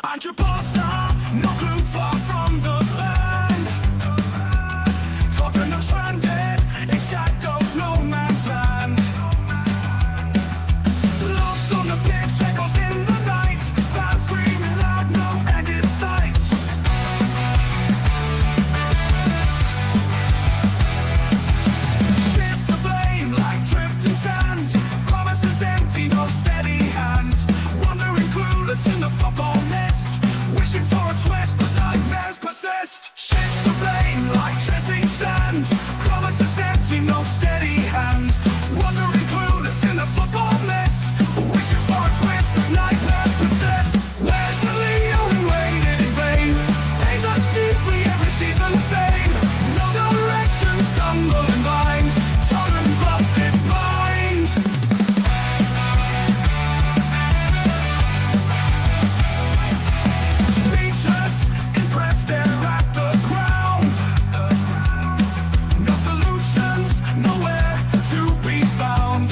ANGEBALL star, no clue, far from the land. Tottenham stranded in shadows, no man's land. Lost on the pitch, echoes in the night. Fans screaming loud, no end in sight. Shift the blame like drifting sand. Promises empty, no steady hand. Wandering clueless in the football nest. Wishing for a twist, but nightmares persist. Shift the blame like drifting sand. Promises empty, no steady hand. Wandering clueless in the football nest. Wishing for a twist, but nightmares persist. Where's the Leo who waited in vain? Pains us deeply every season the same. No direction, stumbling blind. Tottenham's lost its mind. Speechless, impressed, they're at the ground. No solutions, nowhere to be found.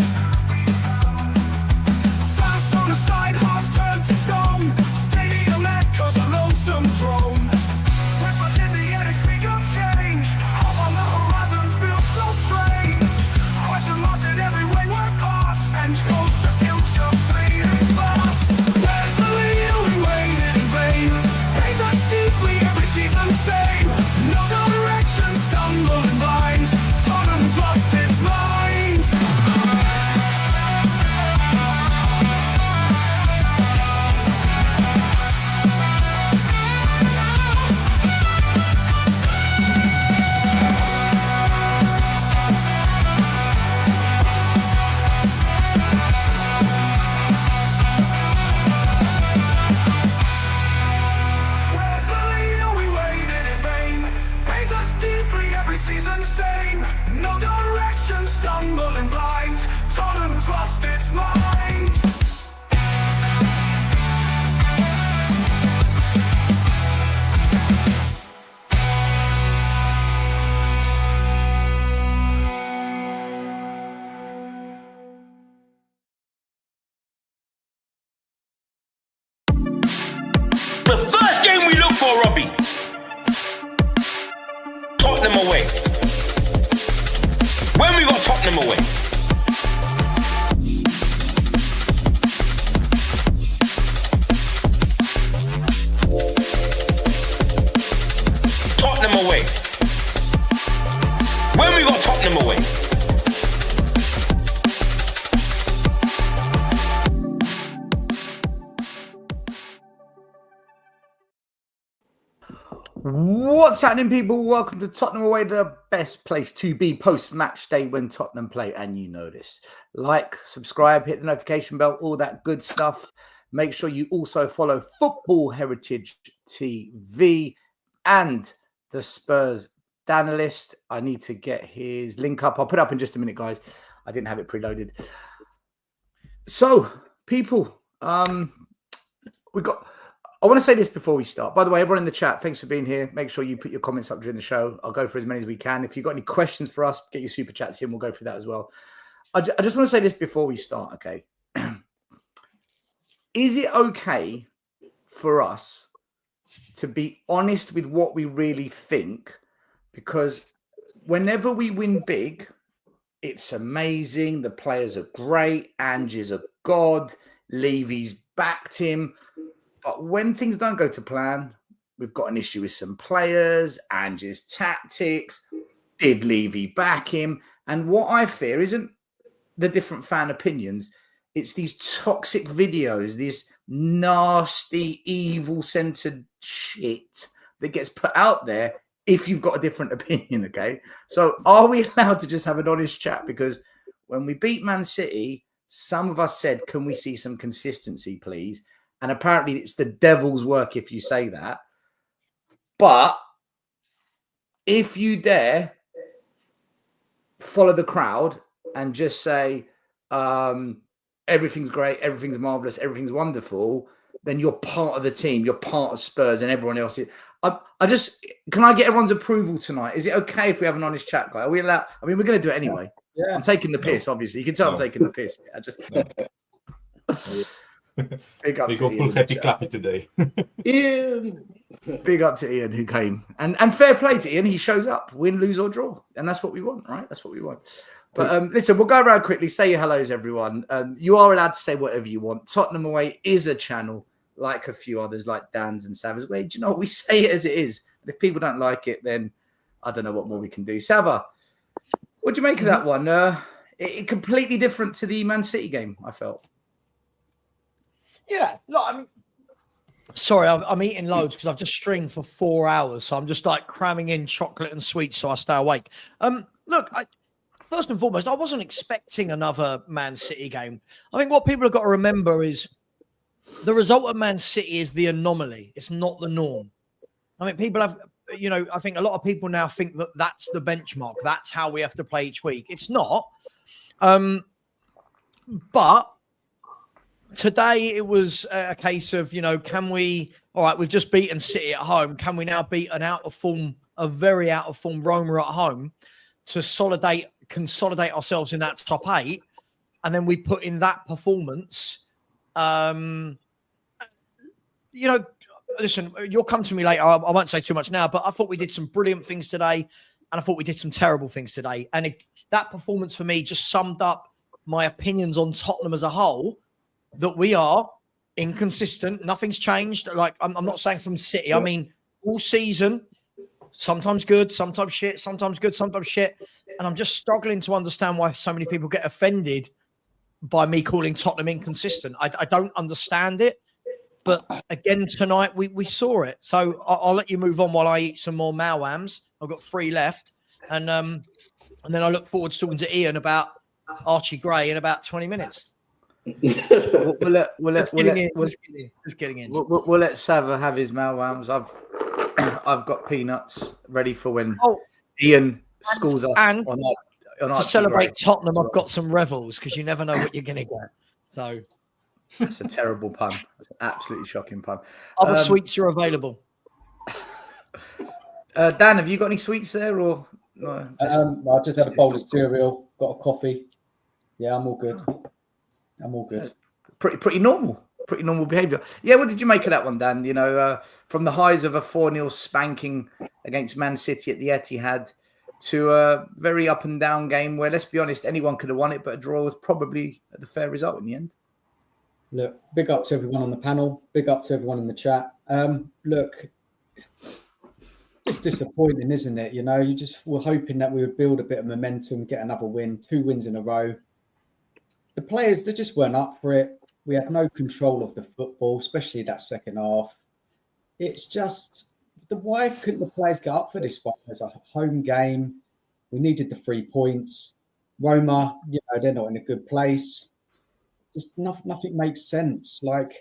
Fans on the side, hearts turned to stone. Stadium echoes, a lonesome drone. Whispers in the air, they speak of change. Hope on the horizon feels so strange. Question marks in every wayward pass, and ghosts the future fleeting fast. Where's the Leo who waited in vain? Pains us deeply every season the same. No direction, stumbling blind. Tottenham's lost its mind. Where's the Leo we waited in vain? Pains us deeply every season the same. No direction, stumbling blind. Tottenham's lost its mind. The first game we look for, Robbie. Tottenham away. When we got Tottenham away. Tottenham away. When we got Tottenham away. What's happening, people? Welcome to Tottenham Away, the best place to be post-match day when Tottenham play, and you know this. Like, subscribe, hit the notification bell, all that good stuff. Make sure you also follow Football Heritage TV and the Spurs Danalist. I need to get his link up. I'll put it up in just a minute, guys. I didn't have it preloaded. So, people, I want to say this before we start. By the way, everyone in the chat, thanks for being here. Make sure you put your comments up during the show. I'll go for as many as we can. If you've got any questions for us, get your super chats in. We'll go through that as well. I just want to say this before we start, okay? Is it okay for us to be honest with what we really think? Because whenever we win big, it's amazing. The players are great. Ange's a god. Levy's backed him. But when things don't go to plan, we've got an issue with some players, Ange's tactics. Did Levy back him? And what I fear isn't the different fan opinions. It's these toxic videos, this nasty, evil-centered shit that gets put out there if you've got a different opinion, okay? So are we allowed to just have an honest chat? Because when we beat Man City, some of us said, can we see some consistency, please? And apparently it's the devil's work if you say that. But if you dare follow the crowd and just say, everything's great, everything's marvelous, everything's wonderful, then you're part of the team. You're part of Spurs and everyone else. Can I get everyone's approval tonight? Is it okay if we have an honest chat, guy? Are we allowed? I mean, we're going to do it anyway. Yeah. I'm taking the piss, obviously. You can tell I'm taking the piss. Big up We to go Ian full in the happy chat. clappy today. Ian. Big up to Ian who came. And fair play to Ian. He shows up, win, lose or draw. And that's what we want, right? That's what we want. But listen, we'll go around quickly. Say your hellos, everyone. You are allowed to say whatever you want. Tottenham Away is a channel like a few others, like Dan's and Sava's. Where, do you know what? We say it as it is. And if people don't like it, then I don't know what more we can do. Sava, what do you make of that one? It completely different to the Man City game, I felt. Yeah, look, I mean, sorry, I'm eating loads because I've just streamed for 4 hours, so I'm just like cramming in chocolate and sweets so I stay awake. Look, first and foremost, I wasn't expecting another Man City game. I think what people have got to remember is the result of Man City is the anomaly. It's not the norm. I mean, people have, I think a lot of people now think that that's the benchmark. That's how we have to play each week. It's not. But today it was a case of, can we, all right, we've just beaten City at home. Can we now beat a very out of form Roma at home to consolidate ourselves in that top 8? And then we put in that performance. Listen, you'll come to me later. I won't say too much now, but I thought we did some brilliant things today. And I thought we did some terrible things today. And that performance for me just summed up my opinions on Tottenham as a whole, that we are inconsistent. Nothing's changed. Like, I'm not saying from City. I mean, all season, sometimes good, sometimes shit, sometimes good, sometimes shit. And I'm just struggling to understand why so many people get offended by me calling Tottenham inconsistent. I don't understand it. But again, tonight, we saw it. So I'll let you move on while I eat some more Malwams. I've got 3 left. And then I look forward to talking to Ian about Archie Gray in about 20 minutes. We'll let Sava have his Malwams. I've got peanuts ready for when Ian schools us and on to celebrate Tottenham. I've got some Revels because you never know what you're going to get. So that's a terrible pun. That's an absolutely shocking pun. Other sweets are available. Dan, have you got any sweets there, or no? I just had a bowl of cereal, got a coffee. Yeah, I'm all good. Pretty normal behaviour. Yeah, what did you make of that one, Dan? From the highs of a 4-0 spanking against Man City at the Etihad to a very up and down game where, let's be honest, anyone could have won it, but a draw was probably the fair result in the end. Look, big up to everyone on the panel. Big up to everyone in the chat. Look, it's disappointing, isn't it? You just were hoping that we would build a bit of momentum, get another win, 2 wins in a row. The players, they just weren't up for it. We had no control of the football, especially that second half. It's just, why couldn't the players get up for this one? It's a home game. We needed the 3 points. Roma, they're not in a good place. Just nothing makes sense. Look,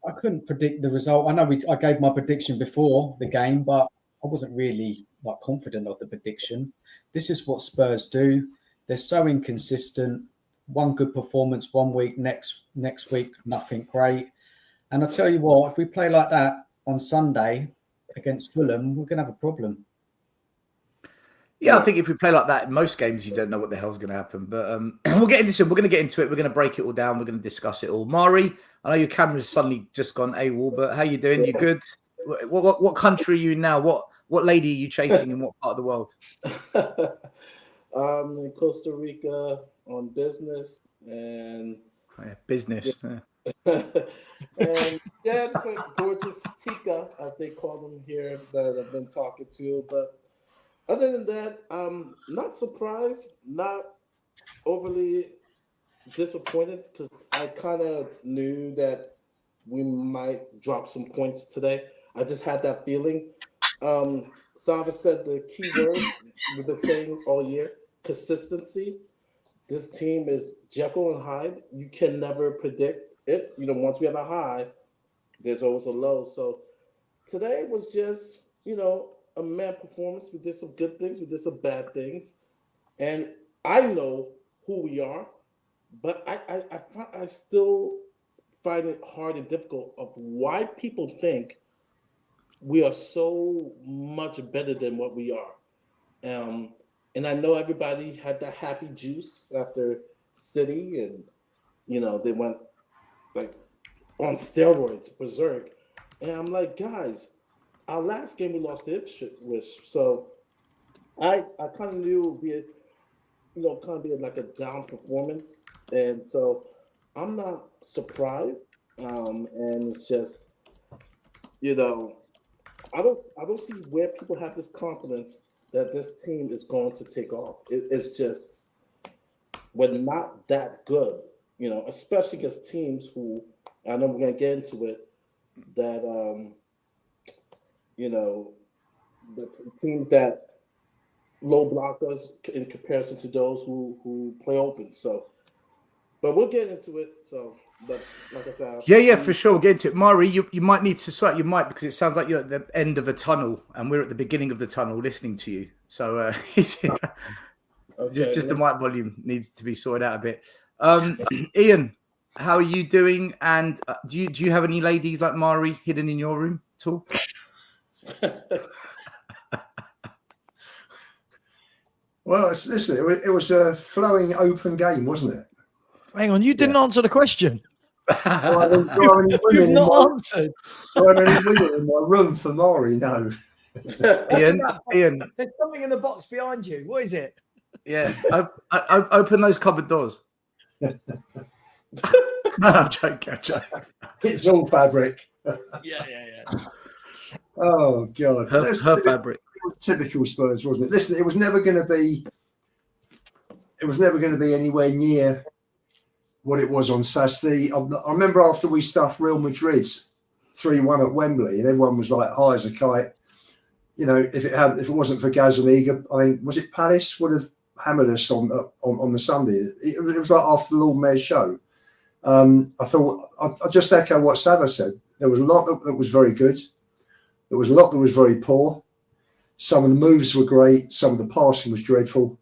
I couldn't predict the result. I know I gave my prediction before the game, but I wasn't really confident of the prediction. This is what Spurs do. They're so inconsistent. One good performance one week, next week, nothing great. And I'll tell you what, if we play like that on Sunday against Fulham, we're going to have a problem. Yeah, I think if we play like that in most games, you don't know what the hell's going to happen. But we're going to get into it. We're going to break it all down. We're going to discuss it all. Mari, I know your camera's suddenly just gone AWOL, but how you doing? You good? What country are you in now? What lady are you chasing in what part of the world? I'm in Costa Rica on business and business. Yeah. And it's a gorgeous Tika, as they call them here, that I've been talking to. But other than that, not surprised, not overly disappointed, because I kind of knew that we might drop some points today. I just had that feeling. Sava said the key word we've been saying all year: consistency. This team is Jekyll and Hyde. You can never predict it. Once we have a high, there's always a low. So today was just, a man performance. We did some good things. We did some bad things. And I know who we are, but I still find it hard and difficult of why people think we are so much better than what we are. And I know everybody had that happy juice after City, and they went like on steroids, berserk. And I'm like, guys, our last game we lost to Ipswich, so I kind of knew it would be kind of be like a down performance, and so I'm not surprised. And it's just, I don't see where people have this confidence that this team is going to take off. It's just we're not that good, especially against teams who I know we're gonna get into it that the teams that low block us in comparison to those who play open. So, but we'll get into it. So, but like I said, Yeah, for sure. We'll get into it. Mari, you might need to sort your mic because it sounds like you're at the end of a tunnel and we're at the beginning of the tunnel listening to you. So just the mic volume needs to be sorted out a bit. Ian, how are you doing? And do you have any ladies like Mari hidden in your room at all? Well, listen, it was a flowing open game, wasn't it? Hang on, you didn't answer the question. You've not answered. Do I have any women in my room for Mari? No. Ian, there's something in the box behind you. What is it? Yeah, open those cupboard doors. No, I'm joking. It's all fabric. Yeah. Oh God, her fabric. It was typical Spurs, wasn't it? Listen, it was never going to be anywhere near what it was on Saturday. I remember after we stuffed Real Madrid 3-1 at Wembley, and everyone was like high as a kite. If it wasn't for Gazaniga, I think was it Palace would have hammered us on the Sunday. It was like after the Lord Mayor's show. I thought I just echo what Sava said. There was a lot that was very good. There was a lot that was very poor. Some of the moves were great. Some of the passing was dreadful.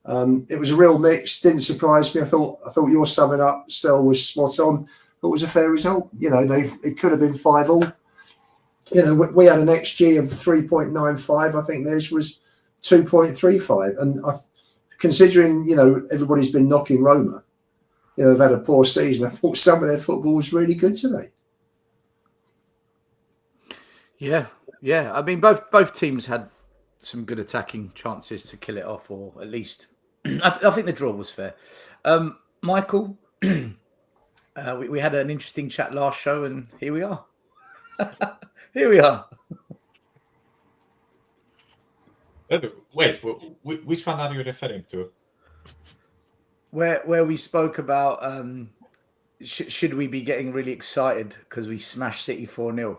It was a real mix. Didn't surprise me. I thought your summing up, Stel, was spot on. It was a fair result. It could have been 5-5. We had an XG of 3.95. I think theirs was 2.35. And considering everybody's been knocking Roma, they've had a poor season. I thought some of their football was really good today. Yeah. I mean, both teams had some good attacking chances to kill it off, or at least I think the draw was fair. Michael, we had an interesting chat last show, and here we are. Wait, which one are you referring to? Where we spoke about should we be getting really excited because we smashed City 4-0?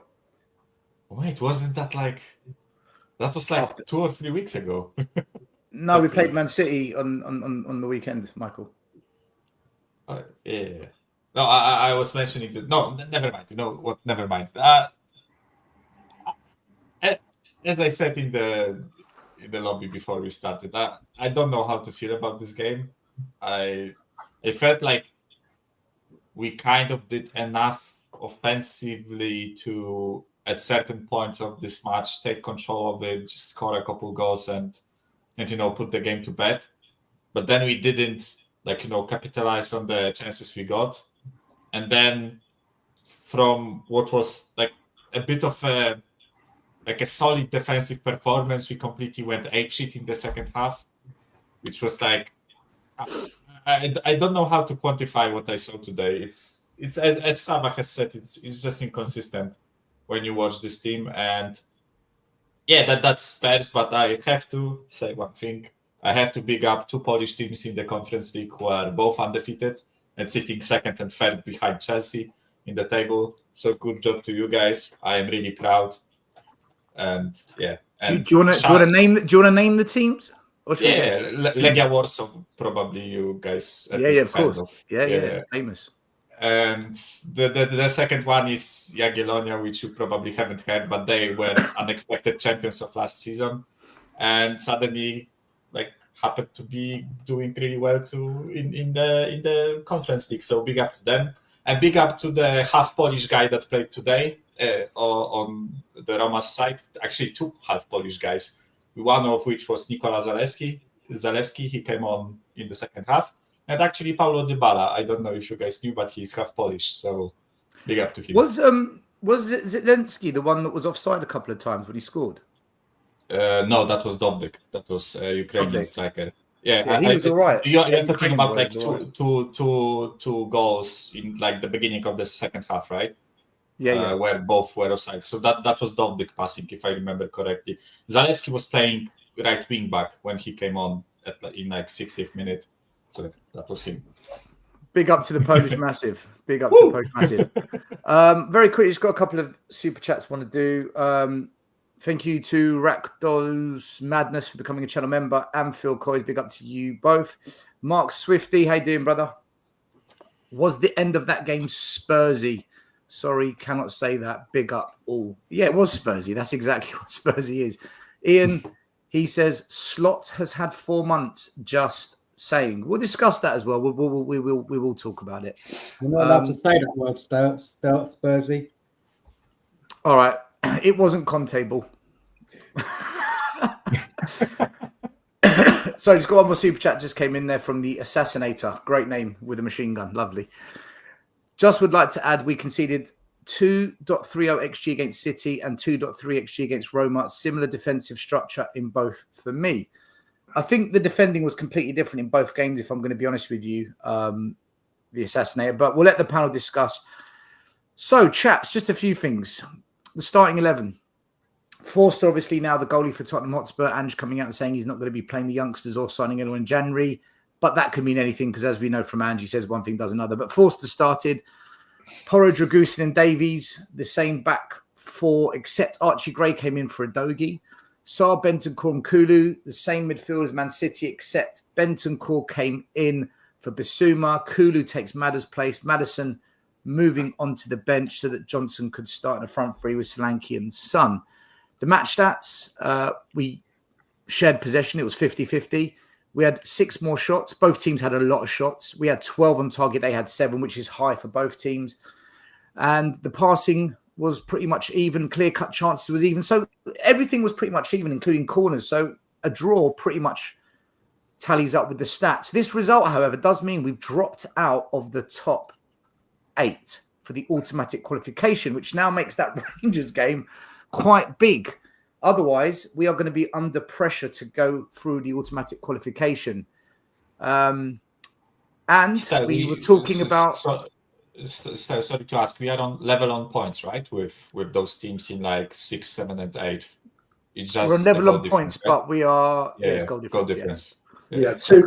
Wait, wasn't that that was 2 or 3 weeks ago? No, we played Man City on the weekend, Michael. Yeah. No, I was mentioning that. No, never mind. You know what? Never mind. As I said in the lobby before we started, I don't know how to feel about this game. It felt like we kind of did enough offensively to, at certain points of this match, take control of it, just score a couple goals and put the game to bed. But then we didn't capitalize on the chances we got. And then from what was a bit of a solid defensive performance, we completely went apeshit in the second half, which was I don't know how to quantify what I saw today. It's as Sava has said, it's just inconsistent when you watch this team. And yeah, that's Spurs, but I have to say one thing. I have to big up 2 Polish teams in the Conference League who are both undefeated and sitting second and third behind Chelsea in the table. So good job to you guys. I am really proud. And yeah. And do you want to name the teams? Yeah, Legia Warsaw, probably you guys. Yeah, of course. Yeah, famous. And the second one is Jagiellonia, which you probably haven't heard, but they were unexpected champions of last season, and suddenly happened to be doing really well too in the Conference League. So big up to them, and big up to the half Polish guy that played today on the Roma side. Actually, 2 half Polish guys. One of which was Nikola Zalewski. He came on in the second half. And actually, Paulo Dybala, I don't know if you guys knew, but he's half Polish, so big up to him. Was Zelensky the one that was offside a couple of times when he scored? No, that was Dobbik. That was a Ukrainian Dobbik. striker. Yeah, Yeah, he was all right. You're talking Ukrainian about boy like was all right. two goals in like the beginning of the second half, right? Yeah. Where both were offside. So that was Dobbik passing, if I remember correctly. Zalewski was playing right wing back when he came on in like 60th minute. So that was him. Big up to the Polish massive. Big up to the Polish massive. Very quickly, just got a couple of super chats I want to do. Thank you to Rakdos Madness for becoming a channel member. And Phil Coys, big up to you both. Mark Swifty, how you doing, brother? Was the end of that game Spursy? Sorry, cannot say that. Big up all. Yeah, it was Spursy. That's exactly what Spursy is. Ian, he says, Slot has had 4 months, just saying. We'll discuss that as well. We will talk about it. You're not allowed to say that word, Spursy. All right. It wasn't Contable. So just got one more super chat just came in there from the Assassinator. Great name with a machine gun. Lovely. Just would like to add we conceded 2.30 XG against City and 2.3 XG against Roma. Similar defensive structure in both for me. I think the defending was completely different in both games, if I'm going to be honest with you, the Assassinator. But we'll let the panel discuss. So, chaps, just a few things. The starting 11. Forster, obviously, now the goalie for Tottenham Hotspur. Ange coming out and saying he's not going to be playing the youngsters or signing anyone in January. But that could mean anything because, as we know from Ange, he says one thing does another. But Forster started. Porro, Dragusin and Davies, the same back four, except Archie Gray came in for a Dogie. Saar, Bentancur and Kulu, the same midfield as Man City, except Bentancur came in for Bissouma. Kulu takes Madder's place. Maddison moving onto the bench so that Johnson could start in the front three with Solanke and Son. The match stats, we shared possession. It was 50-50. We had 6 more shots. Both teams had a lot of shots. We had 12 on target. They had 7, which is high for both teams. And the passing was pretty much even. Clear-cut chances was even. So everything was pretty much even, including corners. So a draw pretty much tallies up with the stats. This result, however, does mean we've dropped out of the top 8 for the automatic qualification, which now makes that Rangers game quite big. Otherwise, we are going to be under pressure to go through the automatic qualification. And we were talking about... sorry to ask, we are on level on points, right? With those teams in like 6, 7, and 8. It's just we're on level on points, right? but we are... Yeah, goal difference. Goal difference. Yeah, 2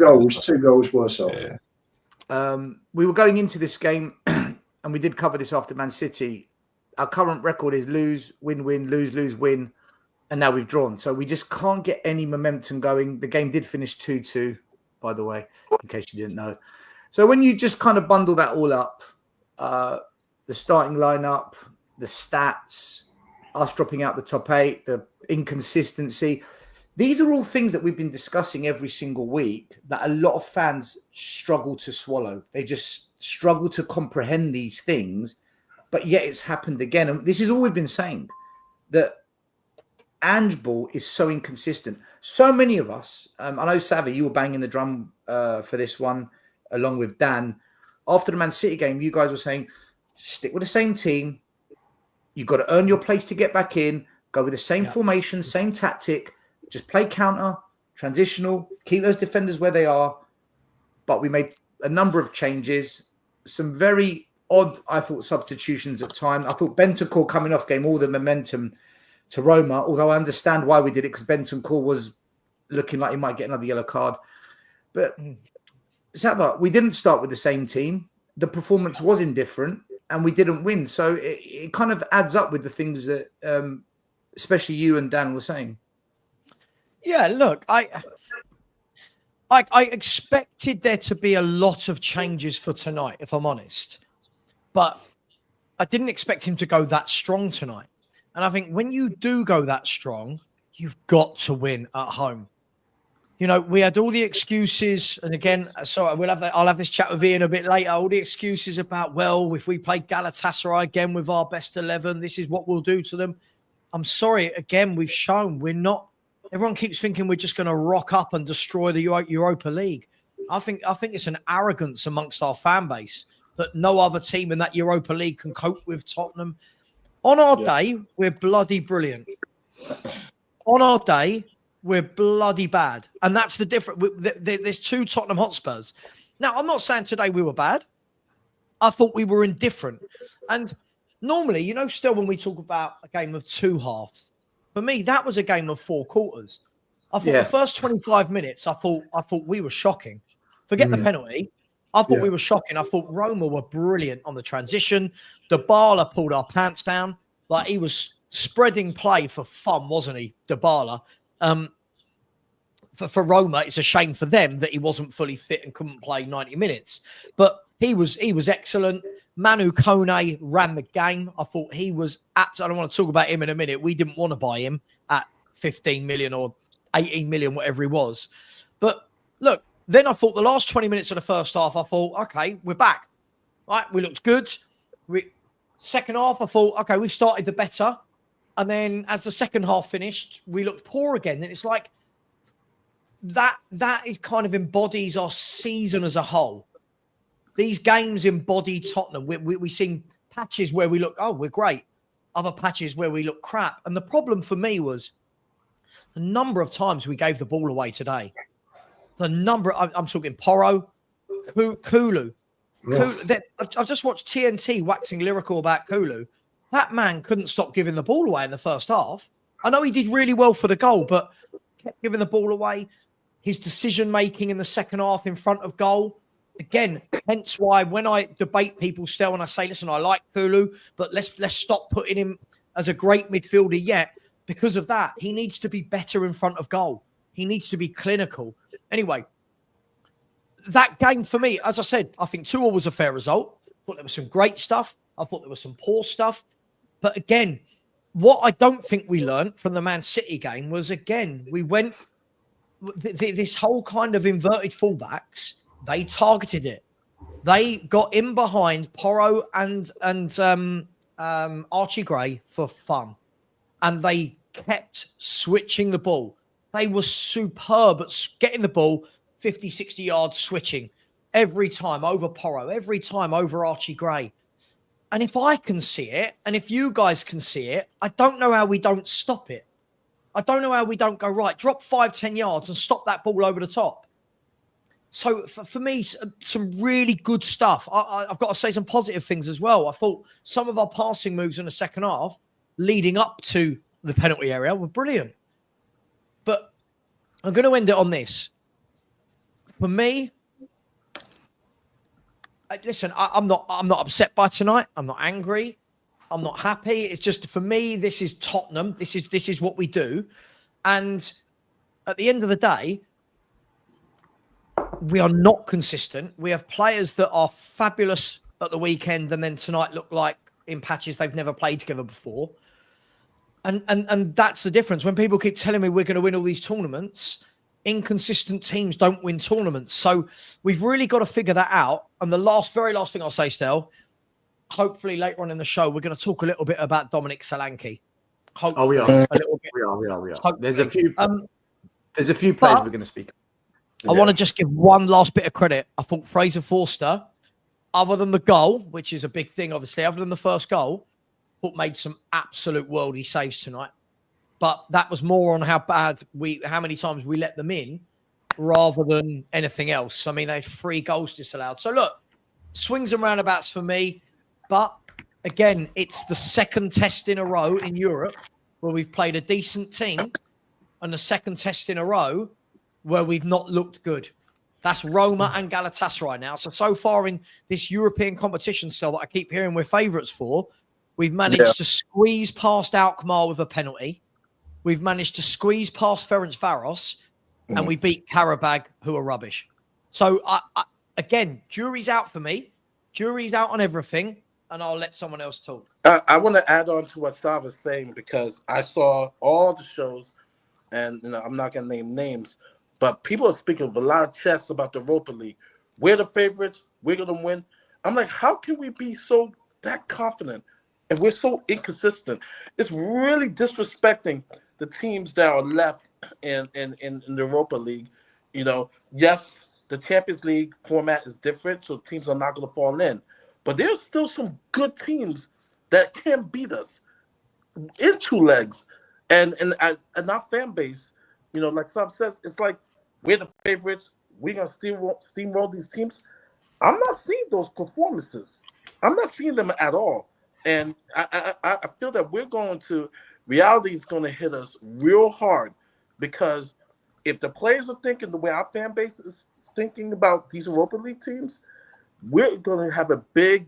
goals worse off. Yeah. We were going into this game, and we did cover this after Man City. Our current record is lose, win, win, lose, lose, win. And now we've drawn. So we just can't get any momentum going. The game did finish 2-2, by the way, in case you didn't know. So when you just kind of bundle that all up, the starting lineup, the stats, us dropping out the top 8, the inconsistency, these are all things that we've been discussing every single week that a lot of fans struggle to swallow. They just struggle to comprehend these things, but yet it's happened again. And this is all we've been saying, that ANGEBALL is so inconsistent. So many of us, I know, Savvy, you were banging the drum for this one, along with Dan. After the Man City game, you guys were saying, stick with the same team. You've got to earn your place to get back in. Go with the same formation, same tactic. Just play counter, transitional, keep those defenders where they are. But we made a number of changes. Some very odd, I thought, substitutions at time. I thought Bentancur coming off gave all the momentum to Roma, although I understand why we did it, because Bentancur was looking like he might get another yellow card. But Sava, we didn't start with the same team. The performance was indifferent, and we didn't win. So it kind of adds up with the things that especially you and Dan were saying. Yeah, look, I expected there to be a lot of changes for tonight, if I'm honest. But I didn't expect him to go that strong tonight. And I think when you do go that strong, you've got to win at home. You know, we had all the excuses. And again, sorry, I'll have this chat with Ian a bit later. All the excuses about, well, if we play Galatasaray again with our best 11, this is what we'll do to them. I'm sorry. Again, we've shown we're not. Everyone keeps thinking we're just going to rock up and destroy the Europa League. I think it's an arrogance amongst our fan base that no other team in that Europa League can cope with Tottenham. On our day, we're bloody brilliant. On our day, we're bloody bad. And that's the difference. There's two Tottenham Hotspurs. Now, I'm not saying today we were bad. I thought we were indifferent. And normally, you know, still when we talk about a game of two halves, for me, that was a game of 4 quarters. I thought the first 25 minutes, I thought we were shocking. Forget the penalty. I thought we were shocking. I thought Roma were brilliant on the transition. Dybala pulled our pants down. Like, he was spreading play for fun, wasn't he, Dybala? For Roma, it's a shame for them that he wasn't fully fit and couldn't play 90 minutes. But he was excellent. Manu Kone ran the game. I thought he was absolutely. I don't want to talk about him in a minute. We didn't want to buy him at 15 million or 18 million, whatever he was. But look, then I thought the last 20 minutes of the first half, I thought, okay, we're back. Right, we looked good. Second half, I thought, okay, we started the better. And then as the second half finished, we looked poor again. And it's like that is kind of embodies our season as a whole. These games embody Tottenham. We seen patches where we look, oh, we're great. Other patches where we look crap. And the problem for me was the number of times we gave the ball away today. The number, I'm talking Porro, Kulu. I've just watched TNT waxing lyrical about Kulu. That man couldn't stop giving the ball away in the first half. I know he did really well for the goal, but kept giving the ball away. His decision-making in the second half in front of goal. Again, hence why when I debate people still and I say, listen, I like Kulu, but let's stop putting him as a great midfielder yet. Because of that, he needs to be better in front of goal. He needs to be clinical. Anyway, that game for me, as I said, I think 2-2 was a fair result. I thought there was some great stuff. I thought there was some poor stuff. But again, what I don't think we learned from the Man City game was, again, we went this whole kind of inverted fullbacks. They targeted it. They got in behind Porro and Archie Gray for fun. And they kept switching the ball. They were superb at getting the ball 50, 60 yards switching. Every time over Porro. Every time over Archie Gray. And if I can see it, and if you guys can see it, I don't know how we don't stop it. I don't know how we don't go, right, drop 5-10 yards and stop that ball over the top. So for me, some really good stuff. I've got to say some positive things as well. I thought some of our passing moves in the second half leading up to the penalty area were brilliant. But I'm going to end it on this. For me, listen, I'm not upset by tonight. I'm not angry. I'm not happy. It's just, for me, this is Tottenham. This is what we do. And at the end of the day, we are not consistent. We have players that are fabulous at the weekend and then tonight look like in patches they've never played together before. And that's the difference. When people keep telling me we're going to win all these tournaments, inconsistent teams don't win tournaments. So we've really got to figure that out. And the very last thing I'll say, Stel, hopefully later on in the show, we're going to talk a little bit about Dominic Solanke. Hopefully, we are. A little bit. We are. Hopefully. There's a few players we're going to speak. I want to just give one last bit of credit. I thought Fraser Forster, other than the goal, which is a big thing, obviously, other than the first goal, thought made some absolute worldy saves tonight. But that was more on how many times we let them in rather than anything else. I mean, they have 3 goals disallowed. So look, swings and roundabouts for me. But again, it's the second test in a row in Europe where we've played a decent team and the second test in a row where we've not looked good. That's Roma and Galatasaray now. So far in this European competition still that I keep hearing we're favourites for, we've managed to squeeze past Alkmaar with a penalty. We've managed to squeeze past Ferencvaros, and we beat Karabag, who are rubbish. So, again, jury's out for me. Jury's out on everything, and I'll let someone else talk. I want to add on to what Sav was saying because I saw all the shows, and I'm not going to name names, but people are speaking with a lot of chess about the Europa League. We're the favorites. We're going to win. I'm like, how can we be that confident? And we're so inconsistent. It's really disrespecting the teams that are left in the Europa League. Yes, the Champions League format is different, so teams are not going to fall in. But there's still some good teams that can beat us in 2 legs. And our fan base, you know, like Sam says, it's like we're the favorites. We're going to steamroll these teams. I'm not seeing those performances. I'm not seeing them at all. And I feel that reality is going to hit us real hard, because if the players are thinking the way our fan base is thinking about these Europa League teams, we're going to have a big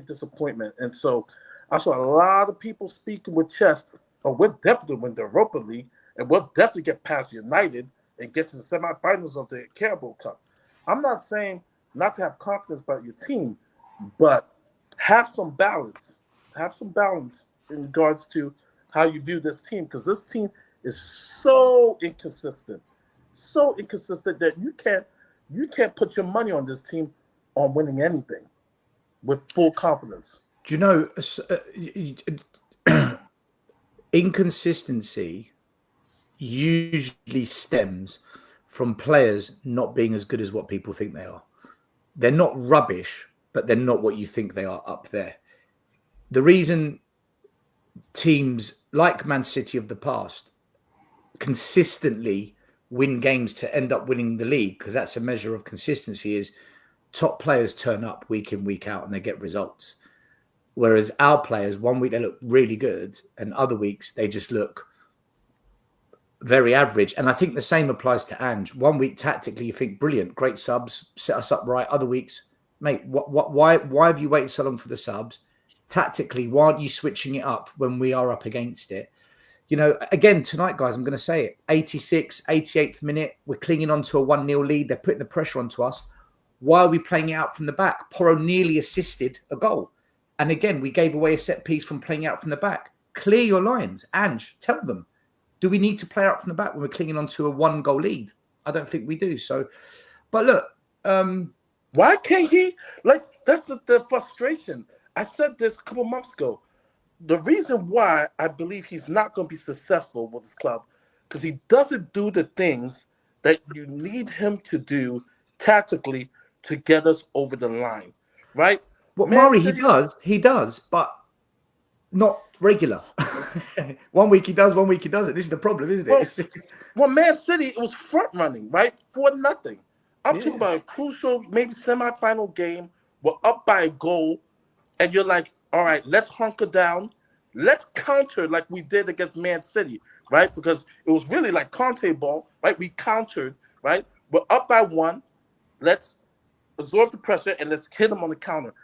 disappointment. And so I saw a lot of people speaking with chest. Oh, we'll definitely win the Europa League, and we'll definitely get past United and get to the semifinals of the Carabao Cup. I'm not saying not to have confidence about your team, but have some balance. Have some balance in regards to how you view this team, because this team is so inconsistent that you can't put your money on this team on winning anything with full confidence. Do you know, inconsistency usually stems from players not being as good as what people think they are. They're not rubbish, but they're not what you think they are up there. The reason teams like Man City of the past consistently win games to end up winning the league, because that's a measure of consistency, is top players turn up week in, week out, and they get results. Whereas our players, one week they look really good, and other weeks they just look very average. And I think the same applies to Ange. One week tactically you think brilliant, great subs, set us up right. Other weeks, mate, why have you waited so long for the subs? Tactically, why aren't you switching it up when we are up against it? You know, again, tonight, guys, I'm going to say it. 86th, 88th minute, we're clinging on to a 1-0 lead. They're putting the pressure onto us. Why are we playing it out from the back? Porro nearly assisted a goal. And again, we gave away a set piece from playing out from the back. Clear your lines. Ange, tell them. Do we need to play out from the back when we're clinging on to a 1-goal lead? I don't think we do. So, but look. Why can't he? Like, that's the frustration. I said this a couple months ago. The reason why I believe he's not going to be successful with his club, because he doesn't do the things that you need him to do tactically to get us over the line, right? Well, Murray, he does, but not regular. One week he does, one week he doesn't. This is the problem, isn't it? Well, Man City, it was front running, right? 4-0. I'm talking about a crucial, maybe semifinal game. We're up by a goal, and you're like, all right, let's hunker down. Let's counter like we did against Man City, right? Because it was really like CONTEBALL, right? We countered, right? We're up by 1. Let's absorb the pressure and let's hit them on the counter.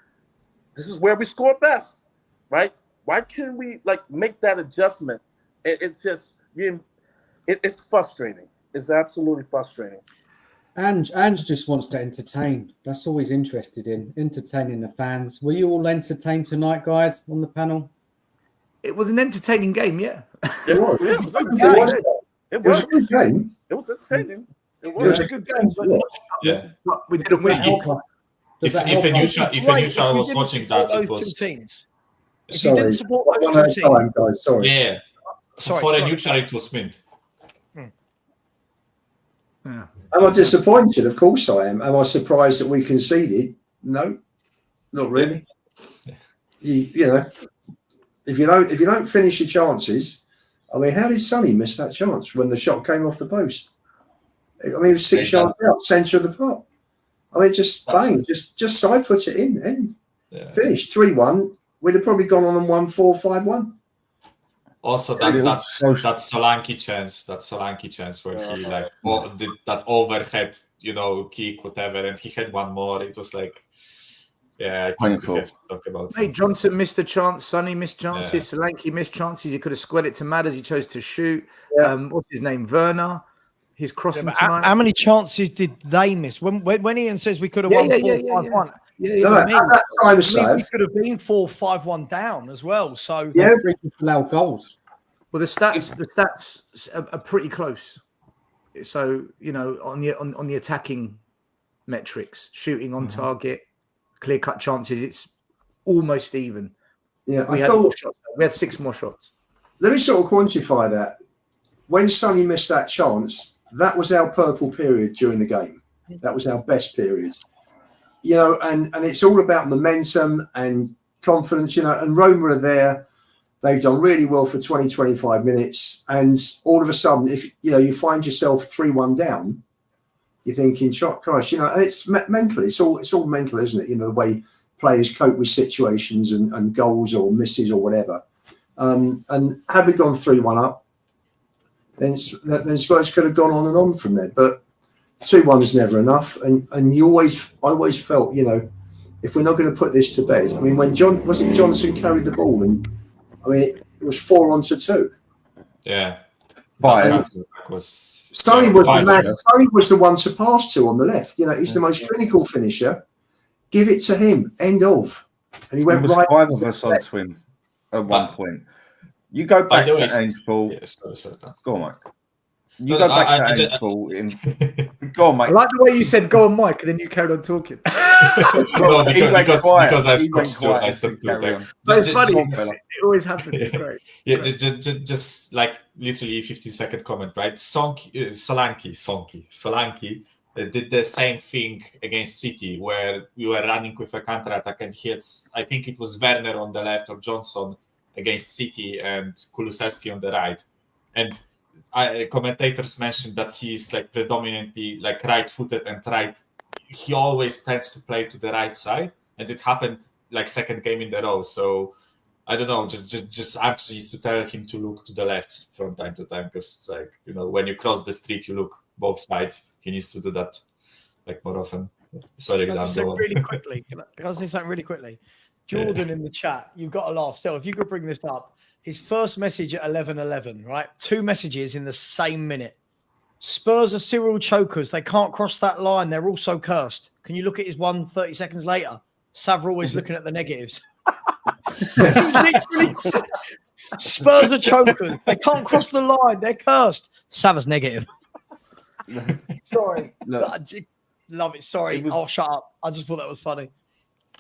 This is where we score best, right? Why can't we make that adjustment? It's just, it's frustrating. It's absolutely frustrating. Ange just wants to entertain. That's all he's interested in, entertaining the fans. Were you all entertained tonight, guys, on the panel? It was an entertaining game, yeah. It was. It was a good game. It was entertaining. It was a good game. But we didn't win. If a neutral was watching that, it was. If you didn't support those two teams, guys, sorry. Yeah. For a neutral, it was mint. Yeah. Am I disappointed? Of course I am. Am I surprised that we conceded? No, not really. You know, if you don't finish your chances, I mean, how did Sonny miss that chance when the shot came off the post? I mean, it was 6 yards out, centre of the pot. I mean, just bang, just side foot it in. Finished 3-1. We'd have probably gone on and won 4-5-1. Also, that Solanke chance where he did that overhead, kick, whatever, and he had one more. It was like, I think we have to talk about. Hey, Johnson missed a chance. Sonny missed chances. Solanke missed chances. He could have squared it to Madders. He chose to shoot. What's his name? Werner. His crossing tonight. How many chances did they miss? When Ian says we could have won 4-5-1. At that time, we could have been 4-5-1 down as well. So allowed goals. Well, the stats are pretty close. So on the attacking metrics, shooting on target, clear cut chances, it's almost even. Yeah, we had 6 more shots. Let me sort of quantify that. When Sonny missed that chance, that was our purple period during the game. That was our best period. You know, and it's all about momentum and confidence, you know, and Roma are there. They've done really well for 20, 25 minutes. And all of a sudden, if, you know, you find yourself 3-1 down, you're thinking, Christ, you know, and it's mental. It's all mental, isn't it? You know, the way players cope with situations and goals or misses or whatever. And had we gone 3-1 up, then Spurs could have gone on and on from there. But 2-1 is never enough. And I always felt, you know, if we're not going to put this to bed, I mean, when Johnson carried the ball, and I mean, it was 4-on-2. Yeah. Sully was the one to pass to on the left. You know, he's the most clinical finisher. Give it to him. End of. And he went right. 5 of us on swim at one point. You go back to ANGEBALL. Yeah, go on, Mike. You go back to ANGEBALL. Go on, Mike. I like the way you said "go on, Mike," and then you carried on talking. No, because I stopped doing. But it's funny. It always happens. It's great. Yeah, just like literally 15-second comment, right? Solanke did the same thing against City, where we were running with a counter attack, and he had, I think it was Werner on the left or Johnson against City and Kulusevski on the right, and commentators mentioned that he's like predominantly like right-footed and he always tends to play to the right side, and it happened like second game in a row. So I don't know, just actually used to tell him to look to the left from time to time, because like, you know, when you cross the street you look both sides. He needs to do that like more often. Sorry, Can I just say really quickly? Can I say something really quickly? Jordan in the chat, you've got to laugh. Still, if you could bring this up. His first message at 11:11, right? 2 messages in the same minute. Spurs are serial chokers. They can't cross that line. They're also cursed. Can you look at his 1 30 seconds later? Savra always looking at the negatives. He's literally Spurs are chokers. They can't cross the line. They're cursed. Savra's negative. Sorry. Love it. Sorry. I'll shut up. I just thought that was funny.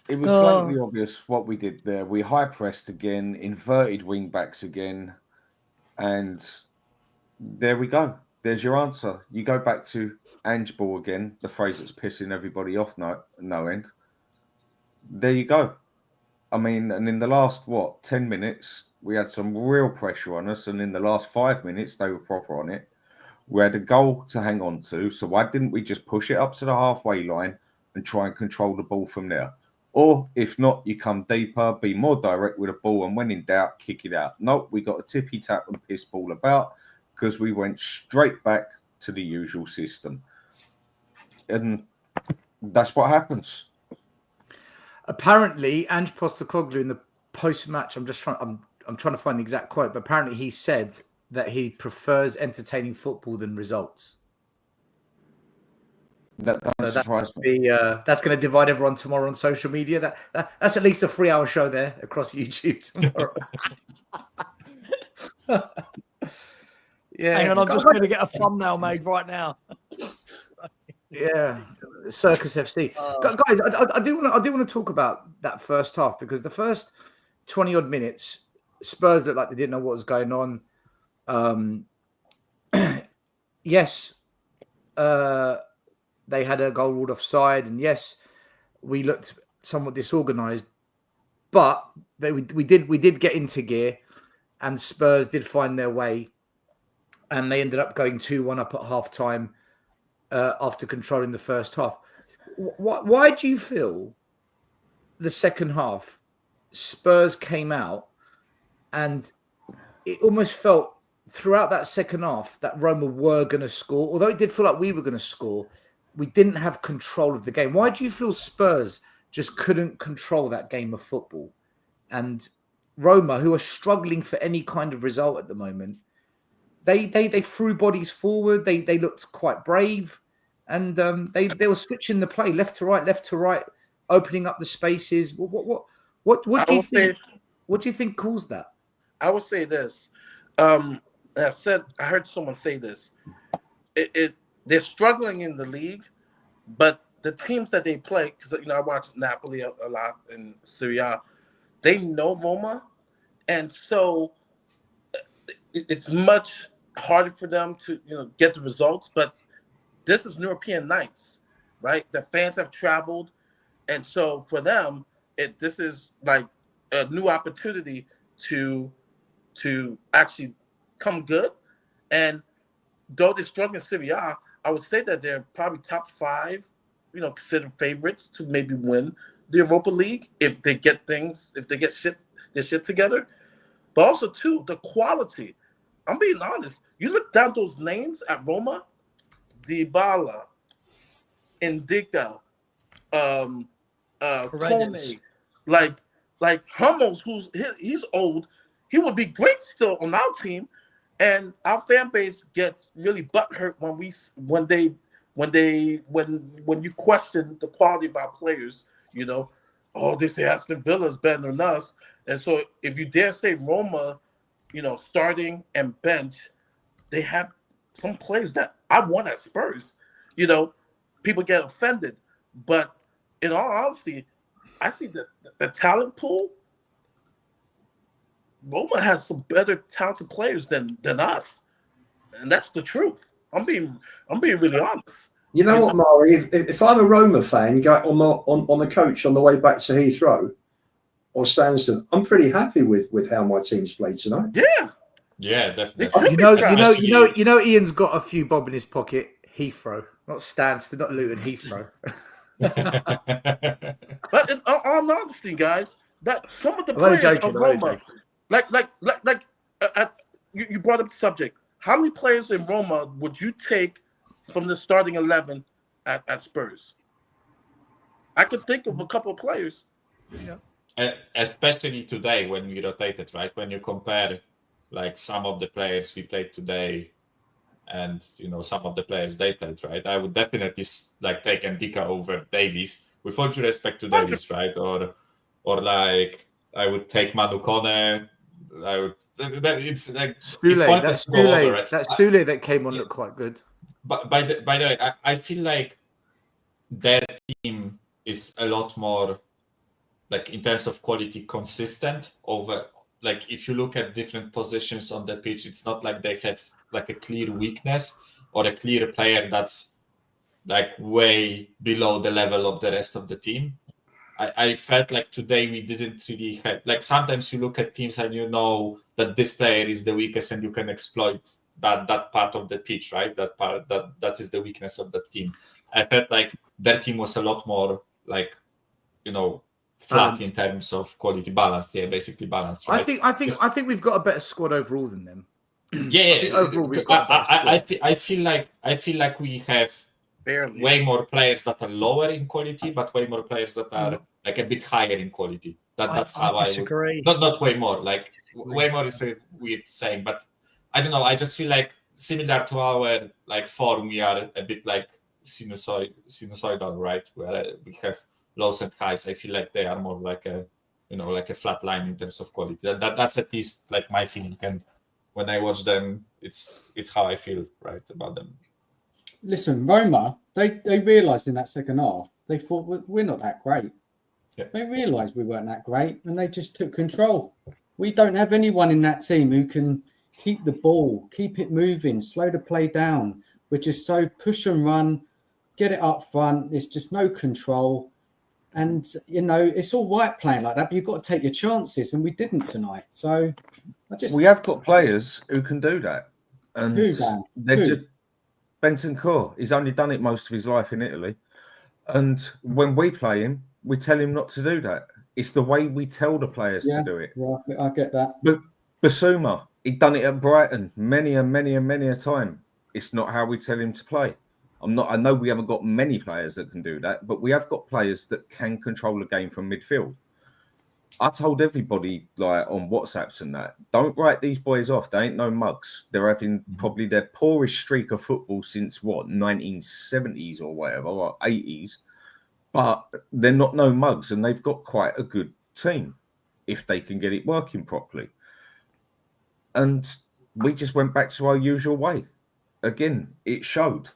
It was blatantly obvious what we did there. We high pressed again, inverted wing backs again, and there we go. There's your answer. You go back to ANGEBALL again, the phrase that's pissing everybody off no end. There you go. I mean, and in the last 10 minutes, we had some real pressure on us, and in the last 5 minutes, they were proper on it. We had a goal to hang on to, so why didn't we just push it up to the halfway line and try and control the ball from there? Or if not, you come deeper, be more direct with the ball, and when in doubt, kick it out. Nope, we got a tippy tap and piss ball about because we went straight back to the usual system, and that's what happens. Apparently, Ange Postecoglou in the post-match, I'm trying to find the exact quote, but apparently he said that he prefers entertaining football than results. That's going to divide everyone tomorrow on social media. That's at least a 3-hour show there across YouTube tomorrow. Hang on, I'm just going to get a thumbnail made right now. Yeah, Circus FC. Guys, I do want to talk about that first half, because the first 20-odd minutes, Spurs looked like they didn't know what was going on. Yes, they had a goal ruled offside, and yes, we looked somewhat disorganised, but we did get into gear, and Spurs did find their way, and they ended up going 2-1 up at half time after controlling the first half. Why do you feel the second half Spurs came out, and it almost felt throughout that second half that Roma were going to score, although it did feel like we were going to score? We didn't have control of the game. Why do you feel Spurs just couldn't control that game of football? And Roma, who are struggling for any kind of result at the moment, they threw bodies forward. They looked quite brave, and they were switching the play left to right, opening up the spaces. What do you think? What do you think caused that? I would say this. I heard someone say this. They're struggling in the league, but the teams that they play, because I watch Napoli a lot in Serie A, they know Roma, and so it's much harder for them to get the results. But this is European nights, right? The fans have traveled, and so for them, this is like a new opportunity to actually come good. And though they're struggling in Serie A, I would say that they're probably top 5, considered favorites to maybe win the Europa League if they get their shit together. But also too, the quality. I'm being honest. You look down those names at Roma, Dybala, Indica, Paredes. Kone, like Hummels, he's old. He would be great still on our team, and our fan base gets really butthurt when you question the quality of our players. Oh, they say Aston Villa is better than us, and so if you dare say Roma, starting and bench, they have some players that I want at Spurs. People get offended, but in all honesty, I see the talent pool. Roma has some better talented players than us, and that's the truth. I'm being really honest. You know what, Mari? If I'm a Roma fan, go on the coach on the way back to Heathrow or Stansted, I'm pretty happy with how my team's played tonight. Yeah, definitely. You know, Ian's got a few bob in his pocket. Heathrow, not Stansted, not Luton. Heathrow. But in all honesty, guys, that some of the players of Roma, you brought up the subject. How many players in Roma would you take from the starting 11 at Spurs? I could think of a couple of players. Especially today when we rotated, right? When you compare like some of the players we played today and some of the players they played, right? I would definitely take Ndika over Davies, with all due respect to Davies, right? Or like I would take Manu Kone. I would. It's like Sule. That's Sule. Right? That's Sule that came on looked quite good. But by the way, I feel like their team is a lot more, like in terms of quality, consistent over. Like if you look at different positions on the pitch, it's not like they have like a clear weakness or a clear player that's like way below the level of the rest of the team. I felt like today we didn't really have, like sometimes you look at teams and you know that this player is the weakest and you can exploit that part of the pitch, right? That is the weakness of the team. I felt like their team was a lot more like, flat in terms of quality, balanced. Yeah, basically balanced. Right? I think we've got a better squad overall than them. Yeah, overall we've got I feel like we have way more players that are lower in quality, but way more players that are like a bit higher in quality. That's how I disagree. Not way more. Like way more is a weird saying, but I don't know. I just feel like similar to our like form, we are a bit like sinusoidal, right? Where we have lows and highs. I feel like they are more like a like a flat line in terms of quality. That's at least like my feeling. And when I watch them, it's how I feel, right, about them. Listen, Roma, they realised in that second half, they thought we're not that great. Yeah. They realised we weren't that great, and they just took control. We don't have anyone in that team who can keep the ball, keep it moving, slow the play down. We're just so push and run, get it up front. There's just no control. And, it's all right playing like that, but you've got to take your chances, and we didn't tonight. So we have got players who can do that. And Who? just Bentancur. He's only done it most of his life in Italy. And when we play him, we tell him not to do that. It's the way we tell the players to do it. Yeah, I get that. But Basuma, he'd done it at Brighton many a time. It's not how we tell him to play. I know we haven't got many players that can do that, but we have got players that can control the game from midfield. I told everybody like on WhatsApps and that, don't write these boys off. They ain't no mugs. They're having probably their poorest streak of football since 1970s or whatever, or 80s. But they're not no mugs, and they've got quite a good team if they can get it working properly. And we just went back to our usual way. Again, it showed.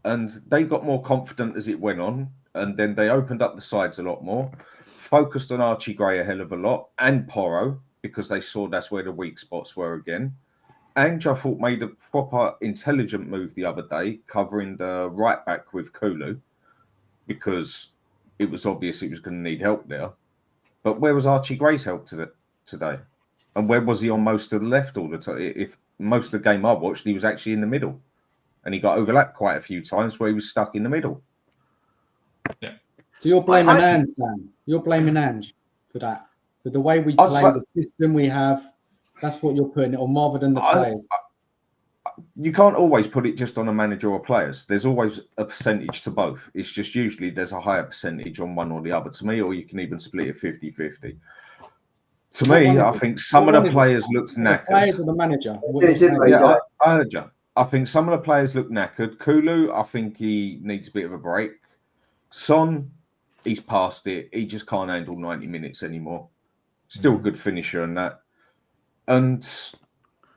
And they got more confident as it went on. And then they opened up the sides a lot more, focused on Archie Gray a hell of a lot, and Porro, because they saw that's where the weak spots were again. Ange, I thought, made a proper intelligent move the other day, covering the right back with Kulu. because it was obvious he was going to need help there. But where was Archie Gray's help today? And where was he on most of the left all the time? If most of the game I watched, he was actually in the middle. And he got overlapped quite a few times where he was stuck in the middle. Yeah. So you're blaming Ange, Dan. You're blaming Ange for that. For the way we play, the system we have, that's what you're putting it on rather than the players. You can't always put it just on a manager or players. There's always a percentage to both. It's just usually there's a higher percentage on one or the other to me, or you can even split it 50-50. To me, I think some of the players looked knackered. The players or the manager? Yeah, I heard you. I think some of the players look knackered. Kulu, I think he needs a bit of a break. Son, he's past it. He just can't handle 90 minutes anymore. Still a good finisher and that. And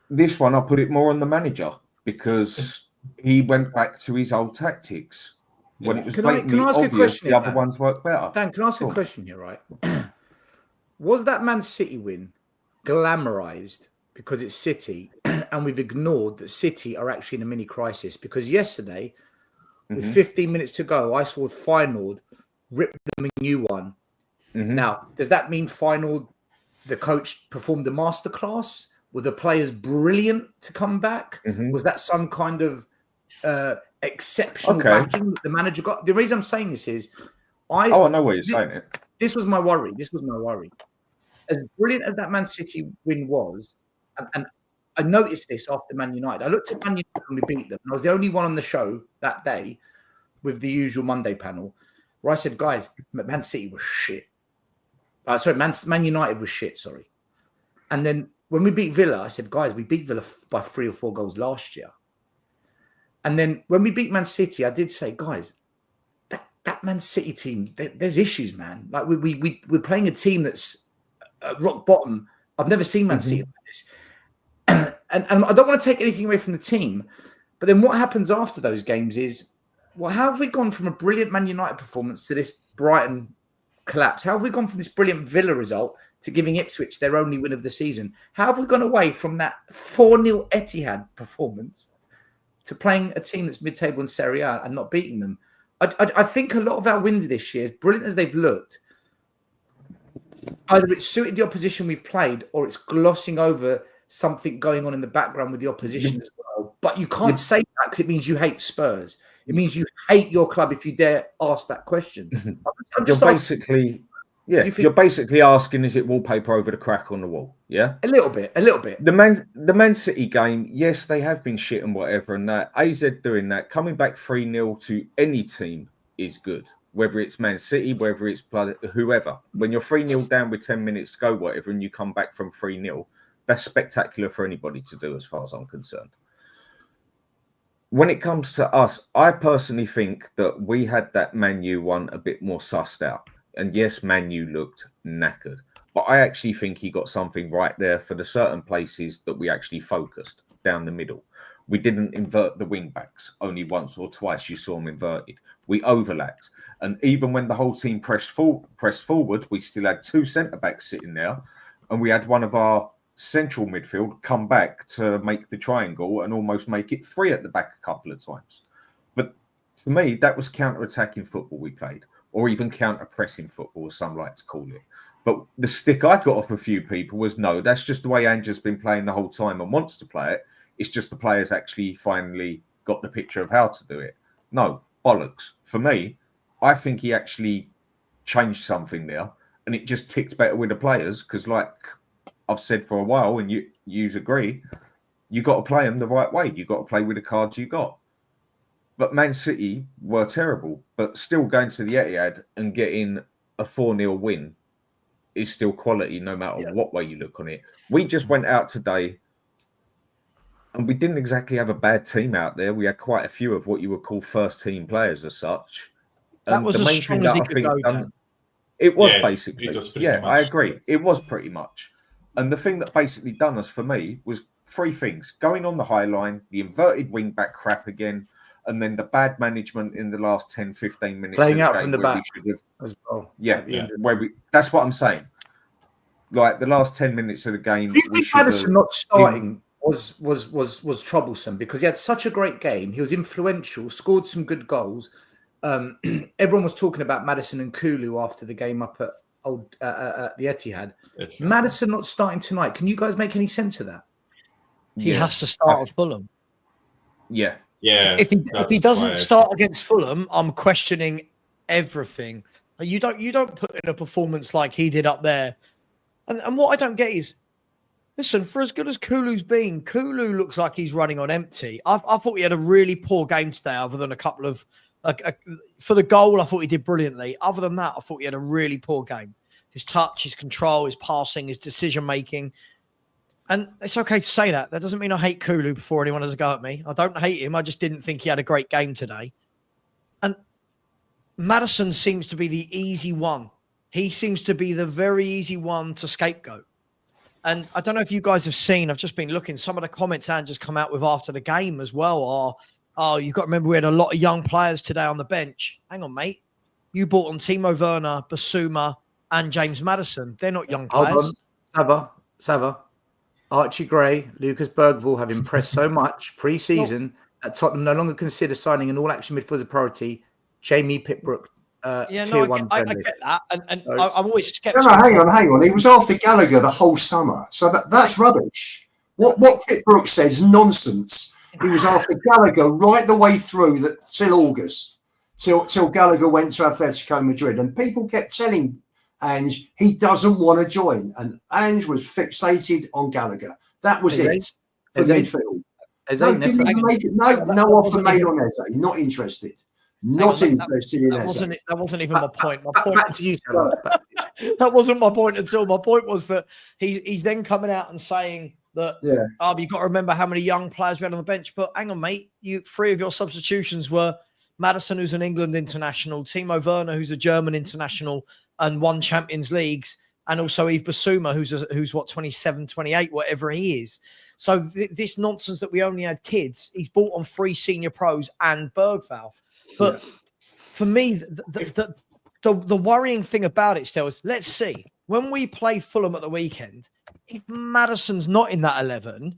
this one, I put it more on the manager because he went back to his old tactics. When it was blatantly obvious the other ones worked better. Dan, can I ask a question here, right? Was that Man City win glamorized because it's City and we've ignored that City are actually in a mini crisis? Because yesterday, with 15 minutes to go, I saw Feyenoord rip them a new one. Now, does that mean Feyenoord, the coach performed a masterclass? Were the players brilliant to come back? Was that some kind of exceptional backing that the manager got? The reason I'm saying this is, I know where you're saying it. This was my worry. As brilliant as that Man City win was, and I noticed this after Man United. I looked at Man United when we beat them, and I was the only one on the show that day with the usual Monday panel where I said, guys, Man City was shit. Man United was shit, sorry. And then when we beat Villa, I said, guys, we beat Villa by 3 or 4 goals last year. And then when we beat Man City, I did say, guys, that Man City team, there's issues, man. Like we're playing a team that's at rock bottom. I've never seen Man City like this. And I don't want to take anything away from the team, but then what happens after those games is, well, how have we gone from a brilliant Man United performance to this Brighton collapse? How have we gone from this brilliant Villa result to giving Ipswich their only win of the season? How have we gone away from that 4-0 Etihad performance to playing a team that's mid-table in Serie A and not beating them? I think a lot of our wins this year, as brilliant as they've looked, either it's suited the opposition we've played or it's glossing over something going on in the background with the opposition as well. But you can't say that because it means you hate Spurs. It means you hate your club if you dare ask that question. You're basically asking, is it wallpaper over the crack on the wall? Yeah, a little bit. The Man City game, yes, they have been shit and whatever, and that AZ doing that, coming back 3-0 to any team is good. Whether it's Man City, whether it's whoever. When you're 3-0 down with 10 minutes to go, whatever, and you come back from 3-0, that's spectacular for anybody to do, as far as I'm concerned. When it comes to us, I personally think that we had that Man U one a bit more sussed out. And yes, Man U looked knackered. But I actually think he got something right there for the certain places that we actually focused down the middle. We didn't invert the wing backs. Only once or twice you saw them inverted. We overlapped. And even when the whole team pressed forward, we still had 2 centre-backs sitting there. And we had one of our central midfield come back to make the triangle and almost make it 3 at the back a couple of times. But to me, that was counter-attacking football we played, or even counter-pressing football, as some like to call it. But the stick I got off a few people was, no, that's just the way Ange's been playing the whole time and wants to play it. It's just the players actually finally got the picture of how to do it. No, bollocks. For me, I think he actually changed something there, and it just ticked better with the players because, like I've said for a while, and you agree, you got to play them the right way. You got to play with the cards you got. But Man City were terrible, but still going to the Etihad and getting a 4-0 win is still quality, no matter what way you look on it. We just went out today, and we didn't exactly have a bad team out there. We had quite a few of what you would call first-team players as such. That was as strong as he could go. It was basically. Yeah, I agree. It was pretty much. And the thing that basically done us for me was 3 things. Going on the high line, the inverted wing-back crap again, and then the bad management in the last 10, 15 minutes. Playing out from the back as well. That's what I'm saying. Like the last 10 minutes of the game. Do you think Maddison not starting was troublesome because he had such a great game? He was influential, scored some good goals, everyone was talking about Maddison and Kulu after the game up at the Etihad. Maddison not starting tonight. Can you guys make any sense of that? He has to start at Fulham. Yeah. Yeah. If he doesn't start against Fulham, I'm questioning everything. You don't put in a performance like he did up there. And what I don't get is, listen, for as good as Kulu's been, Kulu looks like he's running on empty. I thought he had a really poor game today, other than a couple of for the goal, I thought he did brilliantly. Other than that, I thought he had a really poor game. His touch, his control, his passing, his decision-making. And it's okay to say that. That doesn't mean I hate Kulu before anyone has a go at me. I don't hate him. I just didn't think he had a great game today. And Maddison seems to be the easy one. He seems to be the very easy one to scapegoat. And I don't know if you guys have seen, I've just been looking, some of the comments Ange's come out with after the game as well are, oh, you've got to remember we had a lot of young players today on the bench. Hang on, mate. You brought on Timo Werner, Basuma, and James Maddison. They're not young players. Sava. Archie Gray, Lucas Bergvall have impressed so much pre-season that Tottenham no longer consider signing an all-action midfield as a priority. Jamie Pitbrook, tier 1 I friendly. get that. And I'm always skeptical. No, hang on. He was after Gallagher the whole summer. So that's rubbish. What Pitbrook says, nonsense. He was after Gallagher right the way through till August, till Gallagher went to Atletico Madrid. And people kept telling Ange he doesn't want to join. And Ange was fixated on Gallagher. That was it for midfield. No offer made on Eze. Not interested. Not interested in Eze. That wasn't even my point. Back to you, Salah. That wasn't my point at all. My point was that he's then coming out and saying that, you've got to remember how many young players we had on the bench. But hang on, mate. 3 of your substitutions were Maddison, who's an England international, Timo Werner, who's a German international and won Champions Leagues, and also Yves Basuma, who's 27, 28, whatever he is. So this nonsense that we only had kids, he's brought on 3 senior pros and Bergvall. But for me, the worrying thing about it still is, let's see, when we play Fulham at the weekend, if Maddison's not in that 11,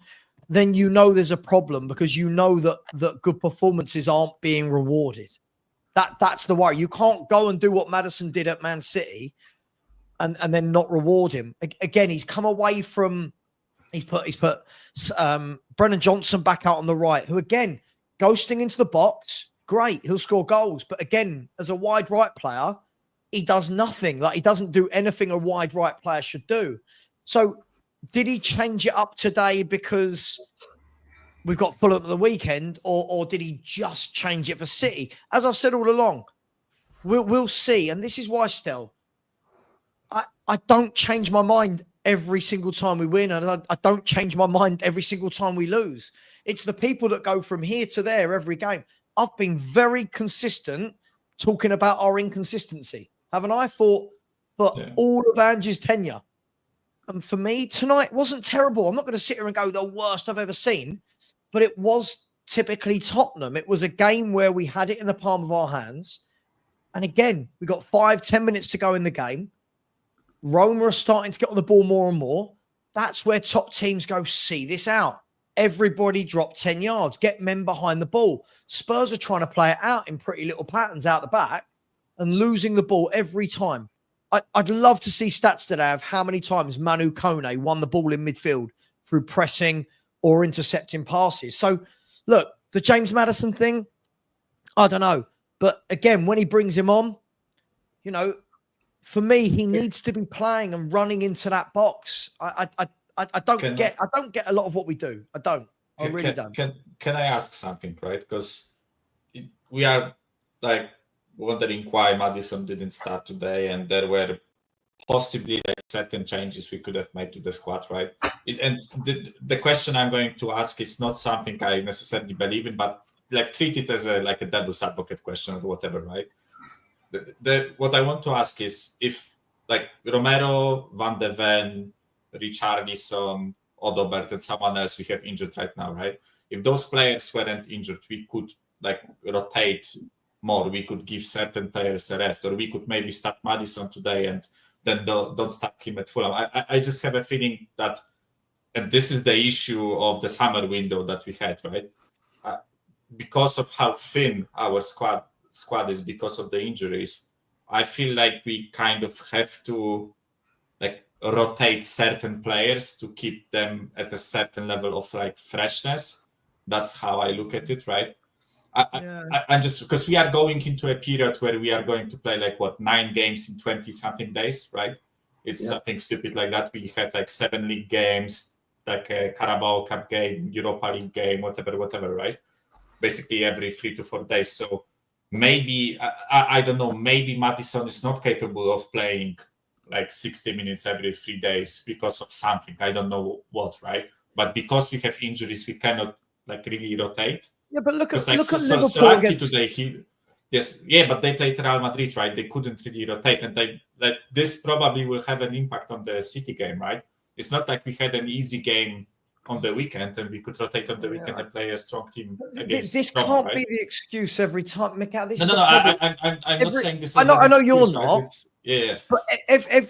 then you know there's a problem, because you know that good performances aren't being rewarded. That's the worry. You can't go and do what Maddison did at Man City and then not reward him. Again, he's come away from, he's put Brennan Johnson back out on the right, who again, ghosting into the box, great, he'll score goals. But again, as a wide right player, he does nothing. Like, he doesn't do anything a wide right player should do. So did he change it up today because we've got Fulham at the weekend, or did he just change it for City? As I've said all along, we'll see. And this is why, still, I don't change my mind every single time we win, and I don't change my mind every single time we lose. It's the people that go from here to there every game. I've been very consistent talking about our inconsistency, haven't I? For all of Ange's tenure. And for me, tonight wasn't terrible. I'm not going to sit here and go the worst I've ever seen, but it was typically Tottenham. It was a game where we had it in the palm of our hands. And again, we got 5-10 minutes to go in the game. Roma are starting to get on the ball more and more. That's where top teams go, see this out. Everybody drop 10 yards, get men behind the ball. Spurs are trying to play it out in pretty little patterns out the back and losing the ball every time. I'd love to see stats today of how many times Manu Kone won the ball in midfield through pressing or intercepting passes. So, look, the James Maddison thing, I don't know. But again, when he brings him on, you know, for me, he needs to be playing and running into that box. I don't get a lot of what we do. I really don't. Can I ask something, right? Because we are like wondering why Maddison didn't start today, and there were possibly like certain changes we could have made to the squad, right? And the question I'm going to ask is not something I necessarily believe in, but like treat it as a devil's advocate question or whatever, right? What I want to ask is if like Romero, Van de Ven, Richarlison, Odobert, and someone else we have injured right now, right? If those players weren't injured, we could like rotate more. We could give certain players a rest, or we could maybe start Maddison today and then don't start him at Fulham. I just have a feeling that, and this is the issue of the summer window that we had, right? Because of how thin our squad squad is because of the injuries, I feel like we kind of have to like rotate certain players to keep them at a certain level of like freshness. That's how I look at it, right? I'm just because we are going into a period where we are going to play like 9 games in 20 something days, right? It's something stupid like that. We have like 7 league games, like a Carabao Cup game, Europa League game, whatever, right? Basically every 3 to 4 days. So maybe I don't know. Maybe Maddison is not capable of playing like 60 minutes every 3 days because of something. I don't know what, right? But because we have injuries, we cannot like really rotate. Yeah, but look at Liverpool Solanke against... today. But they played Real Madrid, right? They couldn't really rotate, and this probably will have an impact on the City game, right? It's not like we had an easy game on the weekend and we could rotate on the weekend and play a strong team against. This Roma, can't right? be the excuse every time, Mikhail. I'm not saying this. As I know you're excuse, not. right? Yeah. But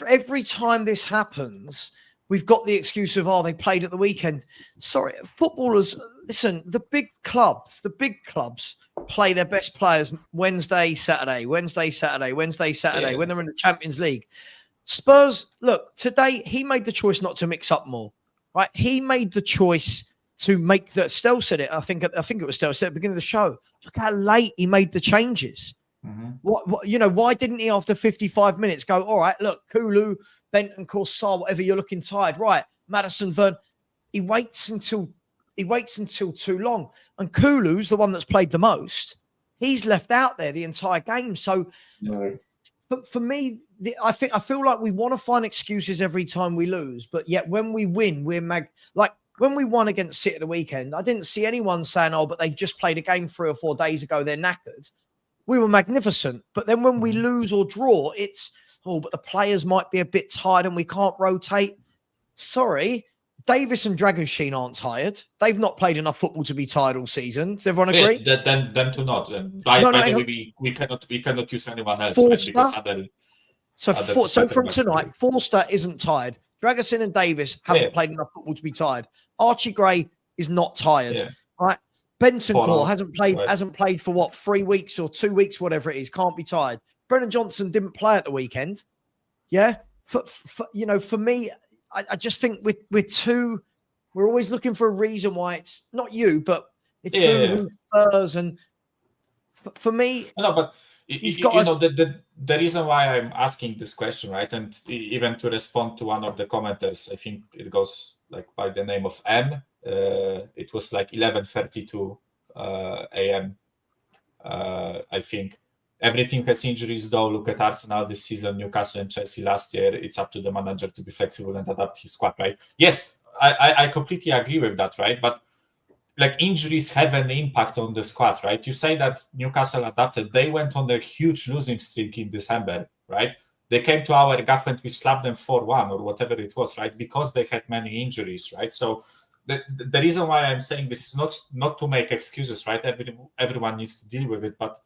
every time this happens, we've got the excuse of, they played at the weekend. Sorry, footballers, listen, the big clubs play their best players Wednesday, Saturday, when they're in the Champions League. Spurs, look, today he made the choice not to mix up more, right? He made the choice to make that. Stell said it. I think it was Stell said at the beginning of the show. Look how late he made the changes. Mm-hmm. Why didn't he after 55 minutes go, all right, look, Kulu, Bentancur, Sarr, whatever, you're looking tired, right? Madison, Vern. He waits until too long. And Kulu's the one that's played the most. He's left out there the entire game. So, but for me, I feel like we want to find excuses every time we lose, but yet when we win, like when we won against City at the weekend, I didn't see anyone saying, but they've just played a game 3 or 4 days ago, they're knackered. We were magnificent. But then when we lose or draw, it's, but the players might be a bit tired and we can't rotate. Sorry, Davis and Dragoshin aren't tired. They've not played enough football to be tired all season. Does everyone agree? Them to not. By the way, we cannot use anyone else, right? Because So from tonight, Forster isn't tired. Dragoshin and Davis haven't played enough football to be tired. Archie Gray is not tired, right? Bentancur hasn't played for 3 weeks or 2 weeks, whatever it is. Can't be tired. Brennan Johnson didn't play at the weekend. Yeah, for me, I just think we're always looking for a reason why it's not you, but it's Spurs. And for me, no, but the reason why I'm asking this question, right, and even to respond to one of the commenters, I think it goes like by the name of M. It was like 11:32 a.m. I think. Everything has injuries, though. Look at Arsenal this season, Newcastle and Chelsea last year. It's up to the manager to be flexible and adapt his squad, right? Yes, I completely agree with that, right? But like injuries have an impact on the squad, right? You say that Newcastle adapted. They went on a huge losing streak in December, right? They came to our gaff and we slapped them 4-1 or whatever it was, right? Because they had many injuries, right? So the reason why I'm saying this is not to make excuses, right? Everyone needs to deal with it, but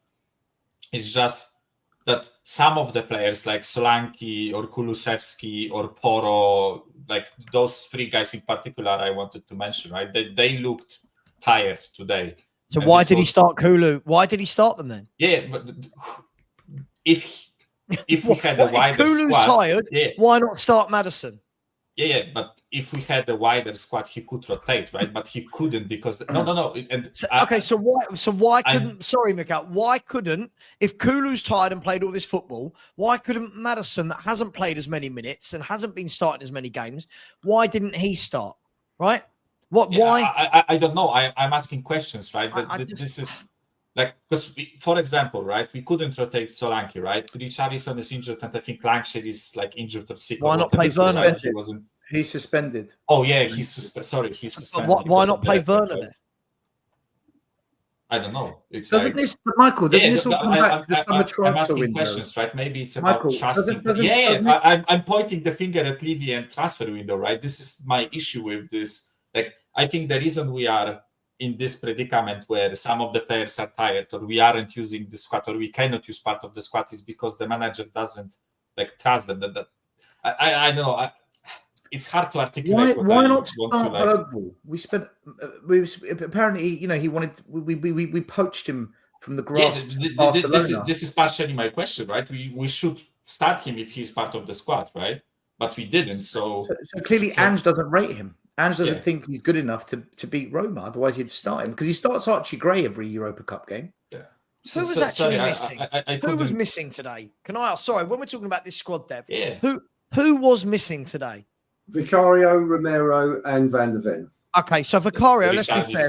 it's just that some of the players like Solanke or Kulusevski or Poro, like those 3 guys in particular I wanted to mention, right? They looked tired today. So why did he start Kulu? Why did he start them then? Yeah, but if we had a wider Kulu's squad... tired, why not start Maddison? Yeah, but if we had a wider squad, he could rotate, right? But he couldn't because no. And so why couldn't? Sorry, Mikhail. Why couldn't? If Kulu's tired and played all this football, why couldn't Maddison, that hasn't played as many minutes and hasn't been starting as many games, why didn't he start? Right? Why? I don't know. I'm asking questions, right? This is like because for example, right? We couldn't rotate Solanke, right? Richarlison is injured, and I think Lancashire is like injured or sick. Why not play Werner? He's suspended. Oh yeah, he's suspended. Why not play Werner there? I don't know. It's doesn't like, this, Michael? Doesn't this all come back to the summer transfer I'm asking window? questions, right? Maybe it's Michael, about trusting. I'm pointing the finger at Levy and transfer window, right? This is my issue with this. Like, I think the reason we are in this predicament where some of the players are tired, or we aren't using the squad, or we cannot use part of the squad, is because the manager doesn't like trust them. I know. It's hard to articulate. Why not start Bergvall? We apparently, he wanted. We poached him from the Yeah, grass. to this is partially my question, right? We should start him if he's part of the squad, right? But we didn't, so clearly Ange doesn't rate him. Ange doesn't Yeah. think he's good enough to beat Roma. Otherwise, he'd start him because he starts Archie Gray every Europa Cup game. yeah. Who was actually missing? I Who was couldn't- missing today? Can I ask? Sorry, when we're talking about this squad depth, Yeah. who was missing today? Vicario, Romero, and Van der Ven. Okay, so Vicario, let's be fair.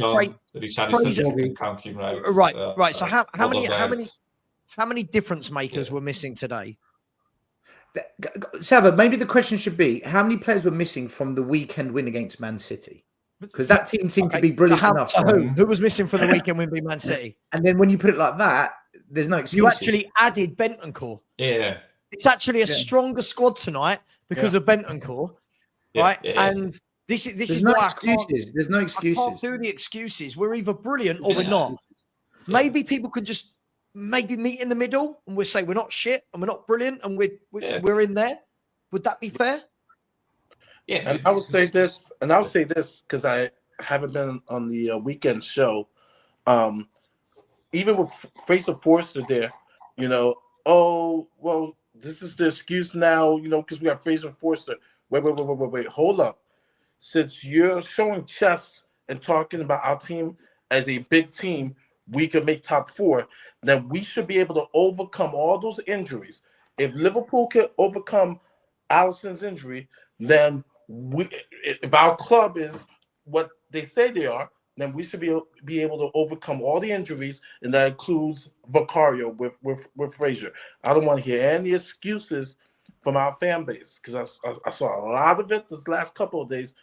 Richarlison, you can count him, right? Right. So how Odegaard. many difference makers were missing today? Sava, maybe the question should be: how many players were missing from the weekend win against Man City? Because that team seemed to be brilliant enough. So who was missing for the weekend win beat Man City? And then when you put it like that, there's no excuse. You actually added Bentancur. Yeah. It's actually a stronger squad tonight because of Bentancur, right? And this is no why excuses. There's no excuses. I can't do the excuses. We're either brilliant or we're not. Maybe people could just maybe meet in the middle and we'll say we're not shit and we're not brilliant and we're in there. Would that be fair? Yeah, And I would say this, and I'll say this because I haven't been on the weekend show. Even with Fraser Forster there, oh, well, this is the excuse now, because we got Fraser Forster. Wait, hold up. Since you're showing chess and talking about our team as a big team, we can make top 4, then we should be able to overcome all those injuries. If Liverpool can overcome Alisson's injury, then if our club is what they say they are, then we should be able to overcome all the injuries, and that includes Vicario with Fraser. I don't want to hear any excuses from our fan base because I saw a lot of it this last couple of days.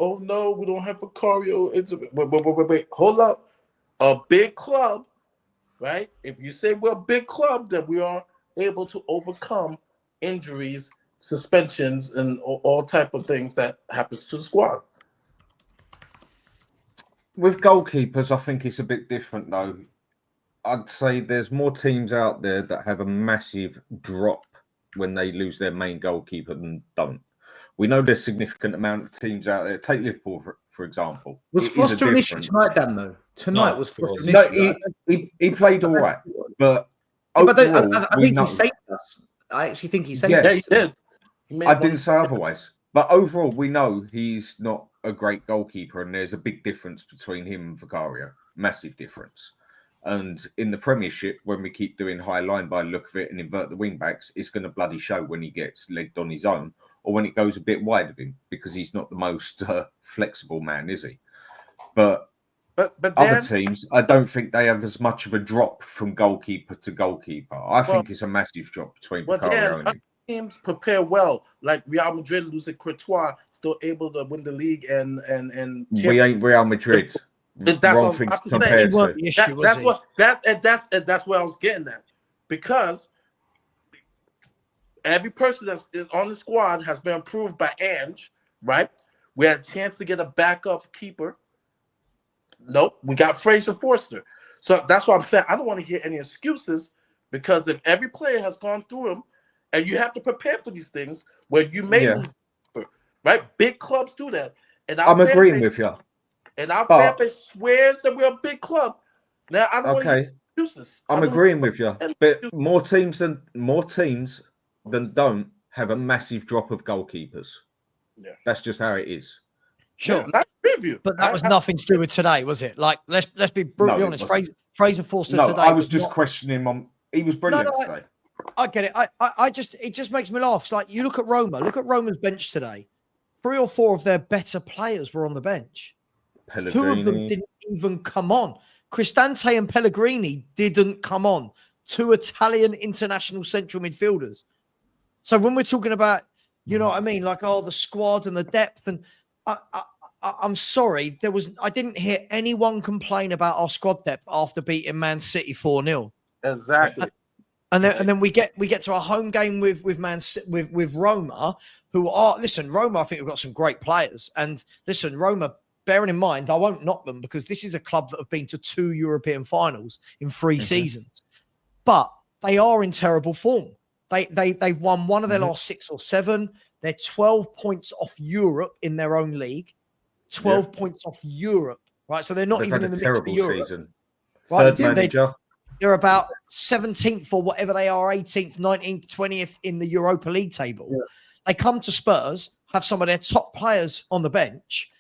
Oh no, we don't have Vicario. Wait, hold up. A big club, right? If you say we're a big club, then we are able to overcome injuries, suspensions, and all type of things that happens to the squad. With goalkeepers, I think it's a bit different, though. I'd say there's more teams out there that have a massive drop when they lose their main goalkeeper than don't. We know there's a significant amount of teams out there. Take Liverpool, for example. Was Foster an issue tonight, Dan, though? Tonight was Foster an issue. No, he played all right. But I think he saved us. I actually think he saved Yeah, us. he did. I didn't say otherwise. But overall, we know he's not a great goalkeeper, and there's a big difference between him and Vicario. Massive difference. And in the Premiership, when we keep doing high line by the look of it and invert the wing backs, it's going to bloody show when he gets legged on his own or when it goes a bit wide of him, because he's not the most flexible man, is he? But other teams, I don't think they have as much of a drop from goalkeeper to goalkeeper. I think it's a massive drop between Vicario and him. Teams prepare well, like Real Madrid losing Courtois, still able to win the league and we ain't Real Madrid. That's Wrong what thing I'm to compare to. That's what I was getting at, because every person that's on the squad has been approved by Ange, right? We had a chance to get a backup keeper. Nope, we got Fraser Forster. So that's what I'm saying. I don't want to hear any excuses, because if every player has gone through them, and you have to prepare for these things where you may lose, right? Big clubs do that. And I'm agreeing with you. And our fan base swears that we're a big club. Now I don't want to hear excuses. I'm agreeing with you. But more teams than don't have a massive drop of goalkeepers. Yeah. That's just how it is. Sure. Yeah, preview. But that was nothing to do with today, was it? Like, let's be brutally honest. Fraser Forster today. I was just questioning him on. He was brilliant today. I get it. It just makes me laugh. It's like, you look at Roma. Look at Roma's bench today. 3 or 4 of their better players were on the bench. Pellegrini. 2 of them didn't even come on. Cristante and Pellegrini didn't come on. 2 Italian international central midfielders. So when we're talking about, you know what I mean, like, the squad and the depth, and I'm sorry, I didn't hear anyone complain about our squad depth after beating Man City 4-0. Exactly. And then we get to a home game with Roma, who are, listen, Roma, I think we've got some great players. And listen, Roma, bearing in mind, I won't knock them because this is a club that have been to 2 European finals in 3 seasons. But they are in terrible form. They've won one of their last 6 or 7. They're 12 points off Europe in their own league. 12 points off Europe, right? So they're not even in the mix for Europe. Season. Right? Third manager. They're about 17th or whatever they are, 18th, 19th, 20th in the Europa League table. Yeah. They come to Spurs, have some of their top players on the bench,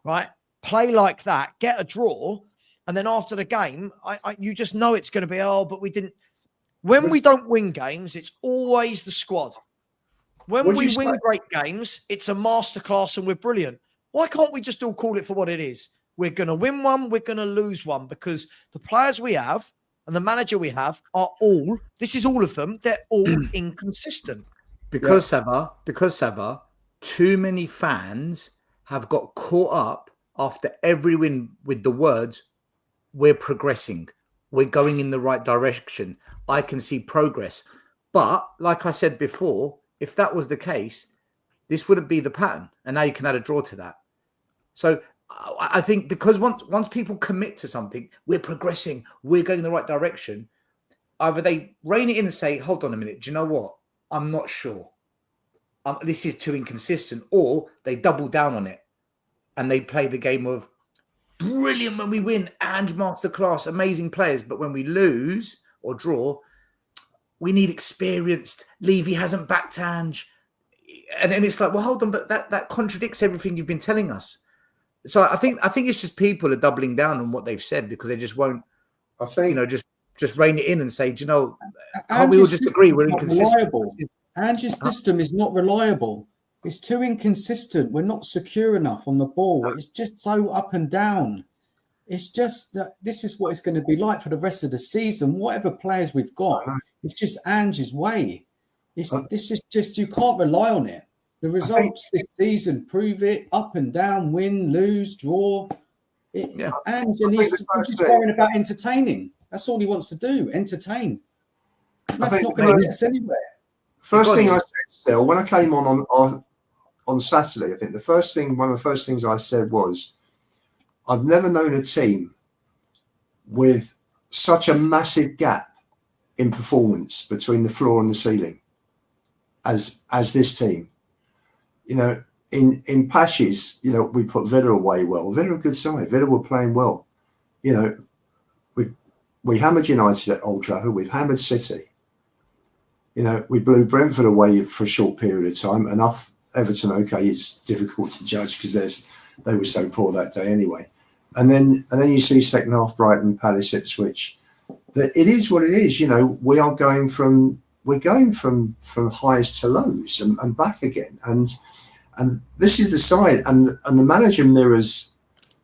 right? Play like that, get a draw, and then after the game, you just know it's going to be, oh, but we didn't. When we don't win games, it's always the squad. When we win great games, it's a masterclass and we're brilliant. Why can't we just all call it for what it is? We're going to win one, we're going to lose one, because the players we have and the manager we have are all, this is all of them, they're all inconsistent. Because Sava, too many fans have got caught up after every win with the words, we're progressing. We're going in the right direction. I can see progress. But like I said before, if that was the case, this wouldn't be the pattern. And now you can add a draw to that. So I think because once people commit to something, we're progressing, we're going in the right direction, either they rein it in and say, hold on a minute, do you know what? I'm not sure. This is too inconsistent. Or they double down on it and they play the game of brilliant when we win and masterclass, amazing players. But when we lose or draw, we need experienced. Levy hasn't backed Ange. And then it's like, well, hold on, but that contradicts everything you've been telling us. So I think it's just people are doubling down on what they've said because they just won't, I think, just rein it in and say, do you know, can't we all just agree we're inconsistent? Ange's system is not reliable. It's too inconsistent. We're not secure enough on the ball. It's just so up and down. It's just that this is what it's going to be like for the rest of the season. Whatever players we've got, it's just Ange's way. This is just, you can't rely on it. The results this season prove it. Up and down, win, lose, draw. And he's just worrying about entertaining. That's all he wants to do, entertain. That's not going to get us anywhere. First thing I said, still, when I came on Saturday, I think one of the first things I said was, I've never known a team with such a massive gap in performance between the floor and the ceiling as this team. You know, in patches, you know, we put Villa away well. Villa are a good side. Villa were playing well. You know, we hammered United at Old Trafford. We've hammered City. You know, we blew Brentford away for a short period of time. Enough. Everton, okay, it's difficult to judge because they were so poor that day anyway. And then you see second half Brighton, Palace, Ipswich. That it is what it is. You know, we're going from highs to lows and back again. And this is the side, and the manager mirrors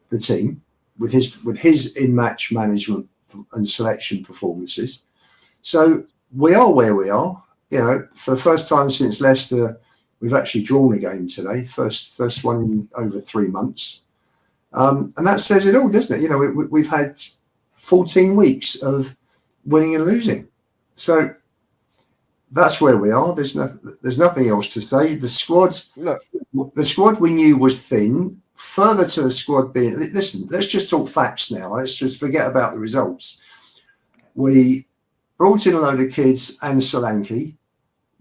the team with his in-match management and selection performances. So we are where we are. You know, for the first time since Leicester, we've actually drawn a game today. First one in over 3 months. And that says it all, doesn't it? You know, we've had 14 weeks of winning and losing. So that's where we are. There's nothing else to say. The squad we knew was thin. Further to the squad being, listen, let's just talk facts now. Let's just forget about the results. We brought in a load of kids and Solanke.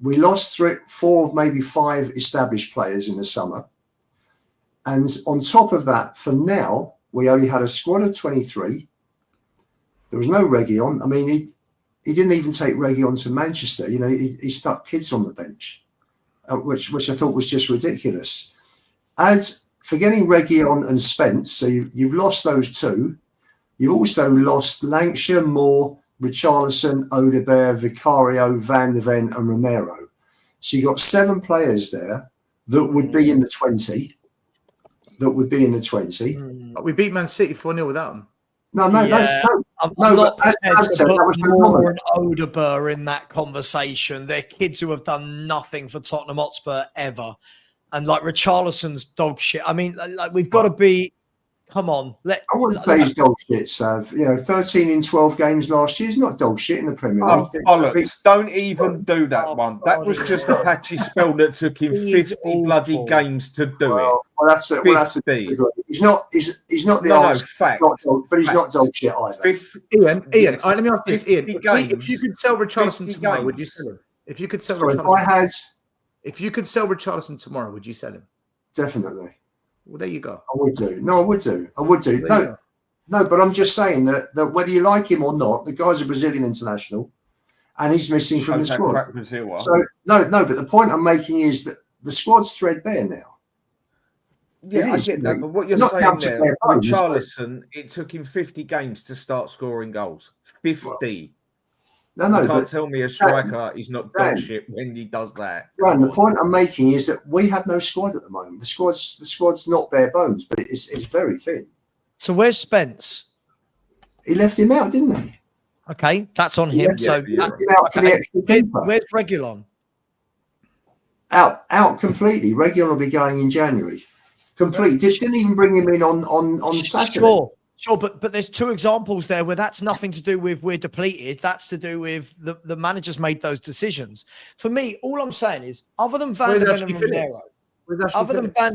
We lost 3, 4, maybe 5 established players in the summer. And on top of that, for now, we only had a squad of 23. There was no Reguilon. I mean, he didn't even take Reguilon to Manchester. You know, he stuck kids on the bench, which I thought was just ridiculous. As forgetting Reguilon and Spence, so you've lost those 2. You've also lost Lancashire, Moore, Richarlison, Odegaard, Vicario, Van de Ven and Romero. So you've got 7 players there that would be in the 20. We beat Man City 4-0 without them. I'm not prepared to put Moore and Odegaard in that conversation. They're kids who have done nothing for Tottenham Hotspur ever. And like Richarlison's dog shit. I mean, like we've got to be. Come on. I wouldn't say he's dog shit, Sav. You know, 13 in 12 games last year is not dog shit in the Premier League. Bollocks. Don't even do that one. That was just a patchy spell that took him 50 bloody games to do it. Well, that's it. He's not the honest fact, but he's not dog shit either. Ian, let me ask this, Ian. If you could sell Richarlison tomorrow, would you sell him? If you could sell Richarlison tomorrow, would you sell him? Definitely. Well, there you go. I would do. No, I would do. No, No, but I'm just saying that whether you like him or not, the guy's a Brazilian international, and he's missing from the Shows how squad. crap Brazil are. So no. But the point I'm making is that the squad's threadbare now. Yeah, I is, get that. But what you're not saying down to there, their with bones, but- Charlison, it took him 50 games to start scoring goals. 50. No, You can't but tell me a striker is not Dan, dog shit when he does that. Dan, the point I'm making is that we have no squad at the moment. The squad's not bare bones, but it's very thin. So where's Spence? He left him out, didn't he? Okay, that's on him. Yeah, So yeah. that- Left him out for the extra keeper. where's Regulon? Out completely. Regular will be going in January. Complete. Didn't even bring him in on Saturday. Sure, but there's two examples there where that's nothing to do with we're depleted. That's to do with the managers made those decisions. For me, all I'm saying is, other than Van der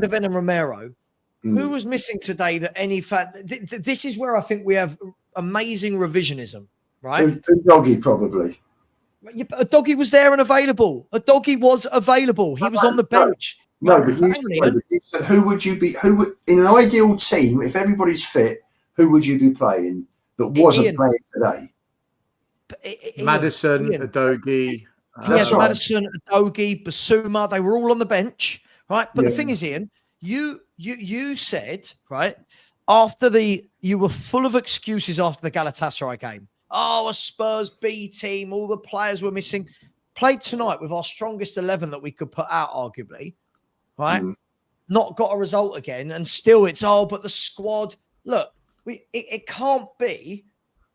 Ven and Romero, who was missing today that any fan? This is where I think we have amazing revisionism, right? Doggy probably. Yeah, but a doggy was there and available. A doggy was available. He was on the bench. No, but you said who would you be? In an ideal team, if everybody's fit, who would you be playing that wasn't playing today? Maddison, Udogie. That's right. Maddison, Udogie, Basuma. They were all on the bench, right? But the Yeah. thing is, Ian, you said, right, you were full of excuses after the Galatasaray game. Oh, a Spurs B team, all the players were missing. Played tonight with our strongest 11 that we could put out, arguably, right? Not got a result again, and still it's, but the squad. Look, it can't be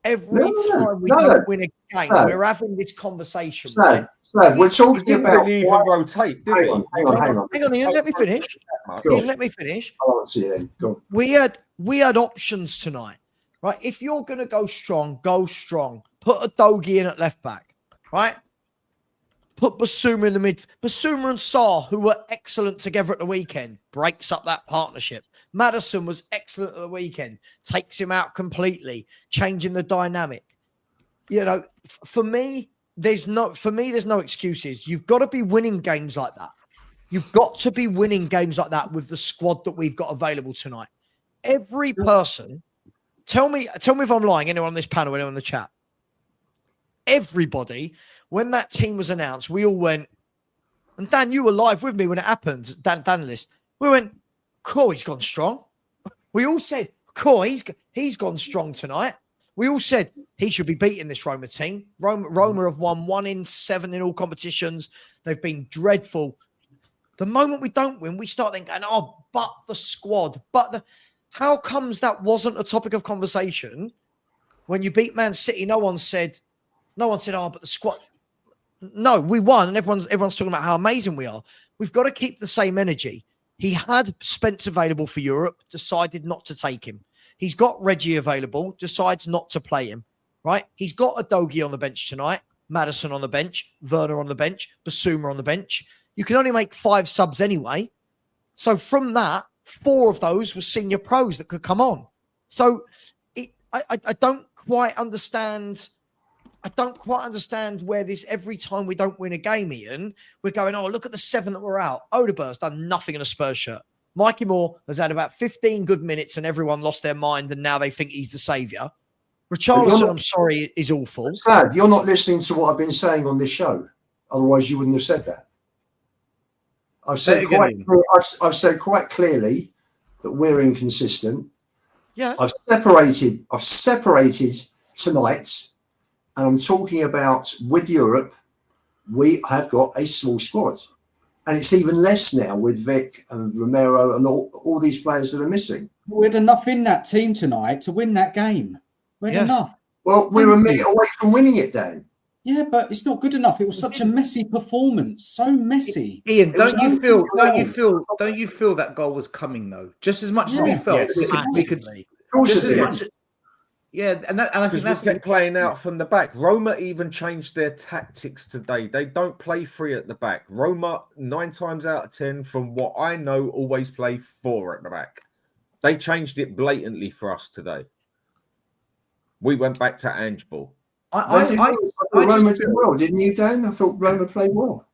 every time we don't win a game, we're having this conversation. Right? We're talking about really even rotate, did hang he? on, Ian, let me finish. Ian, let me finish. I'll see you then. Go on. We had options tonight, right? If you're going to go strong, go strong. Put a Udogie in at left back, right? Put Basuma in the mid. Basuma and Sarr, who were excellent together at the weekend, breaks up that partnership. Maddison was excellent at the weekend, takes him out completely, changing the dynamic. You know, for me, there's no excuses. You've got to be winning games like that. You've got to be winning games like that with the squad that we've got available tonight. Every person, tell me if I'm lying, anyone on this panel, anyone in the chat. Everybody, when that team was announced, we all went, and Dan, you were live with me when it happened, Dan List. We went, cool, he's gone strong. We all said, cool, he's gone strong tonight. We all said he should be beating this Roma team. Roma have won 1 in 7 in all competitions. They've been dreadful. The moment we don't win, we start then going, but the squad, how comes that wasn't a topic of conversation when you beat Man City? No one said, but the squad. No, we won, and everyone's talking about how amazing we are. We've got to keep the same energy. He had Spence available for Europe, decided not to take him. He's got Reggie available, decides not to play him, right? He's got Udogie on the bench tonight, Maddison on the bench, Werner on the bench, Basuma on the bench. You can only make 5 subs anyway. So from that, 4 of those were senior pros that could come on. So I don't quite understand. I don't quite understand where this, every time we don't win a game, Ian, we're going, look at the 7 that were out. Odegaard's done nothing in a Spurs shirt. Mikey Moore has had about 15 good minutes and everyone lost their mind and now they think he's the saviour. Richarlison, I'm sorry, is awful. Sad, you're not listening to what I've been saying on this show. Otherwise, you wouldn't have said that. I've said quite clearly that we're inconsistent. Yeah. I've separated tonight, and I'm talking about with Europe, we have got a small squad. And it's even less now with Vic and Romero and all these players that are missing. We had enough in that team tonight to win that game. We had enough. Well, we're a minute away from winning it, Dan. Yeah, but it's not good enough. It was such a messy performance. So messy. Ian, don't you feel that goal was coming though? Just as much as we felt we could. Just as much. Yeah, and I think that's playing out from the back. Roma even changed their tactics today. They don't play 3 at the back. Roma, 9 times out of 10, from what I know, always play 4 at the back. They changed it blatantly for us today. We went back to ANGEBALL. Roma did well, didn't you, Dan? I thought Roma played well.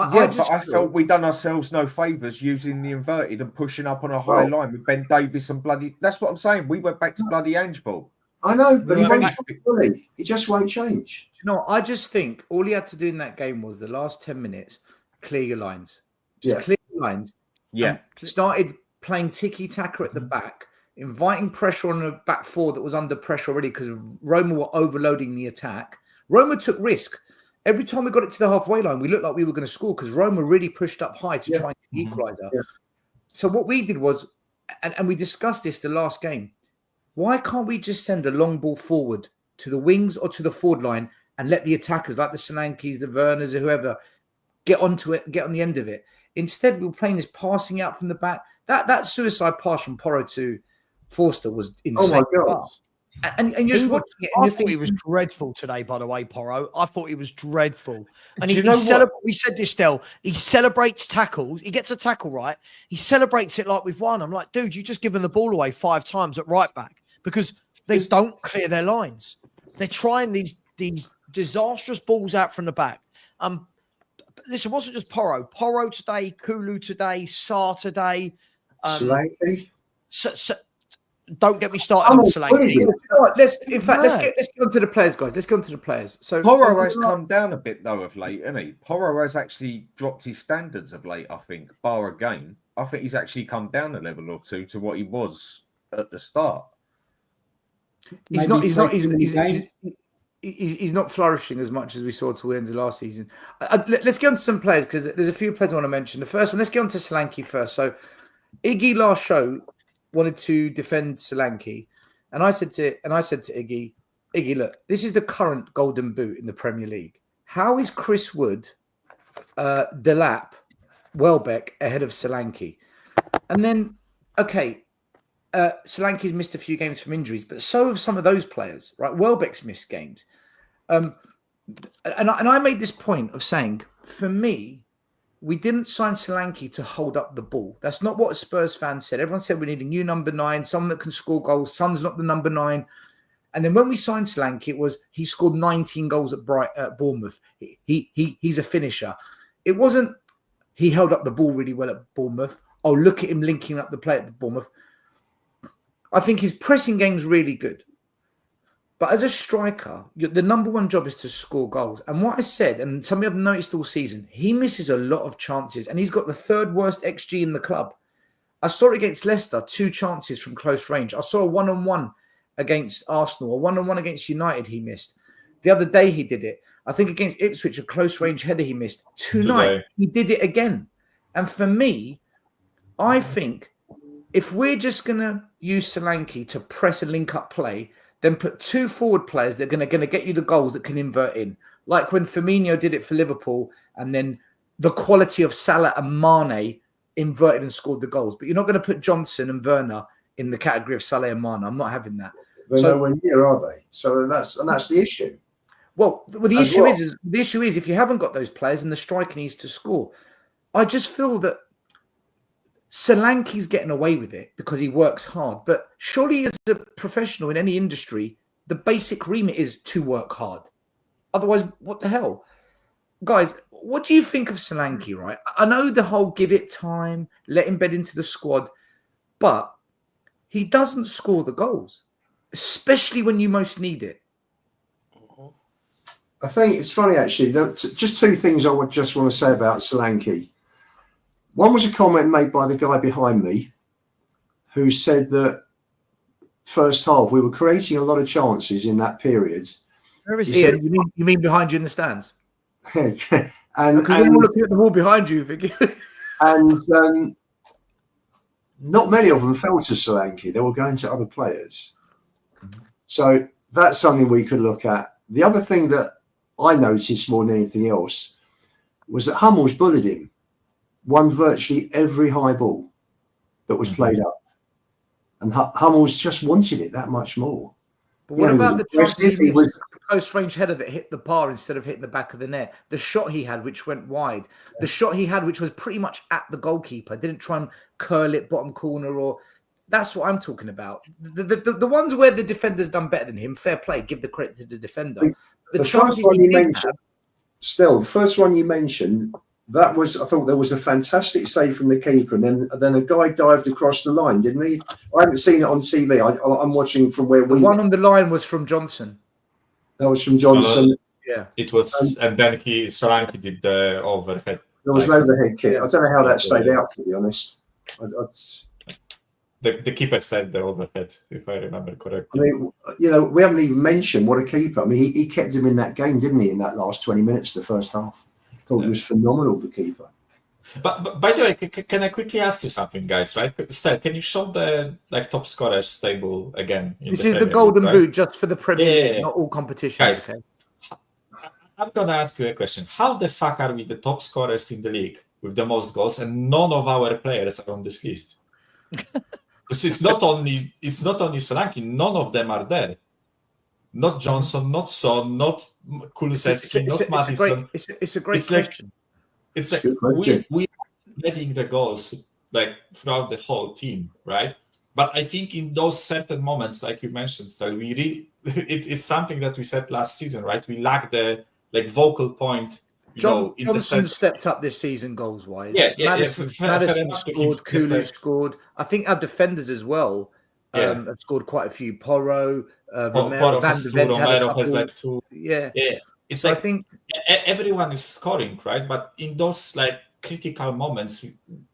I felt we done ourselves no favours using the inverted and pushing up on a high line with Ben Davies and bloody. That's what I'm saying. We went back to bloody ANGEBALL. I know, but he won't change. He just won't change. You know, I just think all he had to do in that game was the last 10 minutes, clear your lines. Just clear your lines. Yeah. Started playing tiki-taka at the back, inviting pressure on a back four that was under pressure already because Roma were overloading the attack. Roma took risk. Every time we got it to the halfway line, we looked like we were going to score because Roma really pushed up high to try and equalize us. Yeah. So what we did was, and we discussed this the last game, why can't we just send a long ball forward to the wings or to the forward line and let the attackers like the Solankes, the Werners, or whoever get onto it, get on the end of it? Instead, we were playing this passing out from the back. That suicide pass from Porro to Forster was insane. Oh, my God. And you're just watching it. I thought he was dreadful today, by the way, Porro. I thought he was dreadful. And we said this, Del. He celebrates tackles. He gets a tackle right. He celebrates it like we've won. I'm like, dude, you just given the ball away 5 times at right back because they don't clear their lines. They're trying these disastrous balls out from the back. Listen, it wasn't just Porro. Porro today, Kulu today, Sarr today. Solanke. Don't get me started on Solanke. Let's get on to the players, guys. Let's go on to the players. So Porro has come down a bit though of late, hasn't he? Porro has actually dropped his standards of late, I think, bar a game. I think he's actually come down a level or two to what he was at the start. He's not flourishing as much as we saw towards the end of last season. Let's get on to some players because there's a few players I want to mention. The first one, let's get on to Solanke first. So Iggy last show wanted to defend Solanke, and I said to Iggy, look, this is the current golden boot in the Premier League. How is Chris Wood, Delap, Welbeck ahead of Solanke? And then, okay, Solanke's missed a few games from injuries, but so have some of those players, right? Welbeck's missed games. And I made this point of saying, for me, we didn't sign Solanke to hold up the ball. That's not what Spurs fans said. Everyone said we need a new number 9, someone that can score goals. Son's not the number 9. And then when we signed Solanke, he scored 19 goals at Bournemouth. He's a finisher. It wasn't he held up the ball really well at Bournemouth. Oh, look at him linking up the play at Bournemouth. I think his pressing game's really good. But as a striker, the number one job is to score goals. And what I said, and some of you have noticed all season, he misses a lot of chances. And he's got the 3rd worst XG in the club. I saw it against Leicester, 2 chances from close range. I saw a 1-on-1 against Arsenal, a 1-on-1 against United he missed. The other day he did it. I think against Ipswich, a close range header he missed. Tonight, he did it again. And for me, I think if we're just going to use Solanke to press and link up play, then put 2 forward players that are going to get you the goals that can invert in. Like when Firmino did it for Liverpool, and then the quality of Salah and Mane inverted and scored the goals. But you're not going to put Johnson and Werner in the category of Salah and Mane. I'm not having that. They're nowhere near, are they? So that's the issue. Well, the issue is if you haven't got those players and the striker needs to score, I just feel that Solanke's getting away with it because he works hard. But surely as a professional in any industry, the basic remit is to work hard. Otherwise, what the hell? Guys, what do you think of Solanke, right? I know the whole give it time, let him bed into the squad, but he doesn't score the goals, especially when you most need it. I think it's funny, actually. Just 2 things I would just want to say about Solanke. One was a comment made by the guy behind me who said that first half we were creating a lot of chances in that period. Where is he? You mean behind you in the stands? and we're looking at the wall behind you, Vicky. And not many of them fell to Solanke. They were going to other players. So that's something we could look at. The other thing that I noticed more than anything else was that Hummels bullied him. Won virtually every high ball that was played up. And Hummels just wanted it that much more. But what about the close range header that hit the bar instead of hitting the back of the net? The shot he had, which went wide. The shot he had, which was pretty much at the goalkeeper. Didn't try and curl it bottom corner or... That's what I'm talking about. The ones where the defender's done better than him, fair play, give the credit to the defender. The first one you mentioned, the first one you mentioned, I thought there was a fantastic save from the keeper, and then a guy dived across the line, didn't he? I haven't seen it on TV. I'm watching from where The we. one on the line was from Johnson. That was from Johnson. Yeah. It was, and then Solanke did the overhead. There was an overhead kick. I don't know how that stayed out, to be honest. The keeper said the overhead, if I remember correctly. I mean, you know, we haven't even mentioned what a keeper. I mean, he kept him in that game, didn't he? In that last 20 minutes of the first half, thought it was phenomenal. The keeper. But by the way, can I quickly ask you something, guys? Right, Stel, can you show the top scorers table again? This is the Golden Boot just for the Premier League, not all competitions. Guys, okay? I'm gonna ask you a question. How the fuck are we the top scorers in the league with the most goals, and none of our players are on this list? Because it's not only Solanke, none of them are there. Not Johnson, not Son, not Kulusevski, not Maddison. It's a great question. It's like we are getting the goals like throughout the whole team, right? But I think in those certain moments, like you mentioned, Stel, it is something that we said last season, right? We lack the vocal point. Johnson stepped up this season goals wise. Maddison scored, Kulu scored. I think our defenders as well have scored quite a few. Porro, Romero, Van de Ven Romero has like two. Yeah. It's so like I think everyone is scoring, right? But in those like critical moments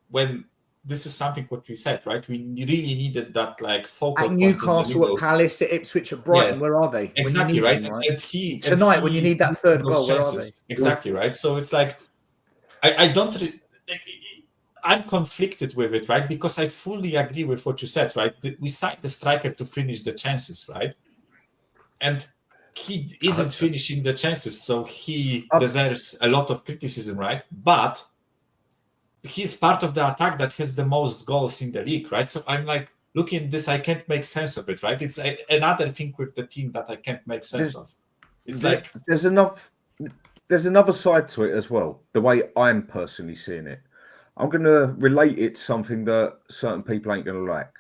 when this is something what we said, right? We really needed that like focal at point Newcastle, at Palace, at Ipswich, at Brighton. Where are they? Exactly, right? Them, And tonight, when you need that third goal, where are they? Exactly, right? So it's like I don't. I'm conflicted with it, right? Because I fully agree with what you said, right? We signed the striker to finish the chances, right? And he isn't finishing the chances, so he deserves a lot of criticism, right? But he's part of the attack that has the most goals in the league, right? So I'm like, looking at this, I can't make sense of it, right? It's another thing with the team that I can't make sense of. It's like there's another side to it as well. The way I'm personally seeing it, I'm going to relate it to something that certain people ain't going to like.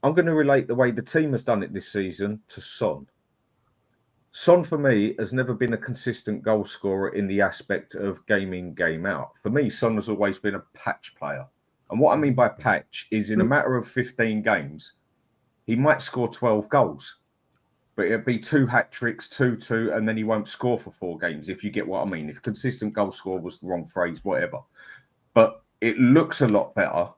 I'm going to relate the way the team has done it this season to Son. Son, for me, has never been a consistent goal scorer in the aspect of game in, game out. For me, Son has always been a patch player. And what I mean by patch is in a matter of 15 games, he might score 12 goals. But it'd be 2 hat-tricks, 2-2, and then he won't score for 4 games, if you get what I mean. If consistent goal score was the wrong phrase, whatever. But it looks a lot better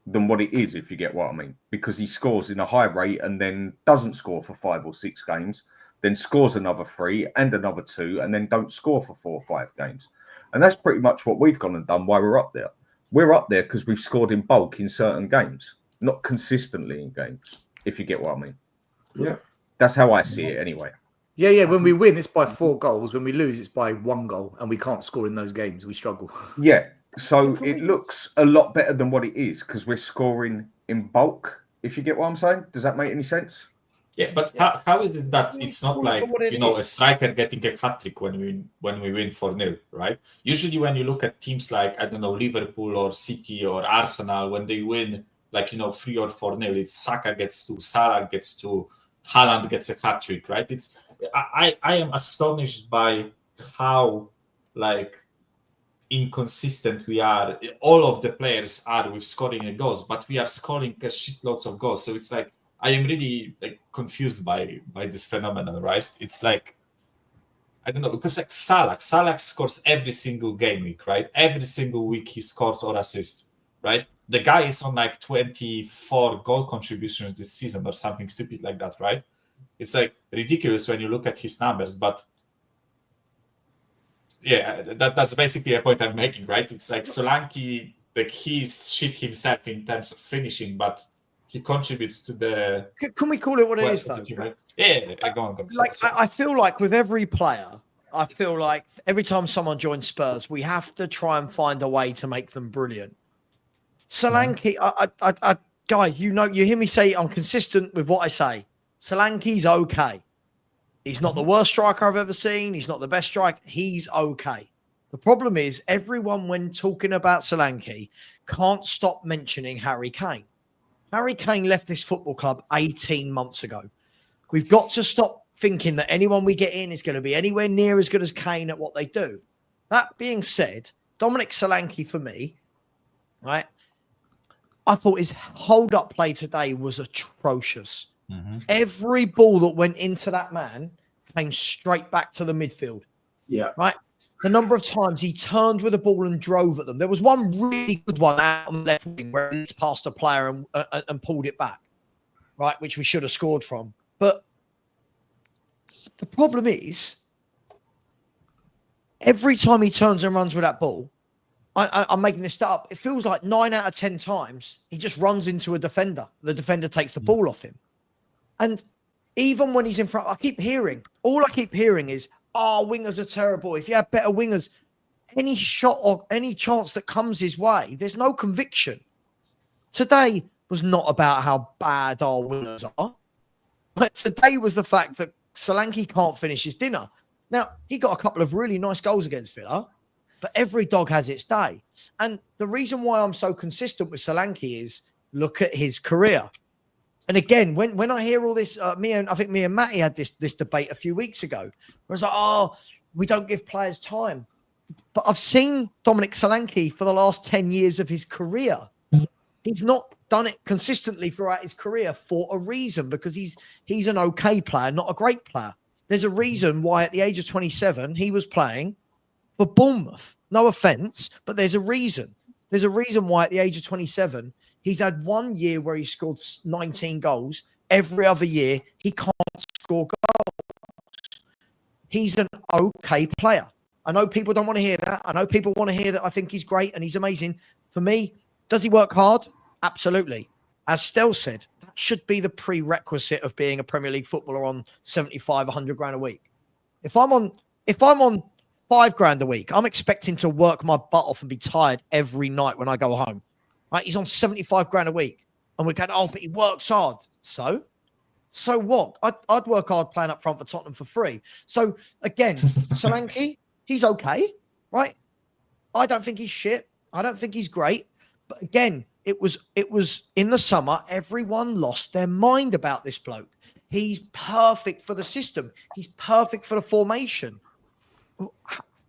than what it is, if you get what I mean. Because he scores in a high rate and then doesn't score for 5 or 6 games. Then scores another 3 and another 2, and then don't score for 4 or 5 games. And that's pretty much what we've gone and done why we're up there. We're up there because we've scored in bulk in certain games, not consistently in games, if you get what I mean. Yeah. That's how I see it anyway. Yeah. When we win, it's by 4 goals. When we lose, it's by 1 goal, and we can't score in those games. We struggle. Yeah. So it looks a lot better than what it is because we're scoring in bulk, if you get what I'm saying. Does that make any sense? Yeah, but how is it that it's not like, a striker getting a hat-trick when we win 4-0, right? Usually when you look at teams like, I don't know, Liverpool or City or Arsenal, when they win, 3 or 4-0, it's Saka gets 2, Salah gets 2, Haaland gets a hat-trick, right? I am astonished by how, inconsistent we are. All of the players are with scoring a goals, but we are scoring shitloads of goals. So it's like, I am really confused by this phenomenon, right? It's like, I don't know, because Salah scores every single game week, right? Every single week he scores or assists, right? The guy is on 24 goal contributions this season or something stupid like that, right? It's ridiculous when you look at his numbers, but yeah, that's basically a point I'm making, right? It's like Solanke, he's shit himself in terms of finishing, but he contributes to the. Can we call it what it is, though? Team, right? Yeah, go on. I feel like with every player, I feel like every time someone joins Spurs, we have to try and find a way to make them brilliant. Solanke, guys, you hear me say I'm consistent with what I say. Solanke's okay. He's not the worst striker I've ever seen. He's not the best striker. He's okay. The problem is everyone, when talking about Solanke, can't stop mentioning Harry Kane. Harry Kane left this football club 18 months ago. We've got to stop thinking that anyone we get in is going to be anywhere near as good as Kane at what they do. That being said, Dominic Solanke for me, right? I thought his hold-up play today was atrocious. Every ball that went into that man came straight back to the midfield. Yeah. Right? The number of times he turned with the ball and drove at them. There was one really good one out on the left wing where he passed a player and pulled it back, right? Which we should have scored from. But the problem is, every time he turns and runs with that ball, I'm making this up. It feels like 9 out of 10 times he just runs into a defender. The defender takes the ball off him. And even when he's in front, all I keep hearing is, oh, wingers are terrible. If you have better wingers, any shot or any chance that comes his way, there's no conviction. Today was not about how bad our wingers are. But today was the fact that Solanke can't finish his dinner. Now, he got a couple of really nice goals against Villa, but every dog has its day. And the reason why I'm so consistent with Solanke is look at his career. And again, when I hear all this, I think me and Matty had this debate a few weeks ago, where it's like, oh, we don't give players time. But I've seen Dominic Solanke for the last 10 years of his career. He's not done it consistently throughout his career for a reason, because he's an okay player, not a great player. There's a reason why at the age of 27, he was playing for Bournemouth. No offense, but there's a reason. There's a reason why at the age of 27, he's had 1 year where he scored 19 goals. Every other year, he can't score goals. He's an okay player. I know people don't want to hear that. I know people want to hear that I think he's great and he's amazing. For me, does he work hard? Absolutely. As Stel said, that should be the prerequisite of being a Premier League footballer on 75, 100 grand a week. If I'm on $5,000 a week, I'm expecting to work my butt off and be tired every night when I go home. Right? He's on 75 grand a week. And we're going, oh, but he works hard. So what? I'd work hard playing up front for Tottenham for free. So again, Solanke, he's okay, right? I don't think he's shit. I don't think he's great. But again, it was in the summer, everyone lost their mind about this bloke. He's perfect for the system. He's perfect for the formation.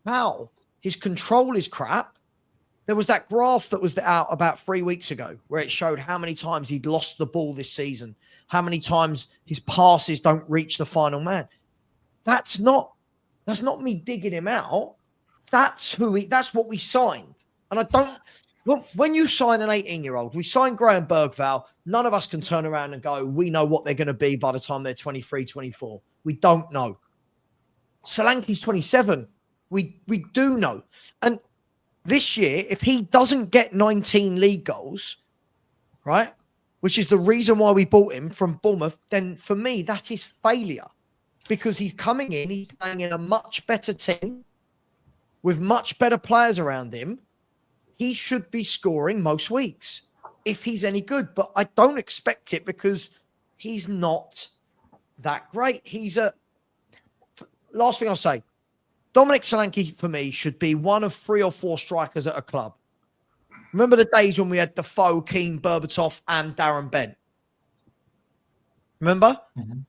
How? His control is crap. There was that graph that was out about 3 weeks ago where it showed how many times he'd lost the ball this season, how many times his passes don't reach the final man. That's not me digging him out. That's what we signed. And when you sign an 18-year-old, we signed Graham Bergvall, none of us can turn around and go, we know what they're going to be by the time they're 23, 24. We don't know. Solanke's 27. We do know. And this year, if he doesn't get 19 league goals, right, which is the reason why we bought him from Bournemouth, then for me, that is failure. Because he's coming in, he's playing in a much better team with much better players around him. He should be scoring most weeks if he's any good. But I don't expect it because he's not that great. Last thing I'll say, Dominic Solanke, for me, should be one of 3 or 4 strikers at a club. Remember the days when we had Defoe, Keane, Berbatov, and Darren Bent? Remember? Mm-hmm.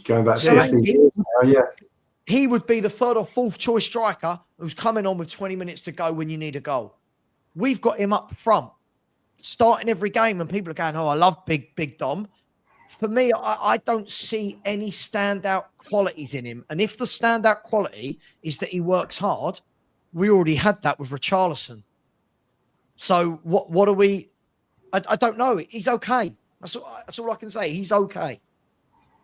Going back 15 years now, yeah. He would be the 3rd or 4th choice striker who's coming on with 20 minutes to go when you need a goal. We've got him up front, starting every game, and people are going, oh, I love Big Dom. For me, I don't see any standout qualities in him. And if the standout quality is that he works hard, we already had that with Richarlison. So what are we? I don't know. He's okay. That's all I can say. He's okay.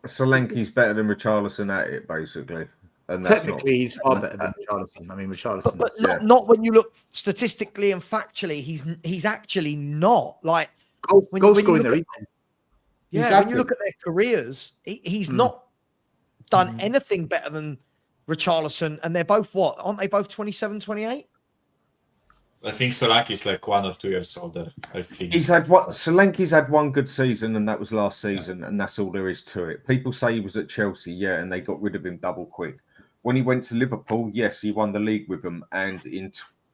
Solanke's better than Richarlison at it, basically. And technically, he's far better than Richarlison. I mean, Richarlison, but not when you look statistically and factually. He's actually not like goal scoring there. Yeah, when you look at their careers, he's not done anything better than Richarlison. And they're both what? Aren't they both 27, 28? I think Solanke's like 1 or 2 years older. I think Solanke's had one good season, and that was last season, and that's all there is to it. People say he was at Chelsea, yeah, and they got rid of him double quick. When he went to Liverpool, yes, he won the league with them, and in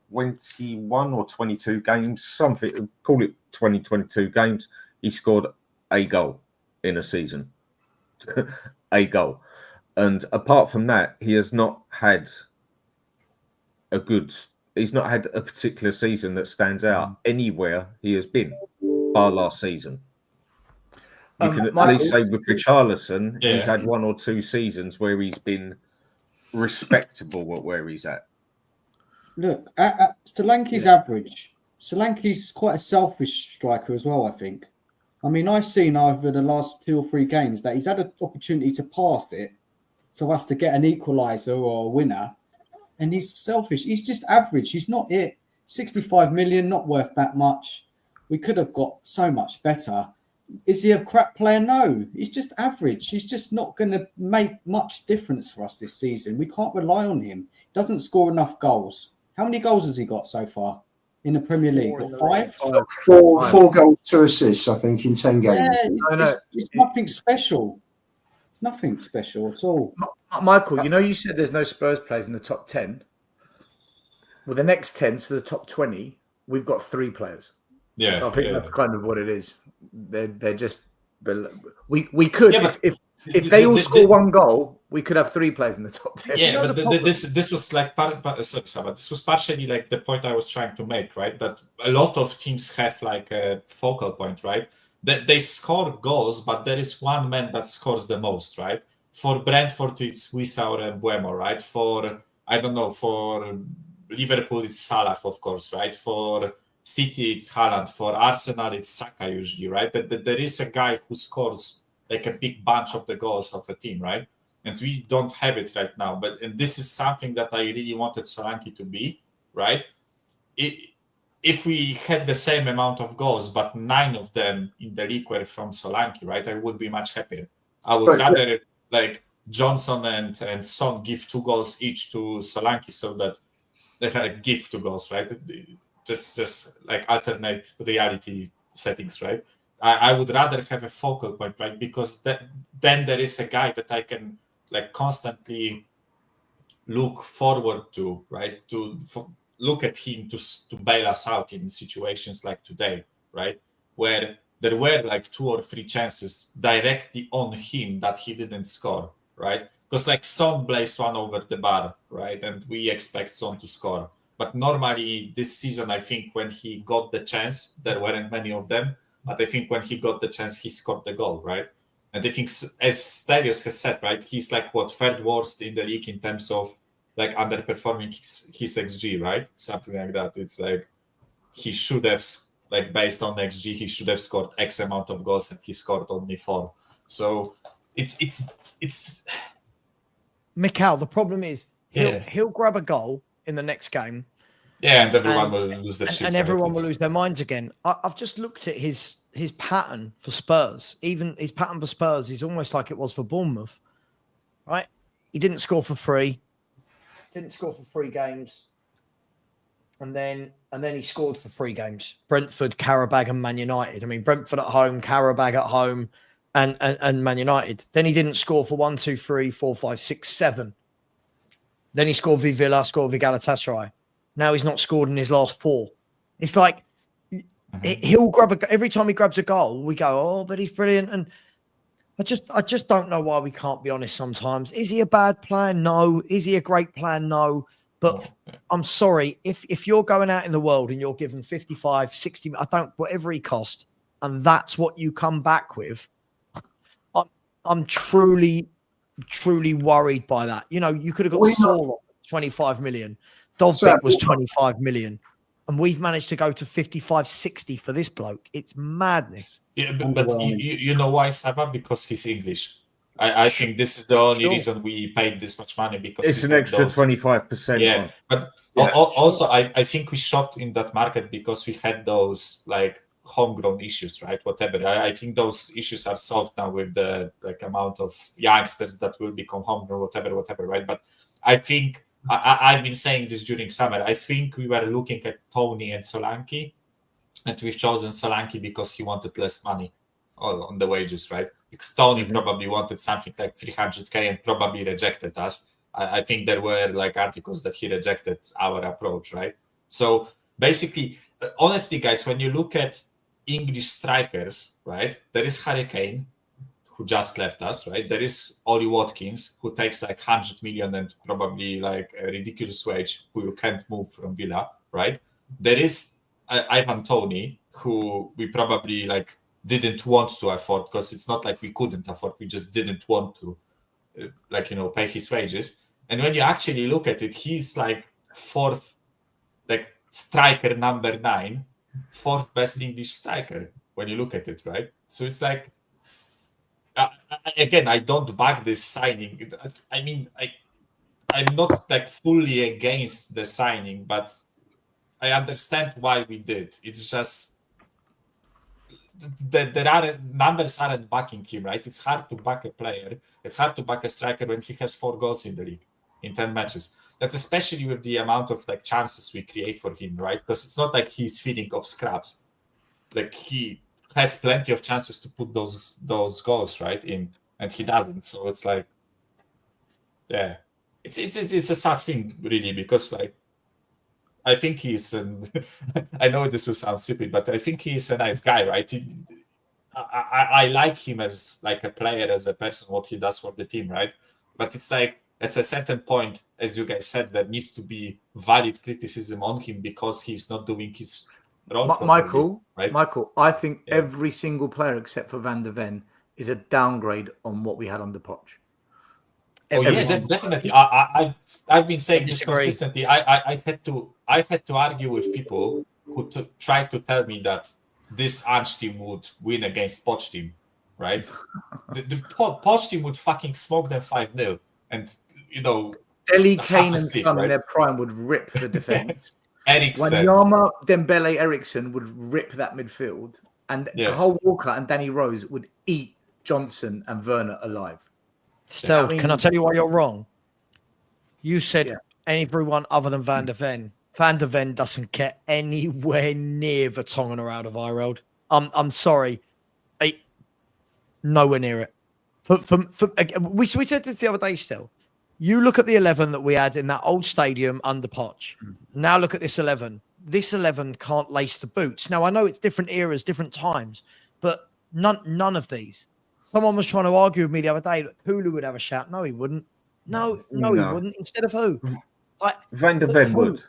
21 or 22 games, something, call it 22 games, he scored a goal in a season. A goal. And apart from that, he has not had a good he's not had a particular season that stands out anywhere he has been, bar last season. You can at least say with Richarlison, he's had 1 or 2 seasons where he's been respectable at where he's at. Look, Solanke's average. Solanke's quite a selfish striker as well, I think. I mean, I've seen over the last 2 or 3 games that he's had an opportunity to pass it so as to get an equaliser or a winner, and he's selfish. He's just average. He's not it. 65 million, not worth that much. We could have got so much better. Is he a crap player? No, he's just average. He's just not going to make much difference for us this season. We can't rely on him. He doesn't score enough goals. How many goals has he got so far in the Premier League? 5? 4 goals, 2 assists, I think, in 10 games. Yeah, it's nothing special. Nothing special at all. Michael, you said there's no Spurs players in the top 10. Well, the next 10, so the top 20, we've got 3 players. Yeah, so I think that's kind of what it is. They're just we could if they all score 1 goal, we could have 3 players in the top 10. Yeah, but this was like this was partially like the point I was trying to make, right? That a lot of teams have like a focal point, right? That they score goals, but there is one man that scores the most, right? For Brentford, it's Wissa or Mbeumo, right? For Liverpool, it's Salah, of course, right? For City, it's Haaland. For Arsenal, it's Saka usually, right? There is a guy who scores like a big bunch of the goals of a team, right? And we don't have it right now. And this is something that I really wanted Solanke to be, right? If we had the same amount of goals, but 9 of them in the league were from Solanke, right? I would be much happier. I would rather like Johnson and Son give 2 goals each to Solanke so that they give 2 goals, right? Just like alternate reality settings, right? I would rather have a focal point, right? Because then there is a guy that I can like constantly look forward to, right? Look at him to bail us out in situations like today, right? Where there were like 2 or 3 chances directly on him that he didn't score, right? Because like Son blazed one over the bar, right? And we expect Son to score. But normally this season, I think when he got the chance, there weren't many of them, but I think when he got the chance, he scored the goal, right? And I think, as Stelios has said, right, he's like, 3rd worst in the league in terms of like underperforming his XG, right? Something like that. It's like he should have, like based on XG, he should have scored X amount of goals and he scored only 4. So it's Mikhail, the problem is he'll grab a goal in the next game. Yeah, and everyone will lose their shit. And everyone will lose their minds again. I've just looked at his pattern for Spurs. Even his pattern for Spurs is almost like it was for Bournemouth, right? He didn't score for 3. Didn't score for 3 games. And then he scored for 3 games. Brentford, Qarabag, and Man United. I mean, Brentford at home, Qarabag at home, and Man United. Then he didn't score for 1, 2, 3, 4, 5, 6, 7. Then he scored v Villa, scored v Galatasaray. Now he's not scored in his last 4. It's like he'll grab every time he grabs a goal, we go, oh, but he's brilliant. And I just don't know why we can't be honest sometimes. Is he a bad player? No. Is he a great player? No. But I'm sorry, if you're going out in the world and you're given 55, 60, whatever he cost, and that's what you come back with, I'm truly worried by that. You could have got Saul 25 million. Dovbek was 25 million. And we've managed to go to 55, 60 for this bloke. It's madness. Yeah, but you know why, Saba? Because he's English. I think this is the only reason we paid this much money, because it's an extra 25%. Yeah, but also I think we shot in that market because we had those like homegrown issues, right? Whatever. I think those issues are solved now with the like amount of youngsters that will become homegrown, whatever, right? But I think I've been saying this during summer. I think we were looking at Tony and Solanke, and we've chosen Solanke because he wanted less money on the wages, right? Because Tony probably wanted something like 300k and probably rejected us. I think there were like articles that he rejected our approach, right? So basically, honestly, guys, when you look at English strikers, right, there is Harry Kane, who just left us, right? There is Ollie Watkins, who takes like 100 million and probably like a ridiculous wage, who you can't move from Villa, right? There is Ivan Toney, who we probably like didn't want to afford, because it's not like we couldn't afford, we just didn't want to, pay his wages. And when you actually look at it, he's like fourth, like striker number 9, fourth best English striker when you look at it, right? So it's like, again, I don't back this signing. I mean, I'm not like fully against the signing, but I understand why we did. It's just numbers aren't backing him, right? It's hard to back a player. It's hard to back a striker when he has 4 goals in the league in 10 matches. That's especially with the amount of like chances we create for him, right? Because it's not like he's feeding off scraps. Like he has plenty of chances to put those goals right in, and he doesn't. So it's like, yeah, it's a sad thing really, because like I think he's I know this will sound stupid, but I think he's a nice guy, right? I like him as like a player, as a person, what he does for the team, right? But it's like at a certain point, as you guys said, there needs to be valid criticism on him because he's not doing his role properly, Michael, right? Michael, I think every single player except for Van der Ven is a downgrade on what we had under Poch. Oh yeah, definitely. I've been saying this consistently. I had to argue with people who tried to tell me that this Ange team would win against Poch team, right? the Poch team would fucking smoke them 5-0, and Dele, Kane, and Son in their prime would rip the defense. Eriksen, Wanyama, Dembele, Eriksen would rip that midfield, and Cole Walker and Danny Rose would eat Johnson and Werner alive. Still, can I tell you why you're wrong? You said everyone other than Van der Ven. Van der Ven doesn't get anywhere near Vertonghen or Alderweireld. I'm sorry, nowhere near it. We said this the other day. Still, you look at the 11 that we had in that old stadium under Poch. Now look at this 11. This 11 can't lace the boots. Now I know it's different eras, different times, but none of these. Someone was trying to argue with me the other day that Kulu would have a shout. No, he wouldn't. No, he wouldn't. Instead of who? Like, Van der Ven would.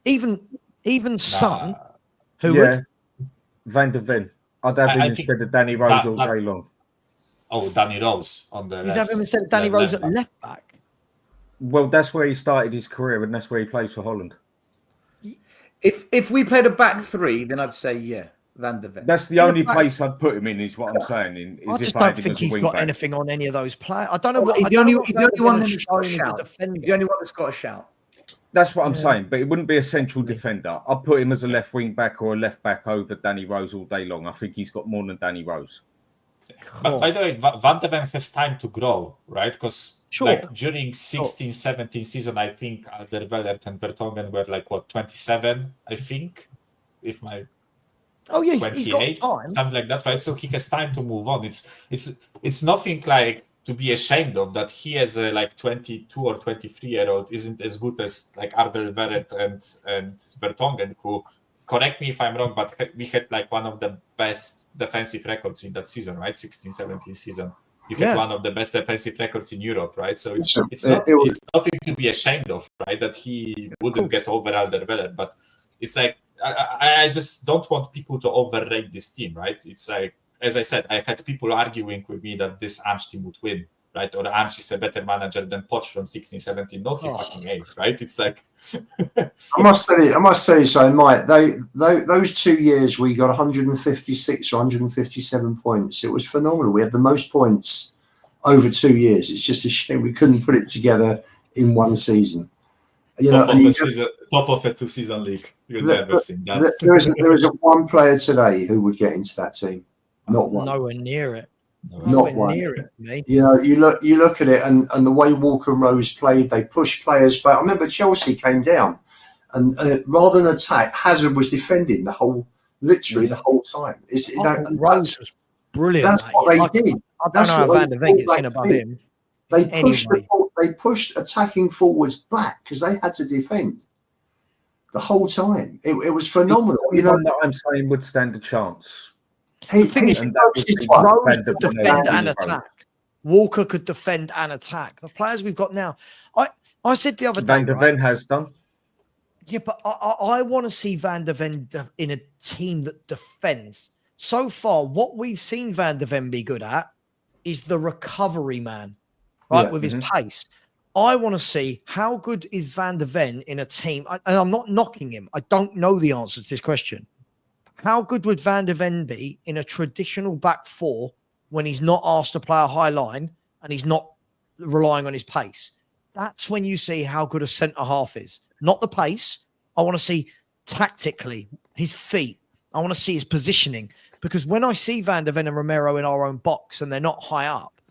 Even Son, who would? Van der Ven. I'd have him instead of Danny Rose all day long. Oh, Danny Rose on the left. You'd have him instead of Danny Rose at left back. Well, that's where he started his career, and that's where he plays for Holland. If we played a back 3, then I'd say Van der Ven. That's the only place I'd put him in, is what I'm saying. I just don't think he's got anything on any of those players. I don't know what. He's the only one that's got a shout. He's the only one that's got a shout. That's what I'm saying, but it wouldn't be a central defender. I'd put him as a left wing back or a left back over Danny Rose all day long. I think he's got more than Danny Rose. But by the way, Van der Ven has time to grow, right? Because during 16-17 season, I think Alderweireld and Vertonghen were like 27, I think, if my 28, something like that, right? So he has time to move on. It's nothing like to be ashamed of that he as a 22 or 23-year-old isn't as good as like Alderweireld and Vertonghen, who, correct me if I'm wrong, but we had like one of the best defensive records in that season, right? 16-17 season. You had one of the best defensive records in Europe, right? So it's nothing to be ashamed of, right? That he wouldn't get over Alderweireld, but it's like I just don't want people to overrate this team, right? It's like, as I said, I had people arguing with me that this Ange team would win, right? Or Ange is a better manager than Poch from 16-17. No, he fucking ain't, right? It's like I must tell you something, Mike. Those 2 years we got 156 or 157 points. It was phenomenal. We had the most points over 2 years. It's just a shame we couldn't put it together in one season. Top of a 2-season league. You've never seen that. There isn't one player today who would get into that team. Not one. Nowhere near it. Not one. Near it, mate. You look at it, and the way Walker and Rose played, they pushed players back. I remember Chelsea came down, and rather than attack, Hazard was defending the whole time. Rose was brilliant. That's what they did. I don't know how Van der Ven gets in above him. They pushed attacking forwards back because they had to defend the whole time. It was phenomenal. That I'm saying would stand a chance. He's And that was closest one. Rose Van could der Ven defend over and the road. attack. Walker could defend and attack. The players we've got now. I said the other day, Van der right? Ven has done. Yeah, but I want to see Van der Ven in a team that defends. So far, what we've seen Van der Ven be good at is the recovery man, right, Yeah. with his pace. I want to see how good is Van der Ven in a team. And I'm not knocking him. I don't know the answer to this question. How good would Van der Ven be in a traditional back four when he's not asked to play a high line and he's not relying on his pace? That's when you see how good a centre half is. Not the pace. I want to see tactically his feet. I want to see his positioning. Because when I see Van der Ven and Romero in our own box and they're not high up,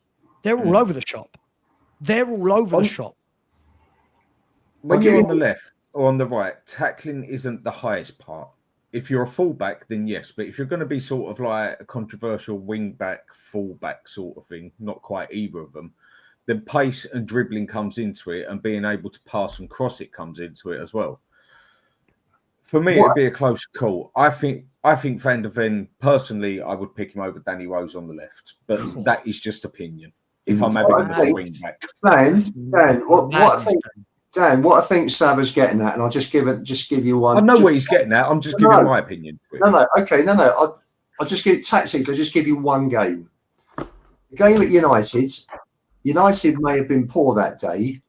they're all over the shop. They're all over the shop. When you're on the left or on the right, tackling isn't the highest part. If you're a fullback, then yes. But if you're going to be sort of like a controversial wing-back, fullback sort of thing, not quite either of them, then pace and dribbling comes into it, and being able to pass and cross it comes into it as well. For me, it'd be a close call. I think Van der Ven, personally, I would pick him over Danny Rose on the left. But that is just opinion. If I'm having him as a wing-back. Dan, what I think Sava's getting at, and I'll just give you one. I know what he's getting at. I'm just giving my opinion to it. I'll just give tactically. I'll just give you one game. The game at United. United may have been poor that day,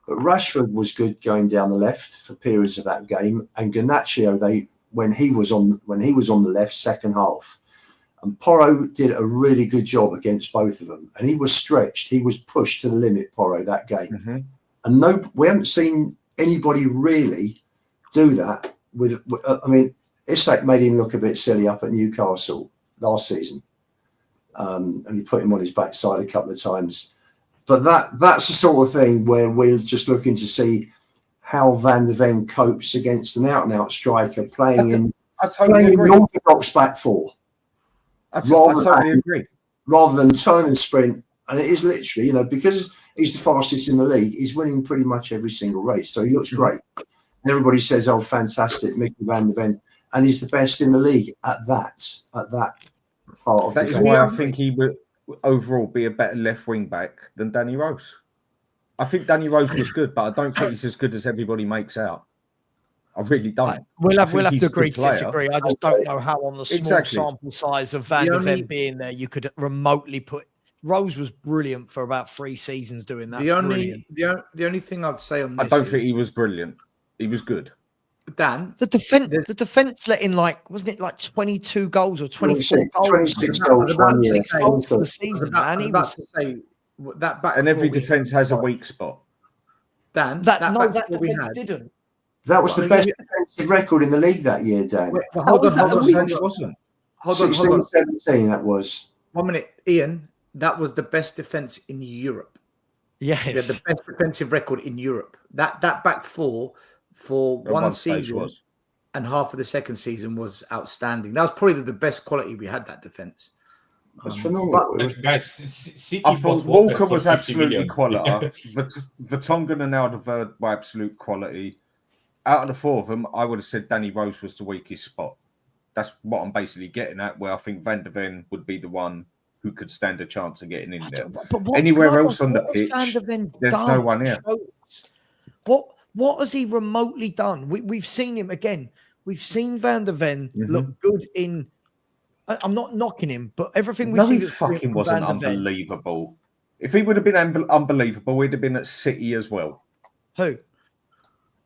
but Rashford was good going down the left for periods of that game, and Garnacho when he was on the left second half, and Porro did a really good job against both of them, and he was stretched, he was pushed to the limit, Porro, that game. And we haven't seen anybody really do that with. I mean, Isak made him look a bit silly up at Newcastle last season, and he put him on his backside a couple of times. But that's the sort of thing where we're just looking to see how Van der Ven copes against an out-and-out striker playing in an orthodox back four. I totally agree. Rather than turn and sprint. And it is literally, because he's the fastest in the league, he's winning pretty much every single race. So he looks great. And everybody says, oh, fantastic, Mickey Van der Ven. And he's the best in the league at that part of That is why I think he would overall be a better left wing back than Danny Rose. I think Danny Rose was good, but I don't think he's as good as everybody makes out. I really don't. We'll have to agree to disagree. I just don't know how on the small sample size of Van der Ven being there, you could remotely put. Rose was brilliant for about 3 seasons doing that. The only thing I'd say on this, I don't think he was brilliant. He was good. Dan, the defense let in wasn't it like 22 goals or 24 goals? 26 goals. About 6 goals for the season, man. He was to say that back. And every defense has a weak spot. Dan, that we defense had didn't. That was the best defensive record in the league that year, Dan. Hold on. 16, 17, that was. 1 minute, Ian. That was the best defense in Europe. Yes. Yeah, the best defensive record in Europe. That back four for one season and half of the second season was outstanding. That was probably the best quality we had, that defense. That's phenomenal. Guys, City I thought Walker was absolutely million. quality. Vertonghen and Alderweireld were absolute quality. Out of the 4 of them, I would have said Danny Rose was the weakest spot. That's what I'm basically getting at, where I think Van der Ven would be the one who could stand a chance of getting in there. Anywhere else on the pitch, there's no one here. What has he remotely done? We've seen him again. We've seen Van der Ven look good in. I'm not knocking him, but everything we see. He fucking wasn't unbelievable. If he would have been unbelievable, we'd have been at City as well. Who?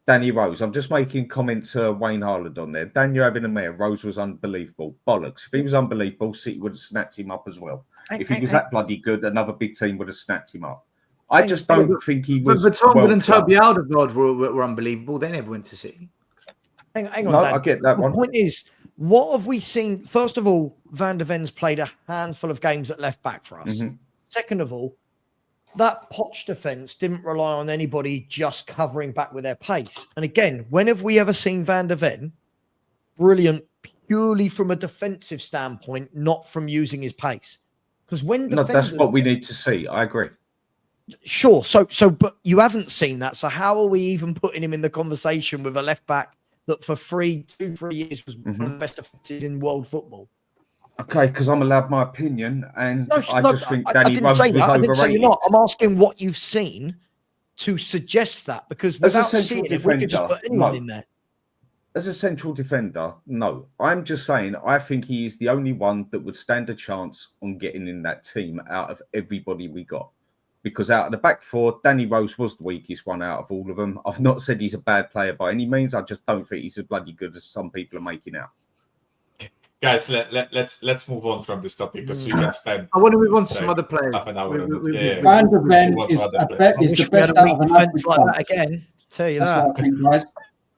Danny Rose. I'm just making comments to Wayne Harland on there. Dan, you're having a mare. Rose was unbelievable. Bollocks. If he was unbelievable, City would have snapped him up as well. If he was that bloody good, another big team would have snapped him up. I just don't think he was. But Vertonghen and Toby Alderweireld were unbelievable. They never went to City. Hang on, no, Dan. I get that one. The point is, what have we seen? First of all, Van der Ven's played a handful of games at left back for us. Second of all, that Poch defence didn't rely on anybody just covering back with their pace. And again, when have we ever seen Van der Ven brilliant purely from a defensive standpoint, not from using his pace? Because when that's what we need to see. I agree. Sure. So, but you haven't seen that. So how are we even putting him in the conversation with a left back that for 3 years was one of the best defenses in world football? Okay, because I'm allowed my opinion, and No, I just think I Danny didn't Rose say was that. I didn't say you're overrated. not. I'm asking what you've seen to suggest that, because As a without central seeing it, we could just defender, put anyone no. in there. As a central defender, no. I'm just saying I think he is the only one that would stand a chance on getting in that team out of everybody we got. Because out of the back four, Danny Rose was the weakest one out of all of them. I've not said he's a bad player by any means. I just don't think he's as bloody good as some people are making out. Guys, let's move on from this topic because we can spend. I want to move on to some other players. Half an hour on it. Van de Ven is other the players. best We had out a weak of an defense average like bunch. that again. Tell you That's that. what I think, guys.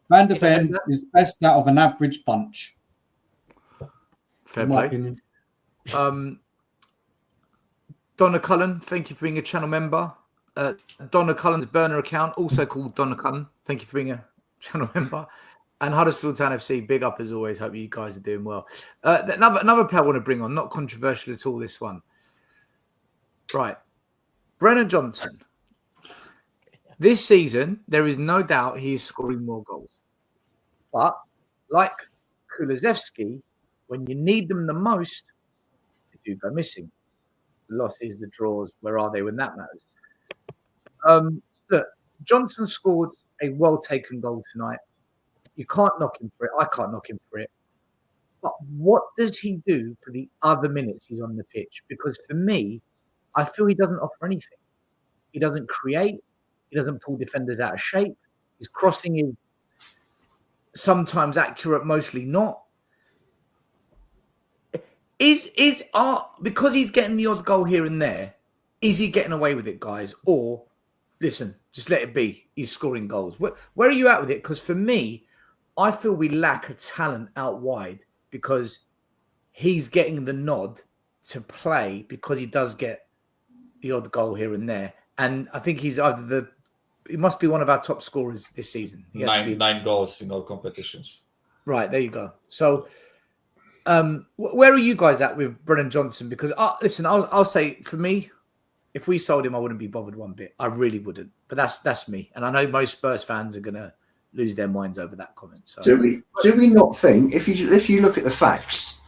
Van de Ven is best out of an average bunch. Fair in my play. opinion. Donna Cullen, thank you for being a channel member. Donna Cullen's burner account, also called Donna Cullen. Thank you for being a channel member. And Huddersfield Town FC, big up as always. Hope you guys are doing well. Another player I want to bring on, not controversial at all, this one. Right. Brennan Johnson. This season, there is no doubt he is scoring more goals. But like Kulusevski, when you need them the most, they do go missing. The losses, the draws, where are they when that matters? Look, Johnson scored a well-taken goal tonight. You can't knock him for it. I can't knock him for it. But what does he do for the other minutes he's on the pitch? Because for me, I feel he doesn't offer anything. He doesn't create. He doesn't pull defenders out of shape. His crossing is sometimes accurate, mostly not. Because he's getting the odd goal here and there, is he getting away with it, guys? Or, listen, just let it be. He's scoring goals. Where are you at with it? Because for me, I feel we lack a talent out wide because he's getting the nod to play because he does get the odd goal here and there. And I think he's he must be one of our top scorers this season. He has to be 9 goals in all competitions. Right, there you go. So, where are you guys at with Brennan Johnson? Because listen, I'll say for me, if we sold him, I wouldn't be bothered one bit. I really wouldn't. But that's me, and I know most Spurs fans are gonna lose their minds over that comment. So. Do we not think if you look at the facts,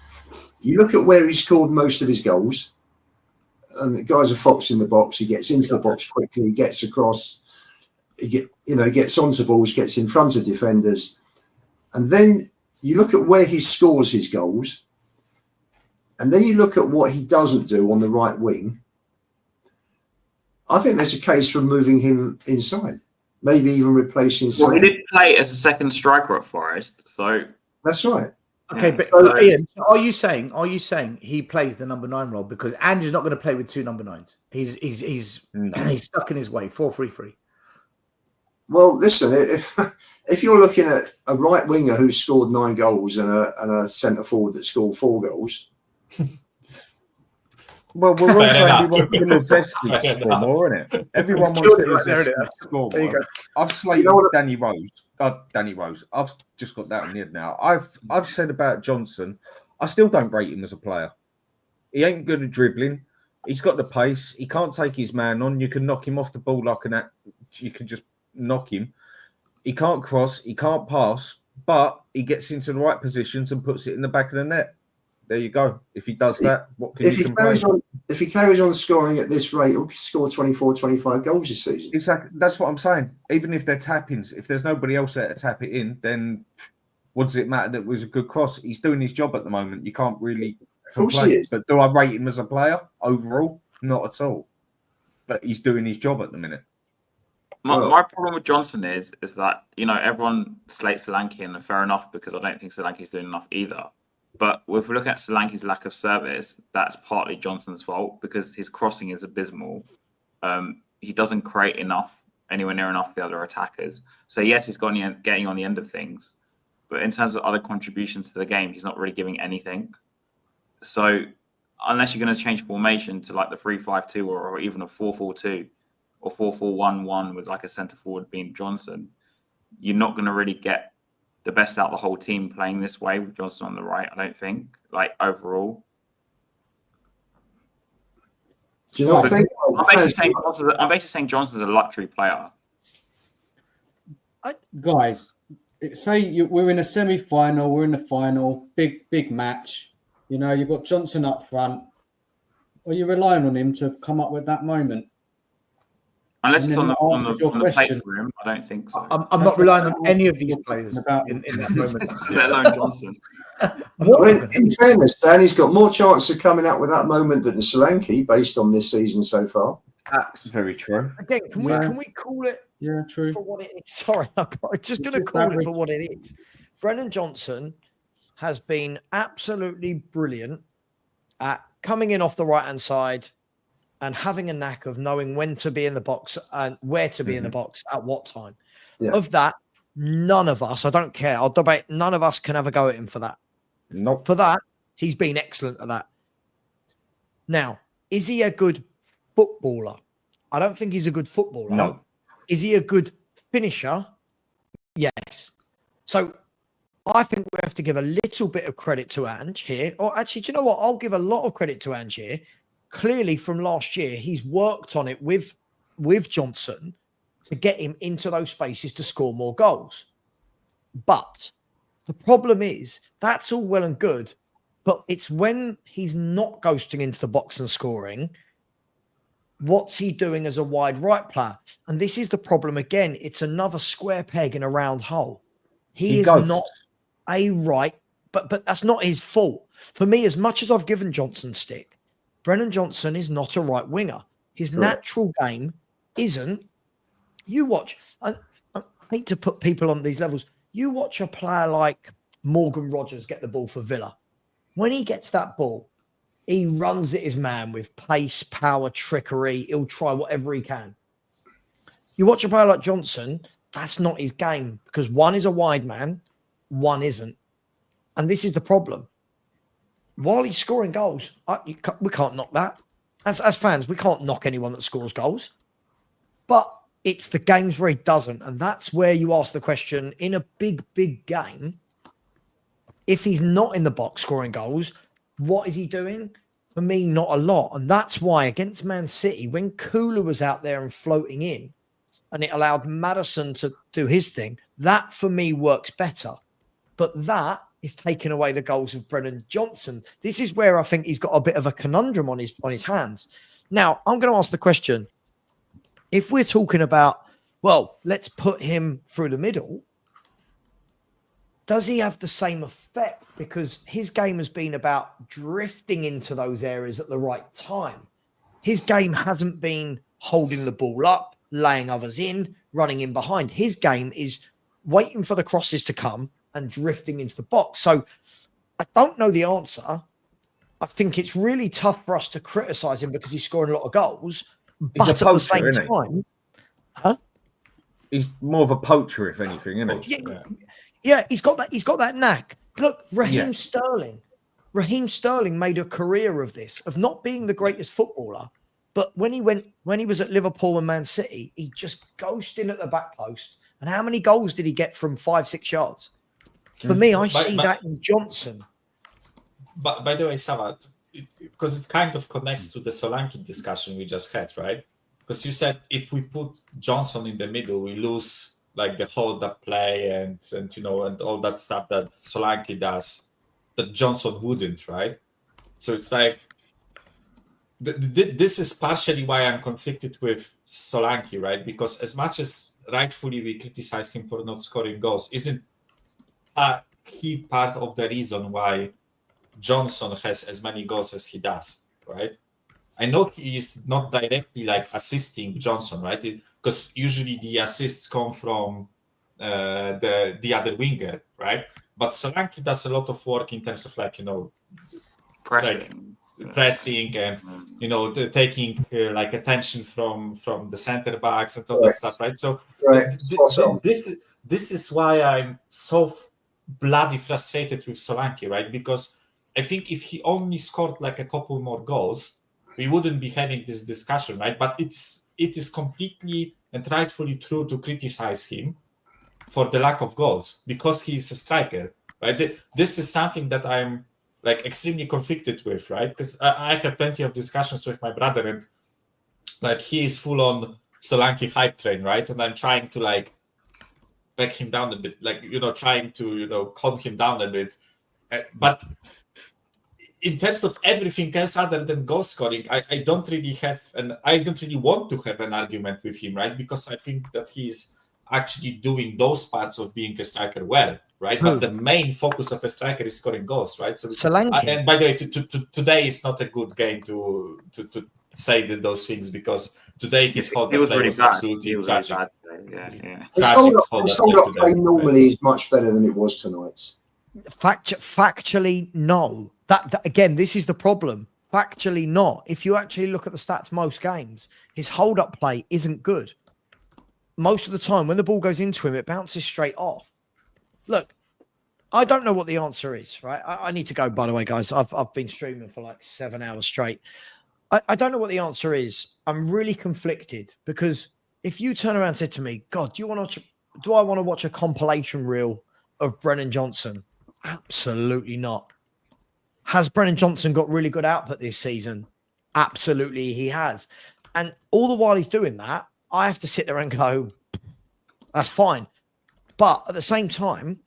you look at where he scored most of his goals, and the guy's a fox in the box. He gets into the box quickly. He gets across. He gets onto balls. Gets in front of defenders, and then you look at where he scores his goals, and then you look at what he doesn't do on the right wing. I think there's a case for moving him inside, maybe even replacing. Well, he did play as a second striker at Forest, so that's right. Okay, yeah. but Ian, are you saying he plays the number 9 role because Andrew's not going to play with 2 number 9s? He's stuck in his way. 4-3-3. Well, listen, if you're looking at a right winger who scored 9 goals and a centre forward that scored 4 goals. Well, we're all saying we want Kulusevski to score more, isn't it? Everyone wants Kulusevski to score more. I've slated Danny Rose. Danny Rose. I've just got that in the head now. I've said about Johnson, I still don't rate him as a player. He ain't good at dribbling. He's got the pace. He can't take his man on. You can knock him off the ball like an. You can just knock him. He can't cross. He can't pass. But he gets into the right positions and puts it in the back of the net. There you go. If he does that, what can you complain? If he carries on scoring at this rate, he'll score 24, 25 goals this season. Exactly. That's what I'm saying. Even if they're tap-ins, if there's nobody else there to tap it in, then what does it matter that it was a good cross? He's doing his job at the moment. You can't really complain. But do I rate him as a player overall? Not at all. But he's doing his job at the minute. My problem with Johnson is that, everyone slates Solanke, and fair enough, because I don't think Solanke's doing enough either. But if we look at Solanke's lack of service, that's partly Johnson's fault because his crossing is abysmal. He doesn't create anywhere near enough the other attackers. So yes, he's getting on the end of things, but in terms of other contributions to the game, he's not really giving anything. So unless you're going to change formation to like the 3-5-2 or even a 4-4-2 or 4-4-1-1 with like a centre forward being Johnson, you're not going to really get the best out of the whole team playing this way with Johnson on the right, I don't think, like overall. Do you know what I think? I'm basically saying Johnson's a luxury player. Guys, say we're in a semi-final, we're in the final, big match. You know, you've got Johnson up front. Are you relying on him to come up with that moment? Unless And it's then on the, that on answers the, your on the plate question. for him, I don't think so. I'm not relying on any of these players About in that moment. Let alone Johnson. I'm I not mean, even- in fairness, Danny's got more chance of coming out with that moment than the Solanke, based on this season so far. Facts. Very true. Again, Yeah. can we call it Yeah, true. for what it is? Sorry, I'm just going to Just call it average. for what it is. Brennan Johnson has been absolutely brilliant at coming in off the right-hand side and having a knack of knowing when to be in the box and where to be in the box at what time. Yeah. Of that, none of us, I don't care, I'll debate, none of us can have a go at him for that. Nope. For that, he's been excellent at that. Now, is he a good footballer? I don't think he's a good footballer. No. Is he a good finisher? Yes. So I think we have to give a little bit of credit to Ange here. Or actually, do you know what? I'll give a lot of credit to Ange here. Clearly, from last year, he's worked on it with Johnson to get him into those spaces to score more goals. But the problem is that's all well and good, but it's when he's not ghosting into the box and scoring. What's he doing as a wide right player? And this is the problem again. It's another square peg in a round hole. He is ghosts. not a right, but that's not his fault. For me, as much as I've given Johnson stick, Brennan Johnson is not a right winger. His natural game isn't. You watch, I hate to put people on these levels. You watch a player like Morgan Rogers get the ball for Villa. When he gets that ball, he runs at his man with pace, power, trickery. He'll try whatever he can. You watch a player like Johnson, that's not his game because one is a wide man, one isn't. And this is the problem. While he's scoring goals, we can't knock that. As fans, we can't knock anyone that scores goals. But it's the games where he doesn't. And that's where you ask the question, in a big, big game, if he's not in the box scoring goals, what is he doing? For me, not a lot. And that's why against Man City, when Kula was out there and floating in, and it allowed Maddison to do his thing, that for me works better. But that is taking away the goals of Brennan Johnson. This is where I think he's got a bit of a conundrum on his hands. Now, I'm going to ask the question. If we're talking about, well, let's put him through the middle, does he have the same effect? Because his game has been about drifting into those areas at the right time. His game hasn't been holding the ball up, laying others in, running in behind. His game is waiting for the crosses to come and drifting into the box. So I don't know the answer. I think it's really tough for us to criticize him because he's scoring a lot of goals. But He's a at the poacher, same isn't he? time, He's more of a poacher, if anything, isn't he? yeah, he's got that knack. Look, Raheem Sterling made a career of this, of not being the greatest footballer, but when he was at Liverpool and Man City, he just ghosted in at the back post. And how many goals did he get from 5-6 yards? For me, I see that in Johnson. But by the way, Savat, because it kind of connects to the Solanke discussion we just had, right? Because you said if we put Johnson in the middle, we lose like the hold-up play and all that stuff that Solanke does, that Johnson wouldn't, right? So it's like this is partially why I'm conflicted with Solanke, right? Because as much as rightfully we criticize him for not scoring goals, isn't a key part of the reason why Johnson has as many goals as he does, right? I know he is not directly like assisting Johnson, right? Because usually the assists come from the other winger, right? But Solanke does a lot of work in terms of pressing and taking like attention from the center backs and all that stuff, right? So this is why I'm so bloody frustrated with Solanke, right? Because I think if he only scored like a couple more goals, we wouldn't be having this discussion, right? But it is completely and rightfully true to criticize him for the lack of goals because he is a striker, right? This is something that I'm like extremely conflicted with, right? Because I have plenty of discussions with my brother, and like he is full on Solanke hype train, right? And I'm trying to like back him down a bit, like trying to calm him down a bit, but in terms of everything else other than goal scoring, I don't really want to have an argument with him, right? Because I think that he's actually doing those parts of being a striker well, right? Who? But the main focus of a striker is scoring goals, right? So, Solanke. and by the way, today is not a good game to say those things, because today his hold He up was play really was bad. absolutely He was really tragic. bad today. Yeah. His Tragic hold hold up up play today. normally is much better than it was tonight. Factually, no. That again, this is the problem. Factually, not. If you actually look at the stats, most games, his hold-up play isn't good. Most of the time, when the ball goes into him, it bounces straight off. Look, I don't know what the answer is, right? I need to go, by the way, guys. I've been streaming for like 7 hours straight. I don't know what the answer is. I'm really conflicted, because if you turn around and said to me, God, do I want to watch a compilation reel of Brennan Johnson? Absolutely not. Has Brennan Johnson got really good output this season? Absolutely, he has. And all the while he's doing that, I have to sit there and go, that's fine. But at the same time,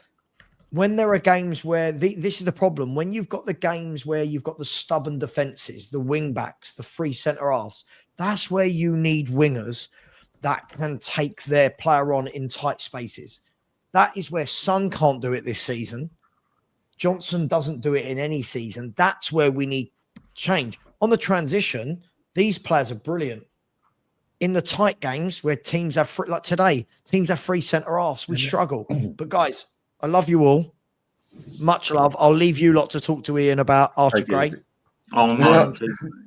when there are games where this is the problem, when you've got the games where you've got the stubborn defenses, the wing backs, the free centre halves, that's where you need wingers that can take their player on in tight spaces. That is where Son can't do it this season. Johnson doesn't do it in any season. That's where we need change. On the transition, these players are brilliant. In the tight games where teams have free, like today, teams have free centre halves, we struggle. But guys, I love you all. Much love. I'll leave you lot to talk to Ian about Archie Gray. Oh no!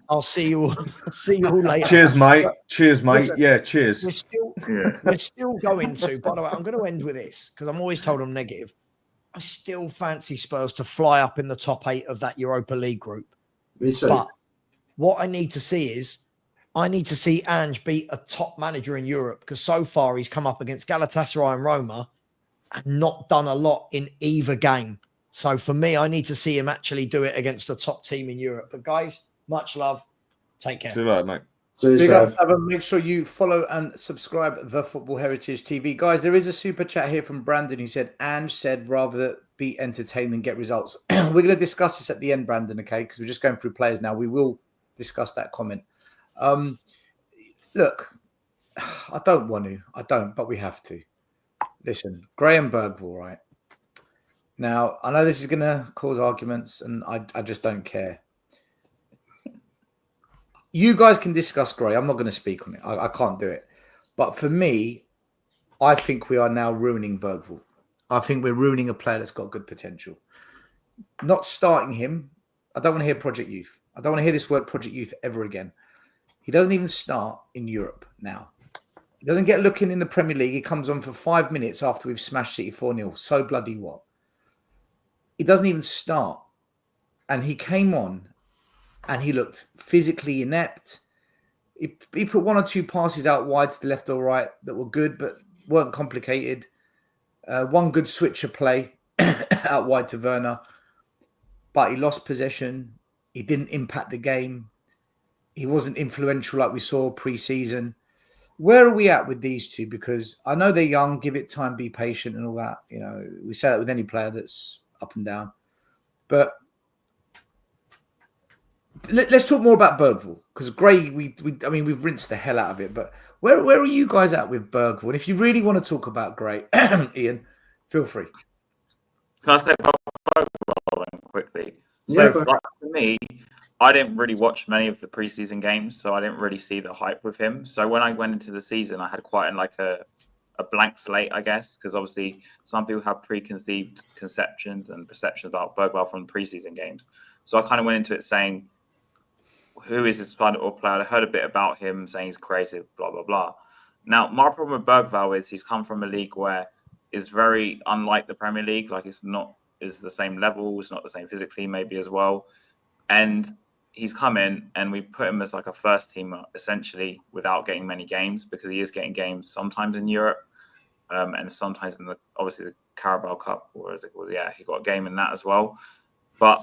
I'll see you all. See you all later. Cheers, mate. Cheers, mate. Listen, Yeah, cheers. We're still going to. By the way, I'm going to end with this, because I'm always told I'm negative. I still fancy Spurs to fly up in the top 8 of that Europa League group. Me too. But what I need to see is, I need to see Ange beat a top manager in Europe, because so far he's come up against Galatasaray and Roma and not done a lot in either game. So for me, I need to see him actually do it against a top team in Europe. But guys, much love. Take care. See you later, mate. Big up, Savin. Make sure you follow and subscribe The Football Heritage TV. Guys, there is a super chat here from Brandon who said, Ange said rather be entertained than get results. We're going to discuss this at the end, Brandon, okay? Because we're just going through players now. We will discuss that comment. Look, I don't want to. I don't, but we have to. Listen, Graham Bergvall, right? Now, I know this is going to cause arguments, and I just don't care. You guys can discuss Gray. I'm not going to speak on it. I can't do it. But for me, I think we are now ruining Bergvall. I think we're ruining a player that's got good potential. Not starting him. I don't want to hear Project Youth. I don't want to hear this word Project Youth ever again. He doesn't even start in Europe now. He doesn't get looking in the Premier League. He comes on for 5 minutes after we've smashed City 4-0. So bloody what? He doesn't even start. And he came on and he looked physically inept. He put 1 or 2 passes out wide to the left or right that were good, but weren't complicated. One good switcher play out wide to Werner. But he lost possession. He didn't impact the game. He wasn't influential like we saw pre-season. Where are we at with these two? Because I know they're young, give it time, be patient and all that. You know, we say that with any player that's up and down. But let's talk more about Bergvall, because Gray, we've rinsed the hell out of it. But where are you guys at with Bergvall? And if you really want to talk about Gray, Ian, feel free. Can I say Bergvall quickly? So for me, I didn't really watch many of the preseason games, so I didn't really see the hype with him. So when I went into the season, I had quite a blank slate, I guess, because obviously some people have preconceived conceptions and perceptions about Bergvall from the preseason games. So I kind of went into it saying, who is this player? I heard a bit about him, saying he's creative, blah, blah, blah. Now, my problem with Bergvall is he's come from a league where it's very unlike the Premier League. Like, it's the same level, it's not the same physically maybe as well. And he's come in and we put him as like a first teamer essentially without getting many games, because he is getting games sometimes in Europe and sometimes in obviously the Carabao Cup, or as it was, he got a game in that as well. But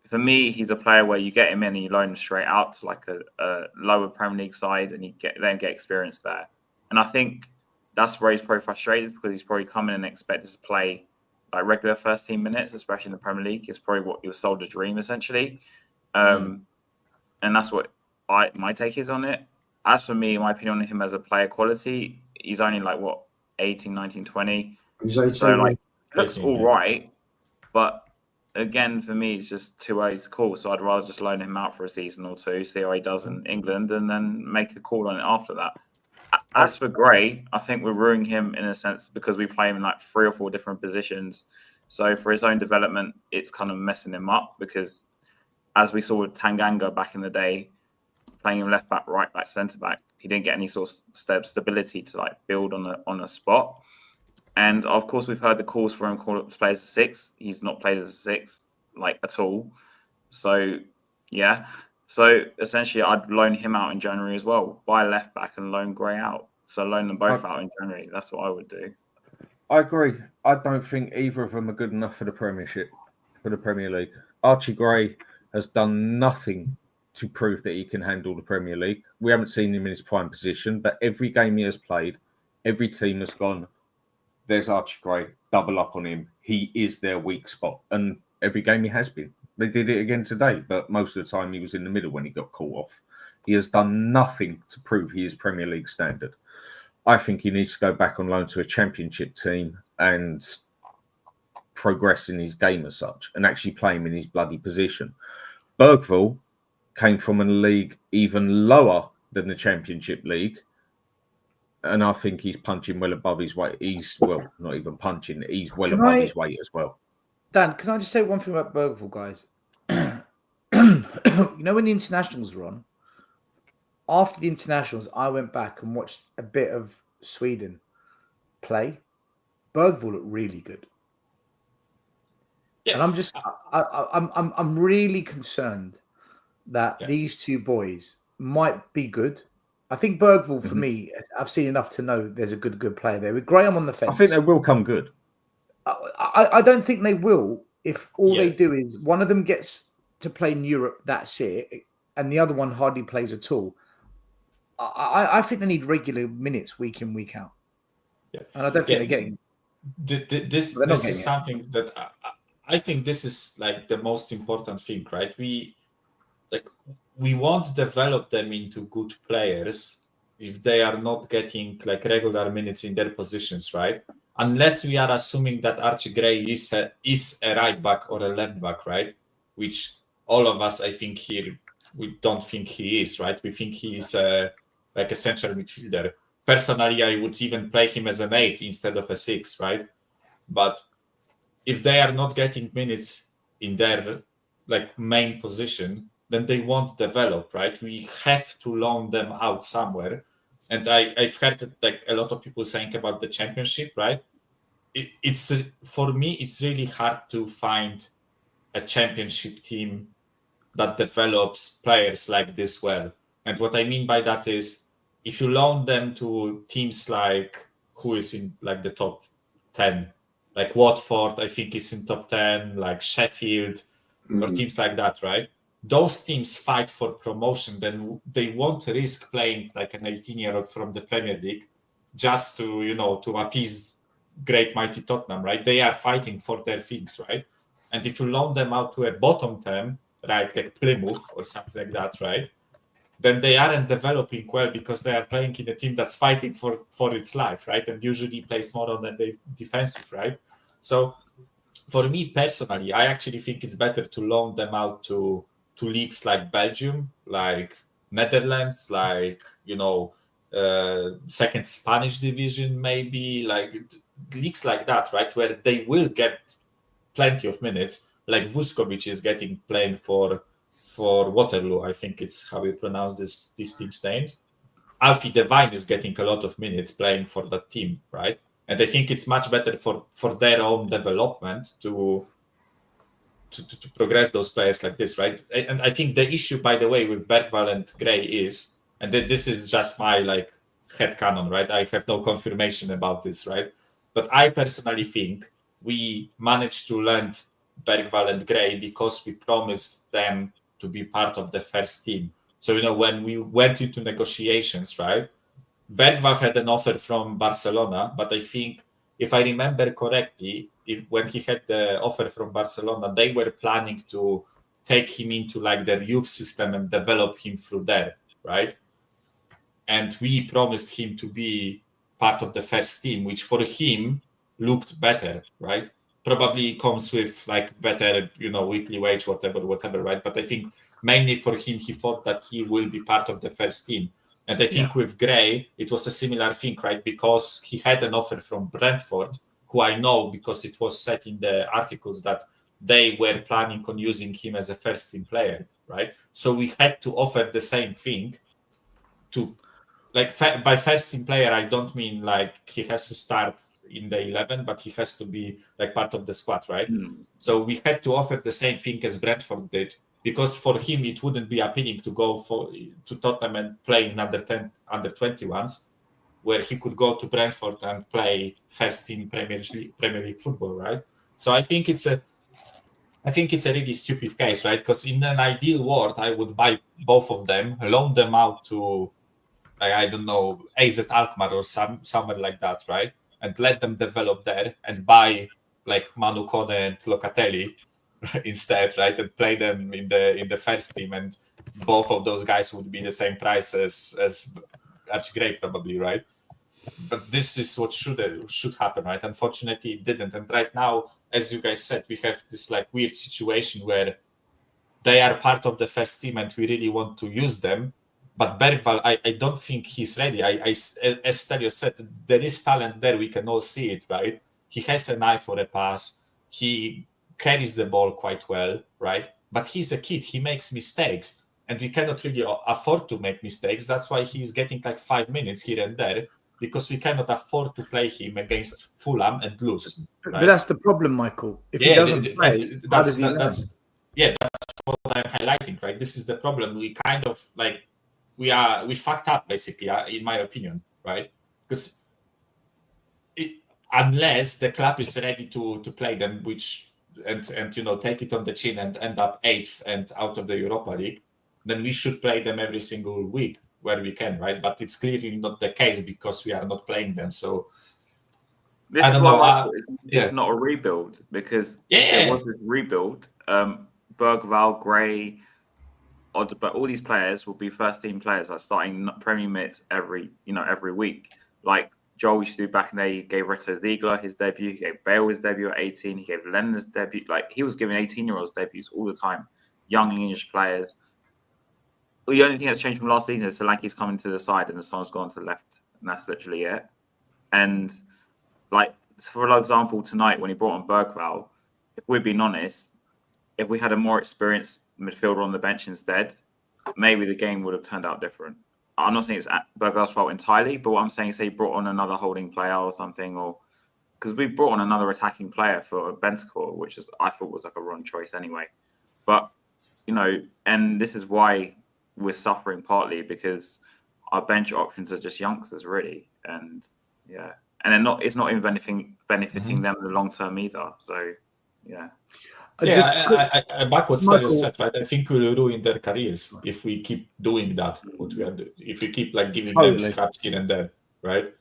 for me, he's a player where you get him in and you loan him straight out to like a lower Premier League side, and you get experience there. And I think that's where he's probably frustrated, because he's probably coming and expected to play like regular first team minutes, especially in the Premier League, is probably what you were sold a dream essentially. And that's what my take is on it. As for me, my opinion on him as a player quality, he's only like what 18, 19, 20. He's 18. So like looks 18, all yeah. right, but again, for me, it's just too early to call. So I'd rather just loan him out for a season or two, see how he does in England, and then make a call on it after that. As for Gray, I think we're ruining him in a sense because we play him in like 3 or 4 different positions. So for his own development, it's kind of messing him up because as we saw with Tanganga back in the day, playing him left back, right back, centre back, he didn't get any sort of stability to like build on a spot. And of course, we've heard the calls for him to play as a 6. He's not played as a 6 like at all. So yeah. So essentially, I'd loan him out in January as well. Buy a left back and loan Gray out. So loan them both out in January. That's what I would do. I agree. I don't think either of them are good enough for the Premiership, for the Premier League. Archie Gray has done nothing to prove that he can handle the Premier League. We haven't seen him in his prime position, but every game he has played, every team has gone, there's Archie Gray, double up on him. He is their weak spot. And every game he has been. They did it again today, but most of the time he was in the middle when he got caught off. He has done nothing to prove he is Premier League standard. I think he needs to go back on loan to a Championship team and progress in his game as such and actually play him in his bloody position. Bergvall came from a league even lower than the Championship League, and I think he's punching well above his weight. He's, well, not even punching, he's well above his weight as well. Dan, can I just say one thing about Bergvall, guys? You know, when the internationals were on, after the internationals, I went back and watched a bit of Sweden play. Bergvall looked really good. Yeah. And I'm just, I'm really concerned that these two boys might be good. I think Bergvall, for me, I've seen enough to know there's a good player there. With Graham on the fence, I think they will come good. I don't think they will if all they do is one of them gets to play in Europe, that's it, and the other one hardly plays at all. I think they need regular minutes week in, week out. Yeah. And I don't think they're getting this is something that I think this is like the most important thing, right? We won't develop them into good players if they are not getting like regular minutes in their positions, right? Unless we are assuming that Archie Gray is a right back or a left back, right? Which all of us, I think, here we don't think he is, right? We think he is like a central midfielder. Personally, I would even play him as an 8 instead of a 6, right? But if they are not getting minutes in their like main position, then they won't develop, right? We have to loan them out somewhere. And I've heard like a lot of people saying about the Championship, right? It's for me, it's really hard to find a Championship team that develops players like this well. And what I mean by that is, if you loan them to teams like who is in like the top 10, like Watford, I think is in top 10, like Sheffield, or teams like that, right? Those teams fight for promotion, then they won't risk playing like an 18-year-old from the Premier League just to, you know, to appease great mighty Tottenham, right? They are fighting for their things, right? And if you loan them out to a bottom 10, right, like Plymouth or something like that, right, then they aren't developing well because they are playing in a team that's fighting for its life, right? And usually plays more on the defensive, right? So for me personally, I actually think it's better to loan them out to leagues like Belgium, like Netherlands, like, you know, second Spanish division, maybe, like leagues like that, right? Where they will get plenty of minutes, like Vuskovic is getting playing for Waterloo, I think it's how you pronounce these teams' names. Alfie Devine is getting a lot of minutes playing for that team, right? And I think it's much better for their own development to progress those players like this, right? And I think the issue, by the way, with Bergvall and Gray is, and this is just my like headcanon, right? I have no confirmation about this, right? But I personally think we managed to land Bergvall and Gray because we promised them to be part of the first team. So, you know, when we went into negotiations, right, Bergvall had an offer from Barcelona, but I think, if I remember correctly, when he had the offer from Barcelona, they were planning to take him into like their youth system and develop him through there, right? And we promised him to be part of the first team, which for him looked better, right? Probably comes with like better, weekly wage, whatever, right? But I think mainly for him, he thought that he will be part of the first team. And I think with Gray, it was a similar thing, right? Because he had an offer from Brentford, who I know because it was said in the articles that they were planning on using him as a first team player, right? So we had to offer the same thing to, like, by first team player, I don't mean like he has to start in the 11, but he has to be like part of the squad, right? So we had to offer the same thing as Brentford did, because for him it wouldn't be appealing to go to Tottenham and play in under 21s, where he could go to Brentford and play first team Premier League football, right? So I think it's a really stupid case, right? Because in an ideal world, I would buy both of them, loan them out to, I don't know, AZ Alkmaar or somewhere like that, right? And let them develop there and buy like Manu Kone and Locatelli instead, right? And play them in the first team, and both of those guys would be the same price as Archie Gray probably, right? But this is what should happen, right? Unfortunately, it didn't. And right now, as you guys said, we have this like weird situation where they are part of the first team and we really want to use them. But Bergvall, I don't think he's ready. As Stelio said, there is talent there. We can all see it, right? He has an eye for a pass. He carries the ball quite well, right? But he's a kid. He makes mistakes. And we cannot really afford to make mistakes. That's why he's getting like 5 minutes here and there, because we cannot afford to play him against Fulham and lose. Right? But that's the problem, Michael. If he doesn't play, that's what I'm highlighting, right? This is the problem. We kind of like we fucked up basically, in my opinion, right? Because unless the club is ready to play them, and take it on the chin and end up 8th and out of the Europa League, then we should play them every single week where we can, right? But it's clearly not the case because we are not playing them. So this I don't know. It's not a rebuild, because if there was a rebuild, Bergvall, Gray, but all these players will be first team players, like starting Premier minutes every week. Like Joel used to do back in the day. He gave Reto Ziegler his debut. He gave Bale his debut at 18. He gave Lennon his debut. Like, he was giving 18-year-olds debuts all the time. Young English players. The only thing that's changed from last season is Solanke's coming to the side and the Son's gone to the left, and that's literally it. And like, for example, tonight when he brought on Bergvall, if we're being honest, if we had a more experienced midfielder on the bench instead, maybe the game would have turned out different. I'm not saying it's Bergvall's fault entirely, but what I'm saying is he brought on another holding player or something, or because we brought on another attacking player for Bentancur, which I thought was like a wrong choice anyway. But and this is why we're suffering, partly because our bench options are just youngsters, really, and it's not even benefiting them in the long term either. So I back what Stelio said, right? I think we'll ruin their careers if we keep doing that. What we are doing, if we keep like giving them scraps here and there, right?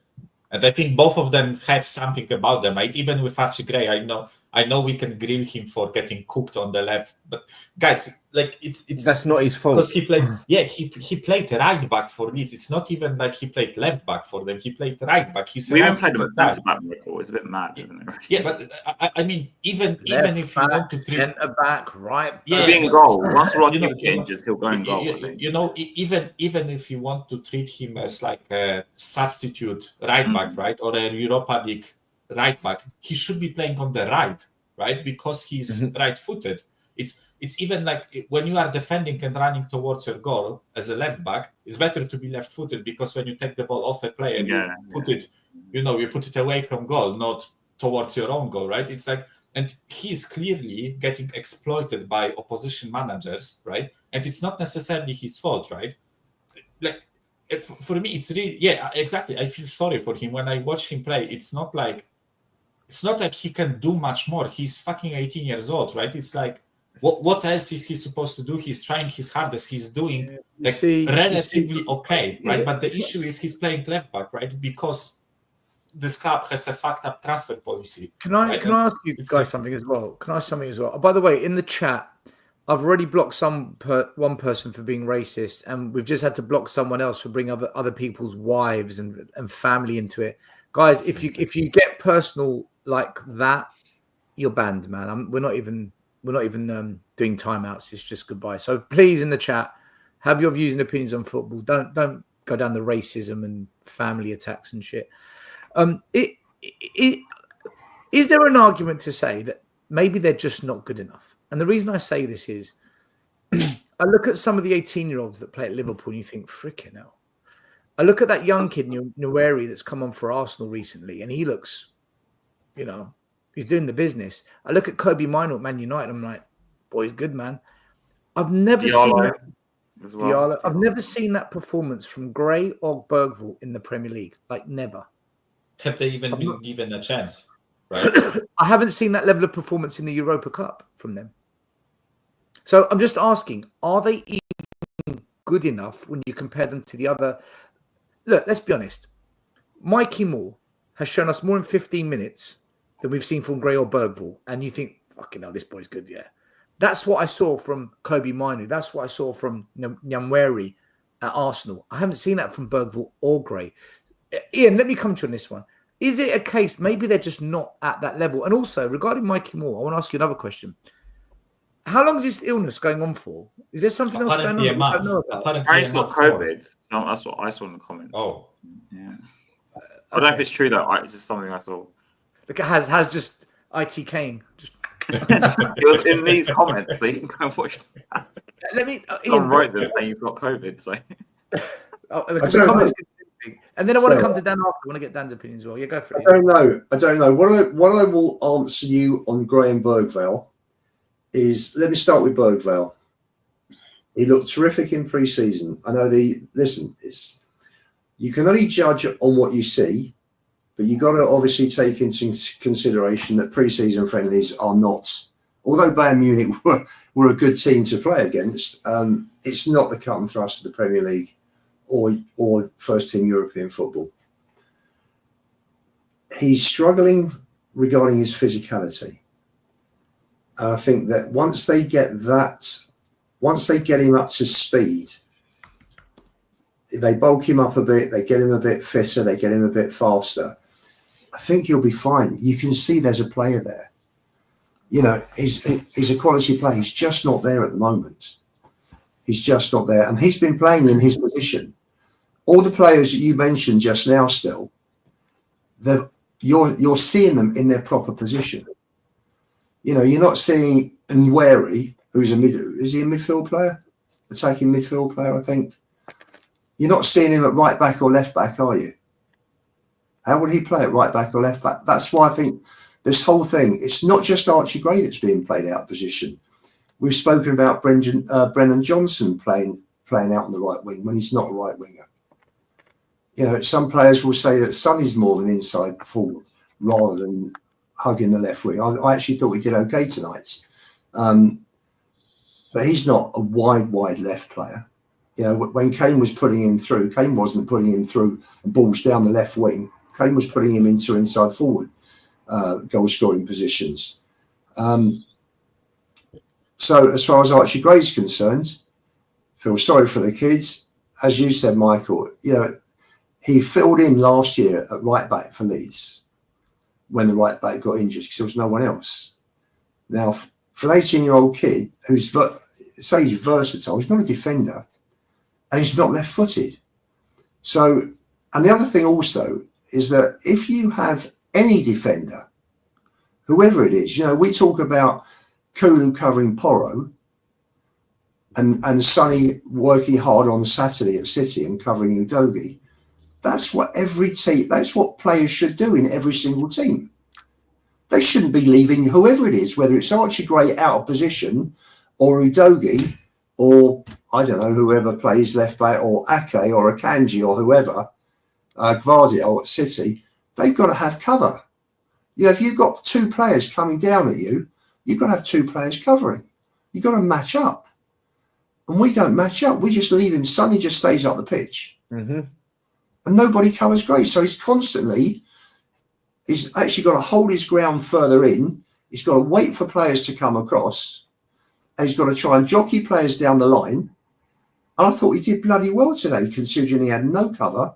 And I think both of them have something about them, right? Even with Archie Gray, I know we can grill him for getting cooked on the left, but guys, like it's that's not his fault, because he played. Yeah, he played right back for Leeds. It's not even like he played left back for them. He played right back. We even played him at centre back. It's a bit mad, isn't it? Yeah, but I mean, even if you want to treat centre back, right back, he'll be in goal. Once Rocky gets injured, he'll go in goal. Even if you want to treat him as like a substitute right back, right, or a Europa League right back, he should be playing on the right, because he's right-footed. It's even like when you are defending and running towards your goal as a left back, it's better to be left-footed, because when you take the ball off a player, you put it away from goal, not towards your own goal, right? It's like, and he's clearly getting exploited by opposition managers, right? And it's not necessarily his fault, right? Like, for me, it's really, exactly. I feel sorry for him when I watch him play. It's not like he can do much more. He's fucking 18 years old, right? It's like, what else is he supposed to do? He's trying his hardest. He's doing relatively okay, right? But the issue is he's playing left back, right? Because this club has a fucked up transfer policy. Can I right? ask you It's guys like- something as well? Can I ask something as well? Oh, by the way, in the chat, I've already blocked one person for being racist, and we've just had to block someone else for bringing other people's wives and family into it. Guys, if you get personal like that, you're banned, man. We're not even doing timeouts. It's just goodbye. So please, in the chat, have your views and opinions on football. Don't go down the racism and family attacks and shit. Is there an argument to say that maybe they're just not good enough? And the reason I say this is I look at some of the 18-year-olds that play at Liverpool and you think, freaking hell. I look at that young kid, Nueri, that's come on for Arsenal recently, and he looks, he's doing the business. I look at Kobe Mino at Man United, I'm like, boy, he's good, man. I've never seen that. As well. I've never seen that performance from Gray or Bergvall in the Premier League. Like, never. Have they even been given a chance? Right? I haven't seen that level of performance in the Europa Cup from them. So I'm just asking, are they even good enough when you compare them to the other? Look, let's be honest. Mikey Moore has shown us more in 15 minutes than we've seen from Gray or Bergvall. And you think, fucking hell, this boy's good, yeah. That's what I saw from Kobe Mino. That's what I saw from Nyamweri at Arsenal. I haven't seen that from Bergvall or Gray. Ian, let me come to you on this one. Is it a case maybe they're just not at that level? And also, regarding Mikey Moore, I want to ask you another question. How long is this illness going on for? Is there something else going on that we don't know about? Apparently it's not COVID. So that's what I saw in the comments. Oh. Yeah. I don't know if it's true, though. It's just something I saw. Look, it has just IT Kane. It was in these comments, so you can go and watch that. Let me. Someone wrote them saying he's got COVID, so. The comments. And then I want to come to Dan after. I want to get Dan's opinion as well. Yeah, go for it. I don't know. What I will answer you on Graham Bergvall is, let me start with Bergvall. He looked terrific in pre-season. I know you can only judge on what you see, but you've got to obviously take into consideration that pre-season friendlies are not, although Bayern Munich were a good team to play against, it's not the cut and thrust of the Premier League or first team European football. He's struggling regarding his physicality. And I think that once they get him up to speed, they bulk him up a bit, they get him a bit fitter, they get him a bit faster, I think he'll be fine. You can see there's a player there. He's a quality player. He's just not there at the moment. He's just not there. And he's been playing in his position. All the players that you mentioned just now still, you're seeing them in their proper position. You're not seeing Nweri, who's is he a midfield player? Attacking midfield player, I think. You're not seeing him at right back or left back, are you? How would he play at right back or left back? That's why I think this whole thing, it's not just Archie Gray that's being played out of position. We've spoken about Brennan Johnson playing out on the right wing when he's not a right winger. Some players will say that Sonny's more of an inside forward rather than hugging the left wing. I actually thought he did okay tonight. But he's not a wide left player. When Kane was putting him through, Kane wasn't putting him through balls down the left wing. Kane was putting him into inside forward goal scoring positions. So as far as Archie Gray's concerned, feel sorry for the kids. As you said, Michael, he filled in last year at right back for Leeds when the right back got injured because there was no one else. Now, for an 18-year-old kid who's he's versatile, he's not a defender, and he's not left-footed. So, and the other thing also is that if you have any defender, whoever it is, we talk about Kulu covering Porro and Sonny working hard on Saturday at City and covering Udogie. That's what that's what players should do in every single team. They shouldn't be leaving whoever it is, whether it's Archie Gray out of position or Udogie or, I don't know, whoever plays left back or Ake or Akanji or whoever, Gvardiol at City, they've got to have cover. If you've got two players coming down at you, you've got to have two players covering. You've got to match up. And we don't match up. We just leave him. Sonny just stays up the pitch. Mm-hmm. And nobody covers Gray. So he's constantly He's actually got to hold his ground further in. He's got to wait for players to come across. And he's got to try and jockey players down the line. And I thought he did bloody well today, considering he had no cover.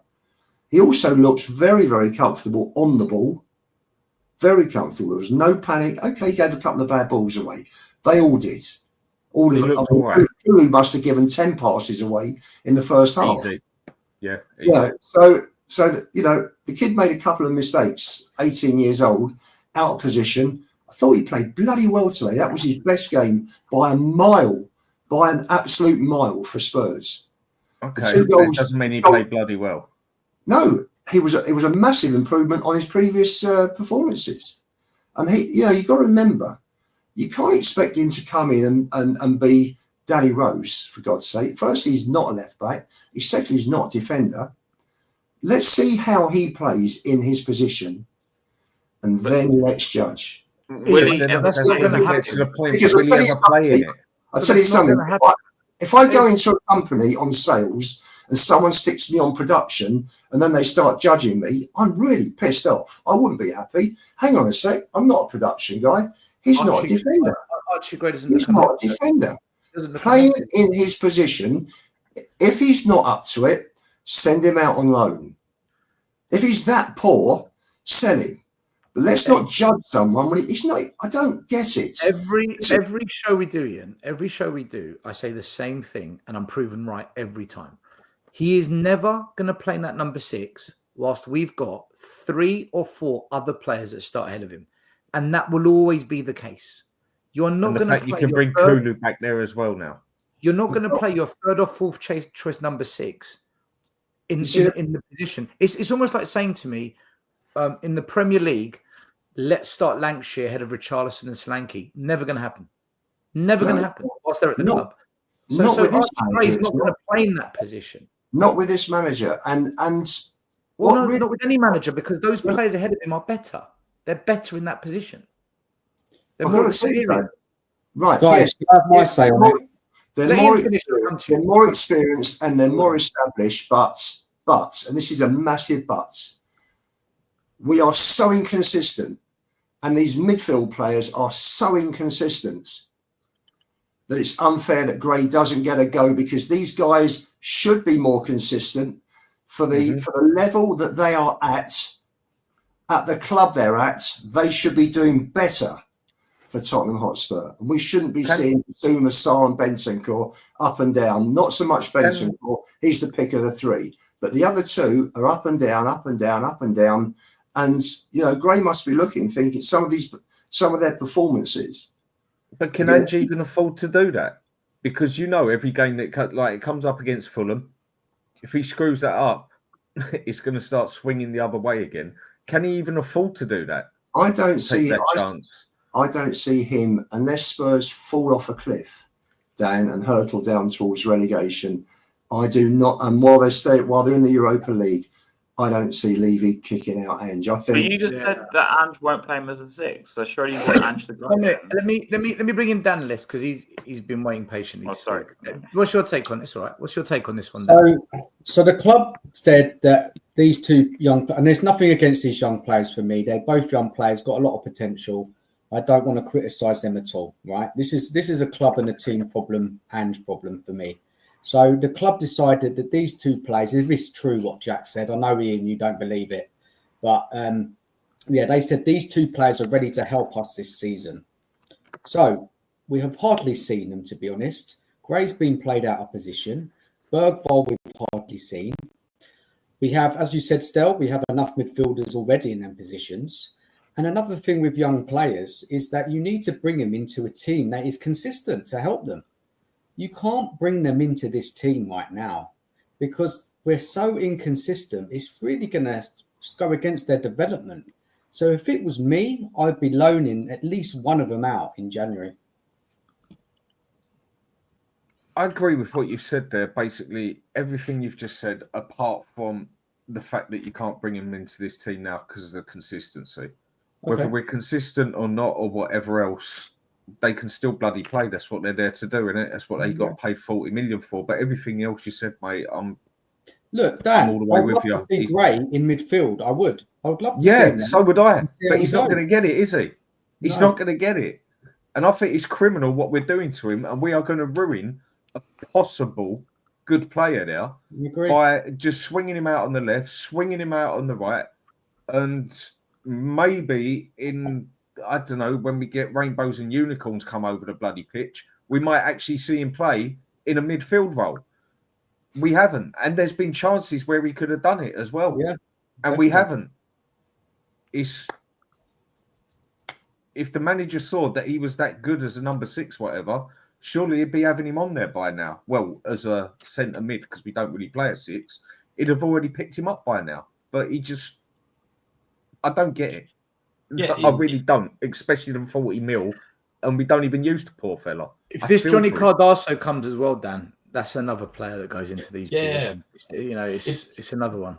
He also looked very, very comfortable on the ball. Very comfortable. There was no panic. Okay, he gave a couple of bad balls away. They all did. All of them. Fulham must have given 10 passes away in the first half. Easy. Yeah. Yeah. So you know, the kid made a couple of mistakes. 18 years old, out of position. I thought he played bloody well today. That was his best game by a mile, by an absolute mile for Spurs. Okay, that doesn't mean he played bloody well. No, it was a massive improvement on his previous performances. And you got to remember, you can't expect him to come in and be Danny Rose, for God's sake. Firstly, he's not a left back. Secondly, he's not a defender. Let's see how he plays in his position, and then let's judge. Will he ever That's not going to happen to the point Because where will he ever play in it? I'll tell you something. If I go into a company on sales and someone sticks me on production and then they start judging me, I'm really pissed off. I wouldn't be happy. Hang on a sec. I'm not a production guy. He's not a defender. He's not a defender. Playing in his position, if he's not up to it, send him out on loan. If he's that poor, sell him. But let's not judge someone when he's not. I don't get it. Every show we do, Ian, every show we do, I say the same thing, and I'm proven right every time. He is never going to play in that number 6 whilst we've got 3 or 4 other players that start ahead of him, and that will always be the case. You're not going to play. You can bring Kulu back there as well now. You're not going to play your 3rd or 4th choice number 6 in the position. It's almost like saying to me, in the Premier League, let's start Lancashire ahead of Richarlison and Solanke. Never going to happen. Never going to happen whilst they're at the club. So he's not going to play in that position. Not with this manager. Not with any manager, because those players ahead of him are better. They're better in that position. They're more experienced. Right. Guys, Yes. I have my say on it. They're more experienced and they're more established, but, and this is a massive but, we are so inconsistent, and these midfield players are so inconsistent that it's unfair that Gray doesn't get a go, because these guys should be more consistent for the level that they are at the club they're at. They should be doing better for Tottenham Hotspur. And we shouldn't be seeing Zuma, Sarr and Bentancur up and down. Not so much Bentancur, he's the pick of the 3. But the other 2 are up and down, up and down, up and down. And, you know, Gray must be looking, thinking some of their performances. But can Ange even afford to do that? Because, you know, every game that it comes up against Fulham, if he screws that up, it's going to start swinging the other way again. Can he even afford to do that? I don't see that chance. I don't see him, unless Spurs fall off a cliff, Dan, and hurtle down towards relegation. I do not. And while they're in the Europa League, I don't see Levy kicking out Ange. I think. But you just said that Ange won't play him as a 6, so surely you want Ange to go. Let me bring in Dan List, because he's been waiting patiently. Oh, sorry. What's your take on this? All right. What's your take on this one? So the club said that these 2 young, and there's nothing against these young players for me. They're both young players, got a lot of potential. I don't want to criticise them at all. Right? This is a club and a team problem, Ange problem for me. So the club decided that these 2 players, if it's true what Jack said, I know, Ian, you don't believe it, but they said these 2 players are ready to help us this season. So we have hardly seen them, to be honest. Gray's been played out of position. Bergvall we've hardly seen. We have, as you said, Stel, we have enough midfielders already in them positions. And another thing with young players is that you need to bring them into a team that is consistent to help them. You can't bring them into this team right now because we're so inconsistent. It's really going to go against their development. So if it was me, I'd be loaning at least one of them out in January. I agree with what you've said there. Basically, everything you've just said, apart from the fact that you can't bring them into this team now because of the consistency. Whether we're consistent or not or whatever else, they can still bloody play. That's what they're there to do, innit? That's what they got paid 40 million for. But everything else you said, mate, Look, Dan, all the way I'd with love you. to see Gray in midfield. I would love to see Yeah, him. so would I. See how But he he's not goes. going to get it, is he? He's No. not going to get it. And I think it's criminal what we're doing to him, and we are going to ruin a possible good player there You agree? by just swinging him out on the left, swinging him out on the right, and maybe I don't know, when we get rainbows and unicorns come over the bloody pitch, we might actually see him play in a midfield role. We haven't, and there's been chances where we could have done it as well. Yeah, and we definitely. haven't. If the manager saw that he was that good as a number 6, whatever, surely he'd be having him on there by now. Well, as a centre mid, because we don't really play at 6, he'd have already picked him up by now. But I don't get it. Yeah, I really don't, especially the 40 mil, and we don't even use the poor fella. If this Johnny Cardasso comes as well, Dan, that's another player that goes into these positions. It's another one.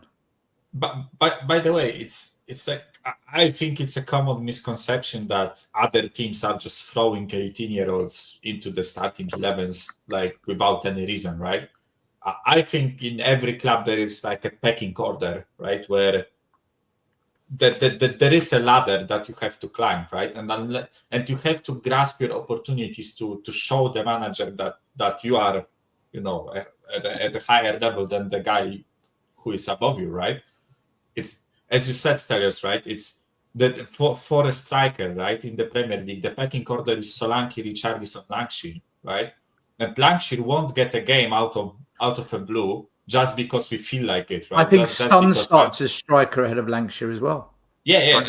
But by the way, it's like, I think it's a common misconception that other teams are just throwing 18-year-olds into the starting 11s like without any reason, right? I think in every club there is like a pecking order, right, where there is a ladder that you have to climb, right, and you have to grasp your opportunities to show the manager that you are, at a higher level than the guy who is above you, right? It's, as you said, Stelios, right? It's that for a striker, right, in the Premier League, the pecking order is Solanke, Richarlison, Lancashire, right? And Lancashire won't get a game out of a blue just because we feel like it, right? I think Son starts as striker ahead of Lancashire as well. Yeah,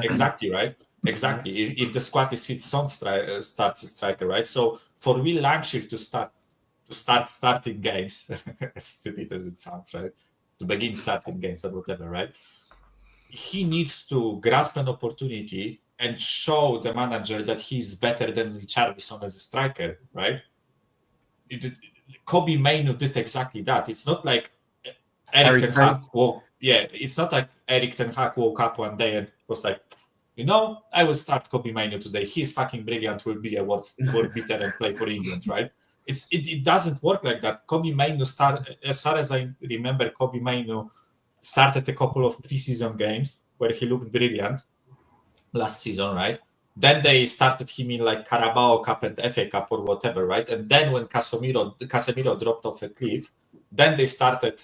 exactly, right? Exactly. If the squad is fit, Son starts as striker, right? So for Will Lancashire to start starting games, as stupid as it sounds, right? To begin starting games or whatever, right? He needs to grasp an opportunity and show the manager that he's better than Richarlison as a striker, right? Kobe Mainu did exactly that. It's not like Eric Ten Hag it's not like Eric Ten Hag woke up one day and was like, I will start Kobe Mainu today. He's fucking brilliant, will be a world beater and play for England, right? It doesn't work like that. Kobe Mainu as far as I remember, Kobe Mainu started a couple of preseason games where he looked brilliant last season, right? Then they started him in like Carabao Cup and FA Cup or whatever, right? And then when Casemiro dropped off a cliff, then they started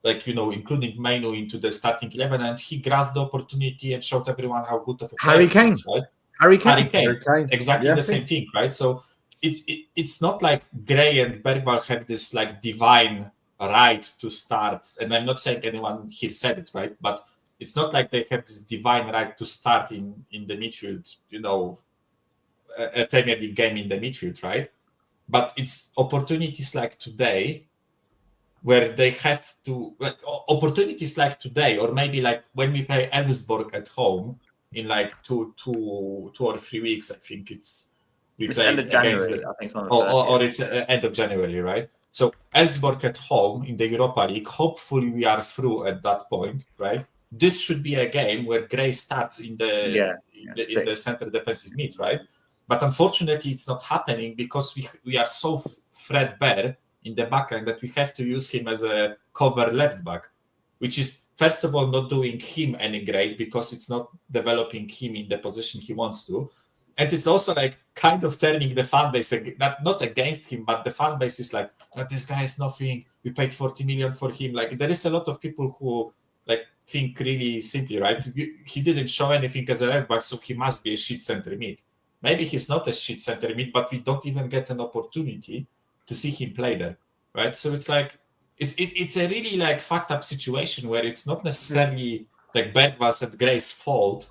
including Mainu into the starting 11, and he grasped the opportunity and showed everyone how good of a player he is, right? Harry Kane. Exactly the same thing, right? So it's not like Gray and Bergwall have this like divine right to start, and I'm not saying anyone here said it, right? But it's not like they have this divine right to start in the midfield, a Premier League game in the midfield, right? But it's opportunities like today where they have to, opportunities like today, or maybe like when we play Elfsborg at home in like two or 3 weeks, I think it's end of January, I think it's on the or it's end of January, right? So Elfsborg at home in the Europa League, hopefully we are through at that point, right? This should be a game where Gray starts in the center defensive mid, right? But unfortunately, it's not happening because we are so threadbare in the backline that we have to use him as a cover left back, which is first of all not doing him any great because it's not developing him in the position he wants to. And it's also like kind of turning the fan base, not against him, but the fan base is like, this guy is nothing. We paid 40 million for him. Like there is a lot of people who like think really simply, right? He didn't show anything as a left back, so he must be a shit center mid. Maybe he's not a shit center mid, but we don't even get an opportunity to see him play there, right? So it's like it's a really like fucked up situation where it's not necessarily like Bergwall's and Gray's fault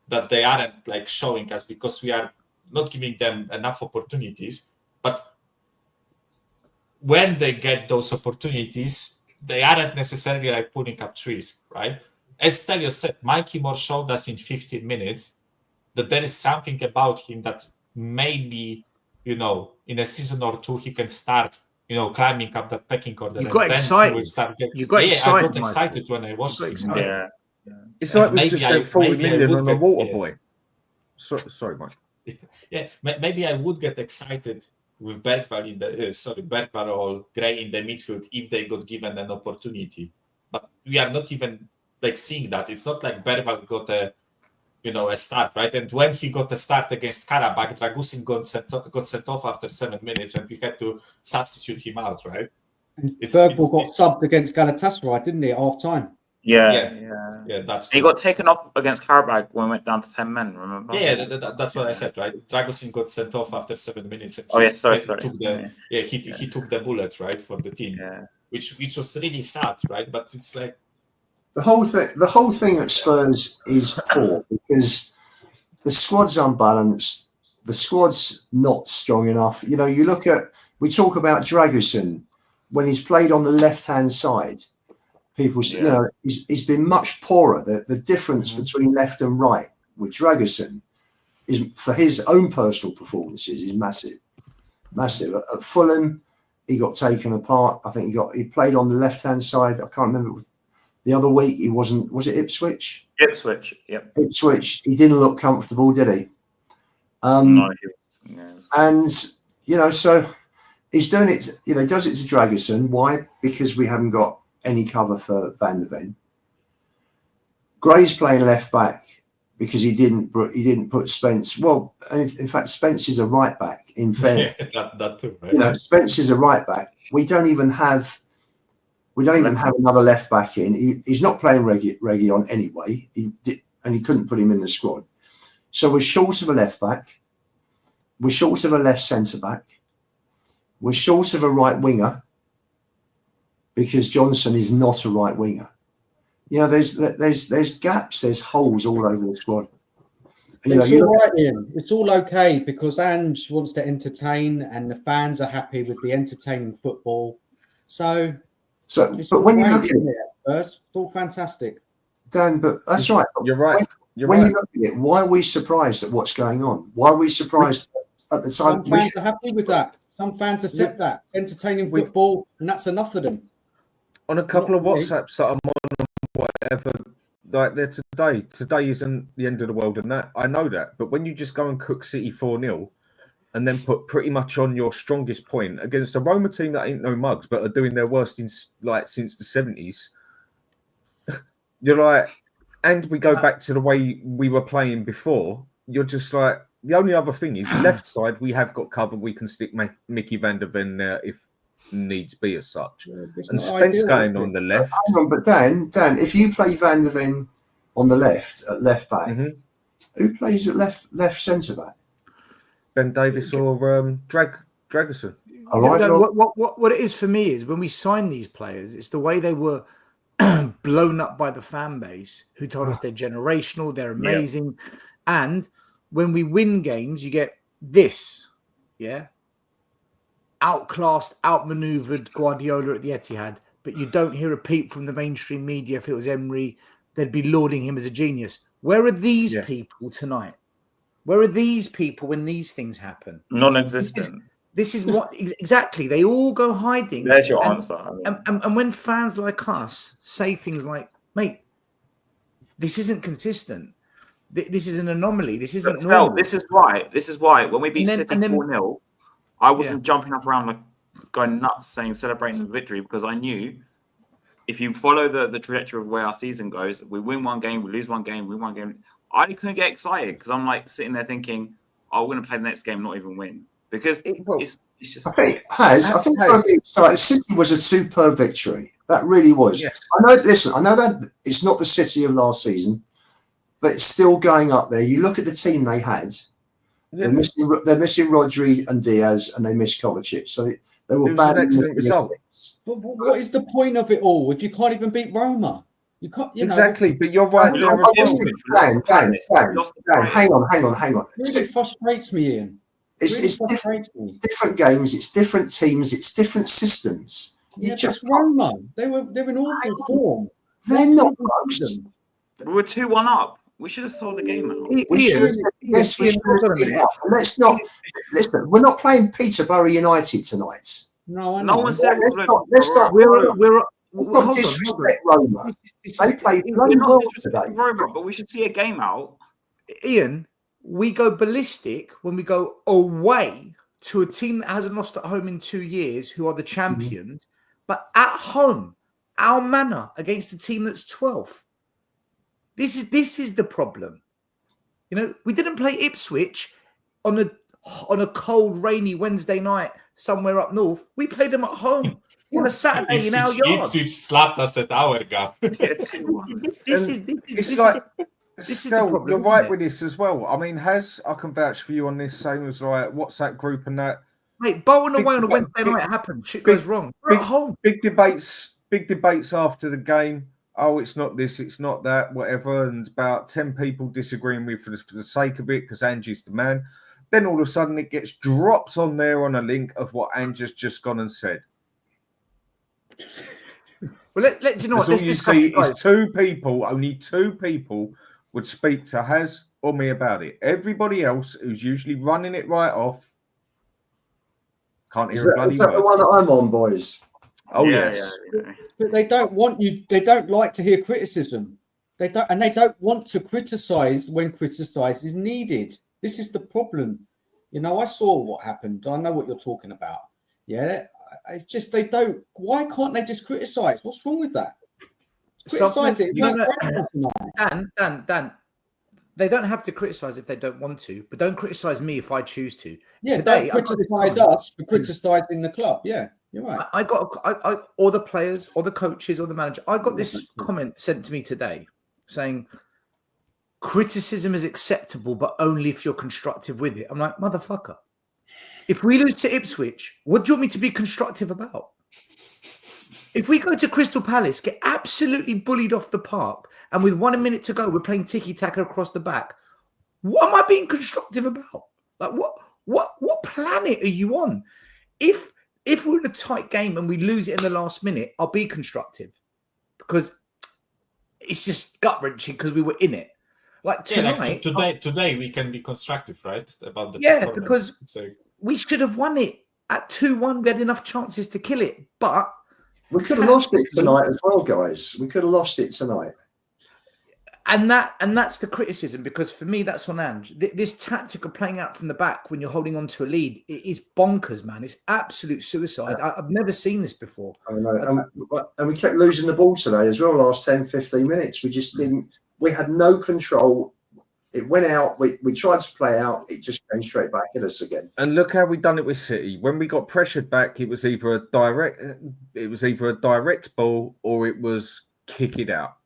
that they aren't like showing us because we are not giving them enough opportunities. But when they get those opportunities, they aren't necessarily like pulling up trees, right? As Stelios said, Mikey Moore showed us in 15 minutes that there is something about him that maybe, in a season or two, he can start, climbing up the pecking order. You got excited. I got excited when I watched him. Yeah. It's like we just spent 40 million on a water boy. Sorry, Mike. Yeah, maybe I would get excited with Bergvall Bergvall or Gray in the midfield if they got given an opportunity. But we are not even like seeing that. It's not like Bergvall got a start, right? And when he got a start against Karabakh, Dragusin got sent off after 7 minutes, and we had to substitute him out, right? Bergvall got subbed against Galatasaray, didn't he, at half time? Yeah, that's true. He got taken off against Karabakh when we went down to 10 men, remember? Yeah, that's what I said, right? Dragusin got sent off after 7 minutes. And sorry. He took the bullet, right, for the team, which was really sad, right? But it's like the whole thing at Spurs is poor because the squad's unbalanced. The squad's not strong enough. You talk about Dragusin when he's played on the left-hand side. People, he's been much poorer. The difference between left and right with Dragusin is, for his own personal performances, is massive. Massive. At Fulham, he got taken apart. I think he played on the left-hand side. I can't remember. The other week, he wasn't. Was it Ipswich? Ipswich, yep. Ipswich. He didn't look comfortable, did he? No, he was, And so he's doing it. He does it to Dragusin. Why? Because we haven't got any cover for Van der Ven. Gray's playing left back because he didn't put Spence. Well, in fact, Spence is a right back. In fairness, that too. Right? Spence is a right back. We don't even have another left back in. He's not playing Reguilon anyway. And he couldn't put him in the squad. So we're short of a left back. We're short of a left centre back. We're short of a right winger because Johnson is not a right winger. There's gaps, there's holes all over the squad. It's all right, Ian. It's all okay because Ange wants to entertain and the fans are happy with the entertaining football. So but when you look at it, it's all fantastic. Dan, but that's right. You're right. When you look at it, why are we surprised at what's going on? Why are we surprised at the time? Some fans are happy with that. Some fans accept that. Entertaining football, and that's enough for them. On a couple of WhatsApps that I'm on, whatever, like there today isn't the end of the world and that. I know that. But when you just go and cook City 4-0 and then put pretty much on your strongest point against a Roma team that ain't no mugs, but are doing their worst in since the 70s, you're like, and we go back to the way we were playing before, you're just like, the only other thing is left side, we have got covered. We can stick Mickey Van der Ven there if needs be as such. And Spence going on the left. Hang on, but Dan, if you play Van der Ven on the left, at left back, who plays at left centre back? Ben Davis or Dragusin. All right. What it is for me is when we sign these players, it's the way they were blown up by the fan base who told us they're generational, they're amazing. And when we win games, you get this, outclassed, outmaneuvered Guardiola at the Etihad, but you don't hear a peep from the mainstream media. If it was Emery, they'd be lauding him as a genius. Where are these people tonight? Where are these people when these things happen? Non-existent. This is what exactly they all go hiding. There's your answer. And when fans like us say things like, "Mate, this isn't consistent. This is an anomaly. This isn't normal." This is why when we beat City 4-0, I wasn't jumping up around like going nuts saying celebrating the victory because I knew if you follow the trajectory of where our season goes, we win one game, we lose one game, win one game. I couldn't get excited because I'm like sitting there thinking, "Oh, we're going to play the next game, not even win." Because it's just. I think City was a superb victory. That really was. Yes. I know that it's not the City of last season, but it's still going up there. You look at the team they had. Yeah. They're missing Rodri and Diaz, and they miss Kovacic. So they were bad. What is the point of it all if you can't even beat Roma? You can't. Exactly, but you're right. Dan, hang on. It really frustrates me, Ian. It's different games, it's different teams, it's different systems. Just Roma. They're in awful form. They're not. We were 2-1 up. We should have sold the game out. We should have sold it out. Let's not listen. We're not playing Peterborough United tonight. No, I know. No one said let's not disrespect Roma. They played bloody well today. Roma, but we should see a game out. Ian, we go ballistic when we go away to a team that hasn't lost at home in 2 years, who are the champions, but at home, our manner against a team that's 12th. This is the problem. You know, we didn't play Ipswich on a cold, rainy Wednesday night somewhere up north. We played them at home on a Saturday in our yard. Ipswich slapped us at our gap. This is the problem. You're right with this as well. I mean, I can vouch for you on this, same as like WhatsApp group and that. Mate, bowling away on a Wednesday night happened. Shit goes wrong. We're at home. Big debates after the game. Oh, it's not this, it's not that, whatever. And about 10 people disagreeing with for the sake of it because Angie's the man. Then all of a sudden it gets dropped on there on a link of what Angie's just gone and said. Well, you know what? All you see is only two people would speak to Haz or me about it. Everybody else who's usually running it right off can't hear a bloody word. Is that the one that I'm on, boys? Oh, yes. Yeah. But they don't want you. They don't like to hear criticism. They don't want to criticize when criticize is needed. This is the problem. You know, I saw what happened. I know what you're talking about. Yeah, it's just they don't. Why can't they just criticize? What's wrong with that? Criticize it. Dan, they don't have to criticize if they don't want to, but don't criticize me if I choose to. Yeah, today, don't criticize us for criticizing the club. Yeah, you're right. I or the players, or the coaches, or the manager. I got this comment sent to me today saying criticism is acceptable, but only if you're constructive with it. I'm like, motherfucker. If we lose to Ipswich, what do you want me to be constructive about? If we go to Crystal Palace, get absolutely bullied off the park, and with 1 minute to go, we're playing tiki-taka across the back, what am I being constructive about? Like, what planet are you on? If we're in a tight game and we lose it in the last minute, I'll be constructive because it's just gut-wrenching because we were in it. Like tonight, today we can be constructive, right? About the because we should have won it at 2-1. We had enough chances to kill it, but we could have lost it tonight as well, guys. We could have lost it tonight. And that's the criticism, because for me, that's on Ange. This tactic of playing out from the back when you're holding on to a lead, it is bonkers, man. It's absolute suicide. I've never seen this before. I know. And we kept losing the ball today as well, last 10, 15 minutes. We just didn't. We had no control. It went out. We tried to play out. It just came straight back at us again. And look how we done it with City. When we got pressured back, it was either a direct ball or it was kick it out.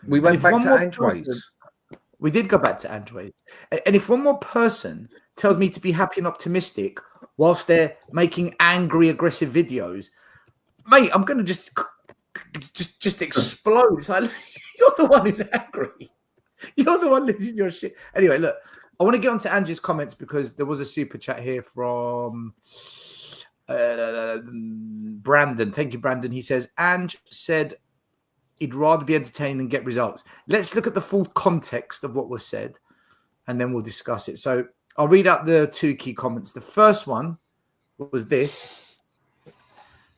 We went back to Ange's. We did go back to Ange's. And if one more person tells me to be happy and optimistic whilst they're making angry, aggressive videos, mate, I'm going to just explode. It's like, you're the one who's angry. You're the one losing your shit. Anyway, look, I want to get on to Angie's comments because there was a super chat here from Brandon. Thank you, Brandon. He says, Ange said he'd rather be entertained than get results. Let's look at the full context of what was said, and then we'll discuss it. So I'll read out the two key comments. The first one was this.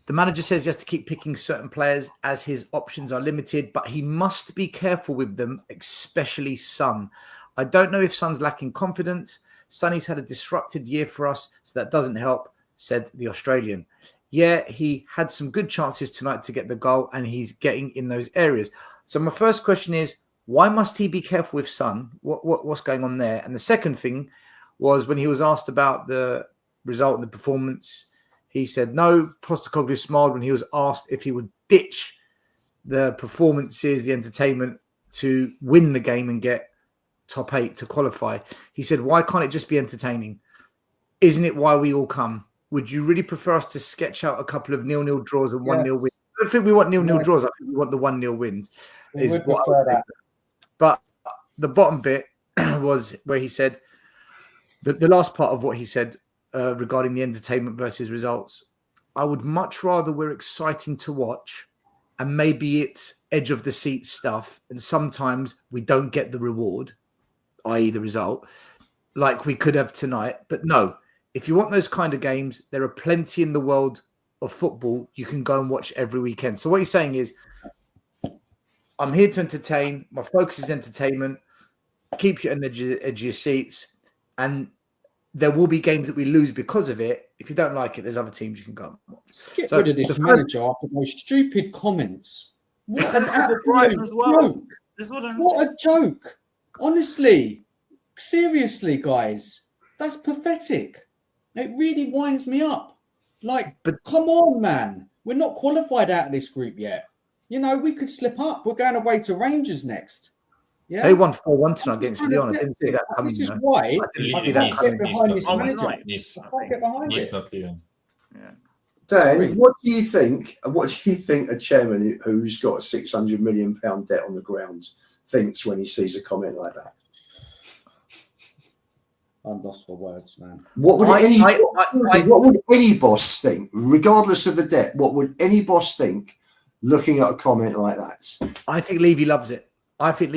The manager says he has to keep picking certain players as his options are limited, but he must be careful with them, especially Son. I don't know if Son's lacking confidence. Sonny's had a disrupted year for us, so that doesn't help, said the Australian. Yeah, he had some good chances tonight to get the goal, and he's getting in those areas. So my first question is, why must he be careful with Son? What's going on there? And the second thing was when he was asked about the result and the performance, he said no. Postecoglou smiled when he was asked if he would ditch the performances, the entertainment to win the game and get top 8 to qualify. He said, why can't it just be entertaining? Isn't it why we all come? Would you really prefer us to sketch out a couple of 0-0 draws and 1-0 wins? I don't think we want 0-0 draws. I think we want the 1-0 wins. But the bottom bit was where he said, the last part of what he said regarding the entertainment versus results. I would much rather we're exciting to watch and maybe it's edge of the seat stuff. And sometimes we don't get the reward, i.e. the result, like we could have tonight. But no, if you want those kind of games, there are plenty in the world of football you can go and watch every weekend. So what he's saying is, I'm here to entertain. My focus is entertainment. Keep you on the edge of your seats. And there will be games that we lose because of it. If you don't like it, there's other teams you can go. Get So rid of this the manager after those stupid comments. What an Brighton absolute as well. joke. This is what I'm What saying. a joke. Honestly, seriously, guys, that's pathetic. It really winds me up. Like, come on, man. We're not qualified out of this group yet. You know, we could slip up. We're going away to Rangers next. Yeah, They won 4-1 tonight against Lyon. I didn't see that coming. This is why I Nice, can't nice, get behind this not manager. Lyon. Nice, I can't get behind nice, it. not Leon. Dan, what do you think? What do you think a chairman who's got a £600 million debt on the ground thinks when he sees a comment like that? I'm lost for words, man. What would what would any boss think, regardless of the debt? What would any boss think looking at a comment like that? I think Levy loves it. I think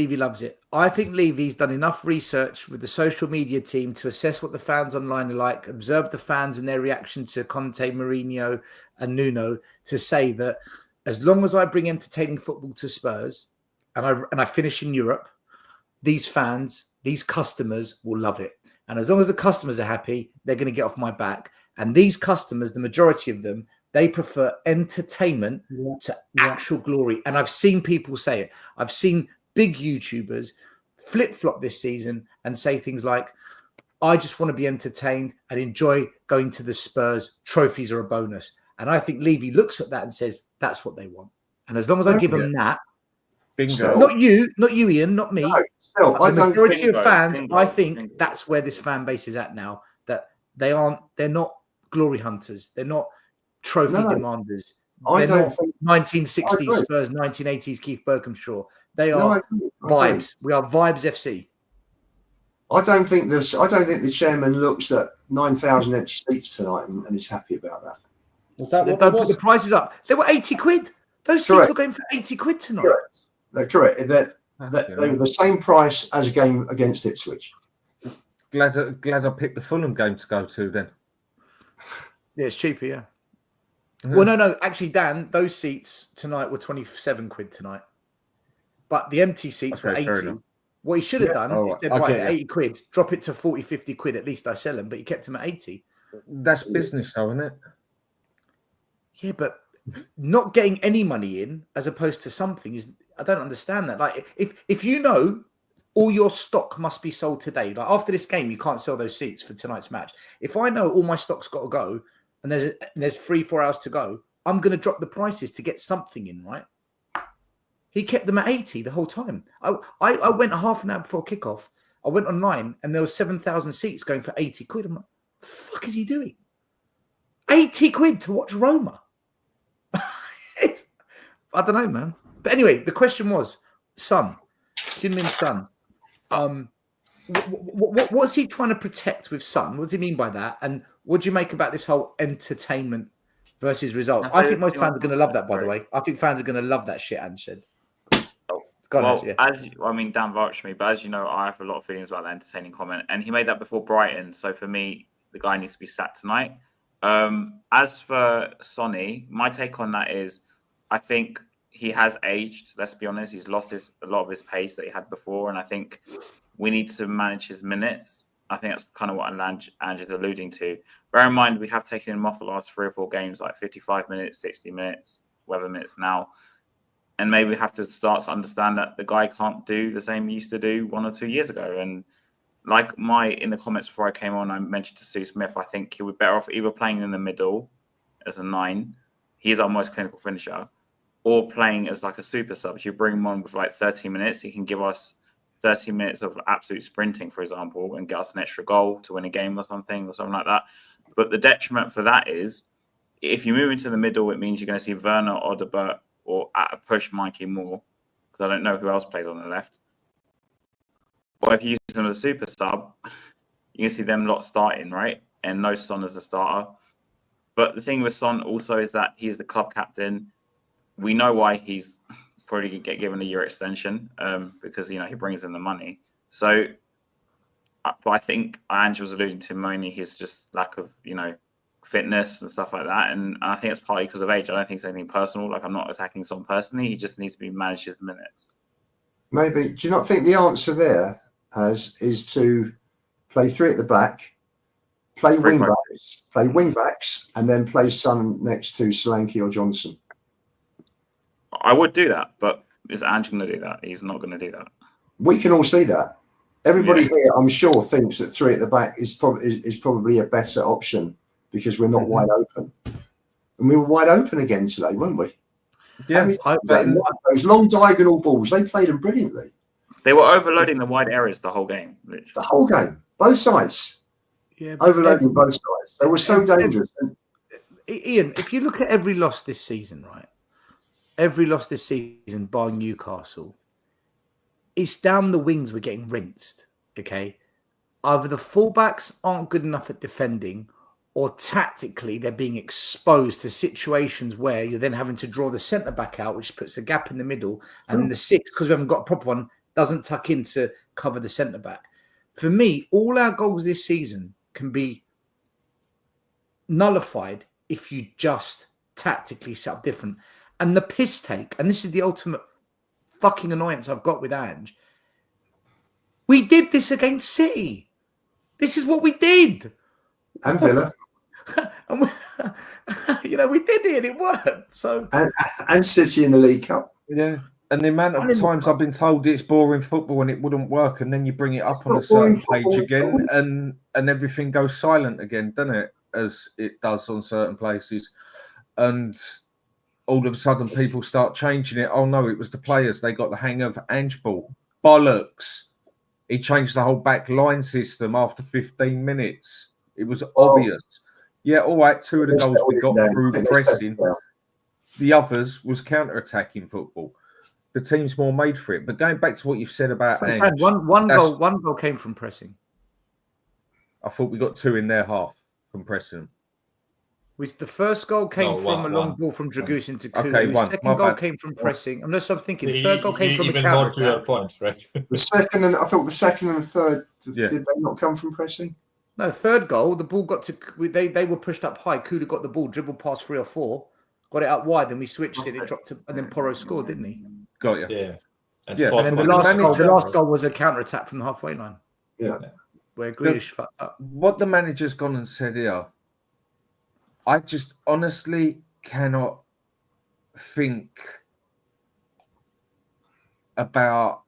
Levy's done enough research with the social media team to assess what the fans online are like, observe the fans and their reaction to Conte, Mourinho and Nuno, to say that as long as I bring entertaining football to Spurs and I finish in Europe, these fans, these customers will love it. And as long as the customers are happy, they're going to get off my back. And these customers, the majority of them, they prefer entertainment to actual glory. And I've seen people say it. I've seen big YouTubers flip-flop this season and say things like, I just want to be entertained and enjoy going to the Spurs. Trophies are a bonus. And I think Levy looks at that and says, that's what they want. And as long as I give them that, Bingo. not you, Ian, not me. No, still, I The don't majority think of fans, bingo, I think bingo. that's where this fan base is at now. That they're not glory hunters. They're not trophy demanders. I They're don't not think 1960s Spurs, 1980s Keith Berkhamshaw. They No, are I agree. vibes. We are vibes FC. I don't think the chairman looks at 9,000 empty seats tonight and is happy about that. Was that They what don't it put was? the prices up. They were 80 quid. Those seats Correct. were going for 80 quid tonight. Correct. They're correct. They were the same price as a game against Ipswich. Glad I picked the Fulham game to go to then. Yeah, it's cheaper, yeah. Well, no. Actually, Dan, those seats tonight were 27 quid tonight. But the empty seats were 80. What he should have done is said, I right, get you. 80 quid, drop it to 40, 50 quid. At least I sell them. But he kept them at 80. That's business, though, isn't it? Yeah, but not getting any money in as opposed to something is, I don't understand that. Like, if you know all your stock must be sold today, like after this game, you can't sell those seats for tonight's match. If I know all my stock's got to go and there's 3-4 hours to go, I'm going to drop the prices to get something in, right? He kept them at 80 the whole time. I went half an hour before kickoff. I went online and there was 7,000 seats going for 80 quid. I'm like, what the fuck is he doing? 80 quid to watch Roma. I don't know, man. But anyway, the question was, Son, Jin-Min's son. What's he trying to protect with Son? What does he mean by that? And what do you make about this whole entertainment versus results? I think most fans are going to love that, by the way. I think fans are going to love that shit, Anshed. Well, Dan vouched for me, but as you know, I have a lot of feelings about the entertaining comment, and he made that before Brighton. So for me, the guy needs to be sacked tonight. As for Sonny, my take on that is, I think he has aged. Let's be honest, he's lost a lot of his pace that he had before, and I think we need to manage his minutes. I think that's kind of what Ange is alluding to. Bear in mind, we have taken him off the last 3 or 4 games, like 55 minutes, 60 minutes, whatever minutes now. And maybe we have to start to understand that the guy can't do the same he used to do 1 or 2 years ago. And like in the comments before I came on, I mentioned to Sue Smith, I think he would be better off either playing in the middle as a 9. He's our most clinical finisher. Or playing as like a super sub. If you bring him on with like 30 minutes, he can give us 30 minutes of absolute sprinting, for example, and get us an extra goal to win a game or something like that. But the detriment for that is, if you move into the middle, it means you're going to see Werner, Odebert, or at a push, Mikey Moore, because I don't know who else plays on the left. Or if you use them as a super sub, you can see them lot starting, right? And no Son as a starter. But the thing with Son also is that he's the club captain. We know why he's probably going to get given a year extension, because, you know, he brings in the money. So, but I think Ange was alluding to mainly his just lack of, you know, fitness and stuff like that. And I think it's partly because of age. I don't think it's anything personal. Like, I'm not attacking Son personally. He just needs to be managed his minutes. Maybe. Do you not think the answer there is to play 3 at the back, Play Free wing press. backs. Play wing backs, and then play Son next to Solanke or Johnson. I would do that, but is Ange going to do that? He's not going to do that. We can all see that. Everybody here, I'm sure, thinks that 3 at the back is probably a better option because we're not wide open. And we were wide open again today, weren't we? Yeah, Those long diagonal balls, they played them brilliantly. They were overloading the wide areas the whole game. Literally. The whole game, both sides. Yeah, Overloading both sides. They were so dangerous. Ian, if you look at every loss this season, right? Every loss this season, barring Newcastle, it's down the wings we're getting rinsed. Okay, either the fullbacks aren't good enough at defending, or tactically they're being exposed to situations where you're then having to draw the centre back out, which puts a gap in the middle, and then the 6, because we haven't got a proper one, doesn't tuck in to cover the centre back. For me, all our goals this season can be nullified if you just tactically set up different. And the piss take, and this is the ultimate fucking annoyance I've got with Ange, we did this against City. This is what we did. And Villa. And we did it and it worked. So and City in the League Cup. Yeah. And the amount of times I've been told it's boring football and it wouldn't work, and then you bring it up on a certain page again and everything goes silent again, doesn't it? As it does on certain places. And all of a sudden people start changing it. Oh no, it was the players. They got the hang of ANGEBALL. Bollocks. He changed the whole back line system after 15 minutes. It was obvious. Yeah, all right, 2 of the goals we got through pressing. The others was counter-attacking football. The team's more made for it. But going back to what you've said about Ange, one goal came from pressing. I thought we got 2 in their half from pressing. The first goal came from a long ball from Dragoos into Kuhn. Okay, the second goal came from pressing. I'm thinking the third goal came from even a more to your counter. point, right? The second and the second and the third, did they not come from pressing? No, third goal, the ball got to they were pushed up high. Kuda got the ball, dribbled past 3 or 4, got it out wide, then we switched it dropped to, and then Porro scored, didn't he? Got you. Yeah. And then the last goal was a counter attack from the halfway line. Yeah. Where Grealish fucked up. What the manager's gone and said here, I just honestly cannot think about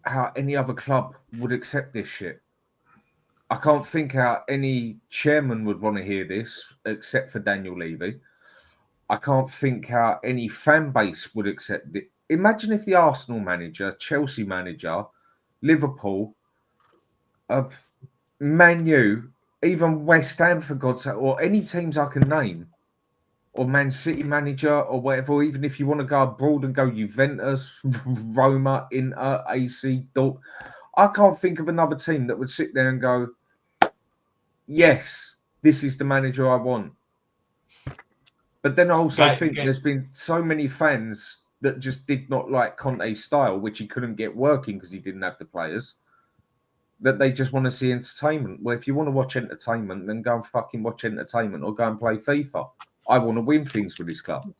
how any other club would accept this shit. I can't think how any chairman would want to hear this, except for Daniel Levy. I can't think how any fan base would accept it. Imagine if the Arsenal manager, Chelsea manager, Liverpool, Man U, even West Ham, for God's sake, or any teams I can name, or Man City manager, or whatever, or even if you want to go abroad and go Juventus, Roma, Inter, AC, Dortmund. I can't think of another team that would sit there and go, yes, this is the manager I want. But then I also think there's been so many fans that just did not like Conte's style, which he couldn't get working because he didn't have the players, that they just want to see entertainment. Well, if you want to watch entertainment, then go and fucking watch entertainment or go and play FIFA. I want to win things with this club.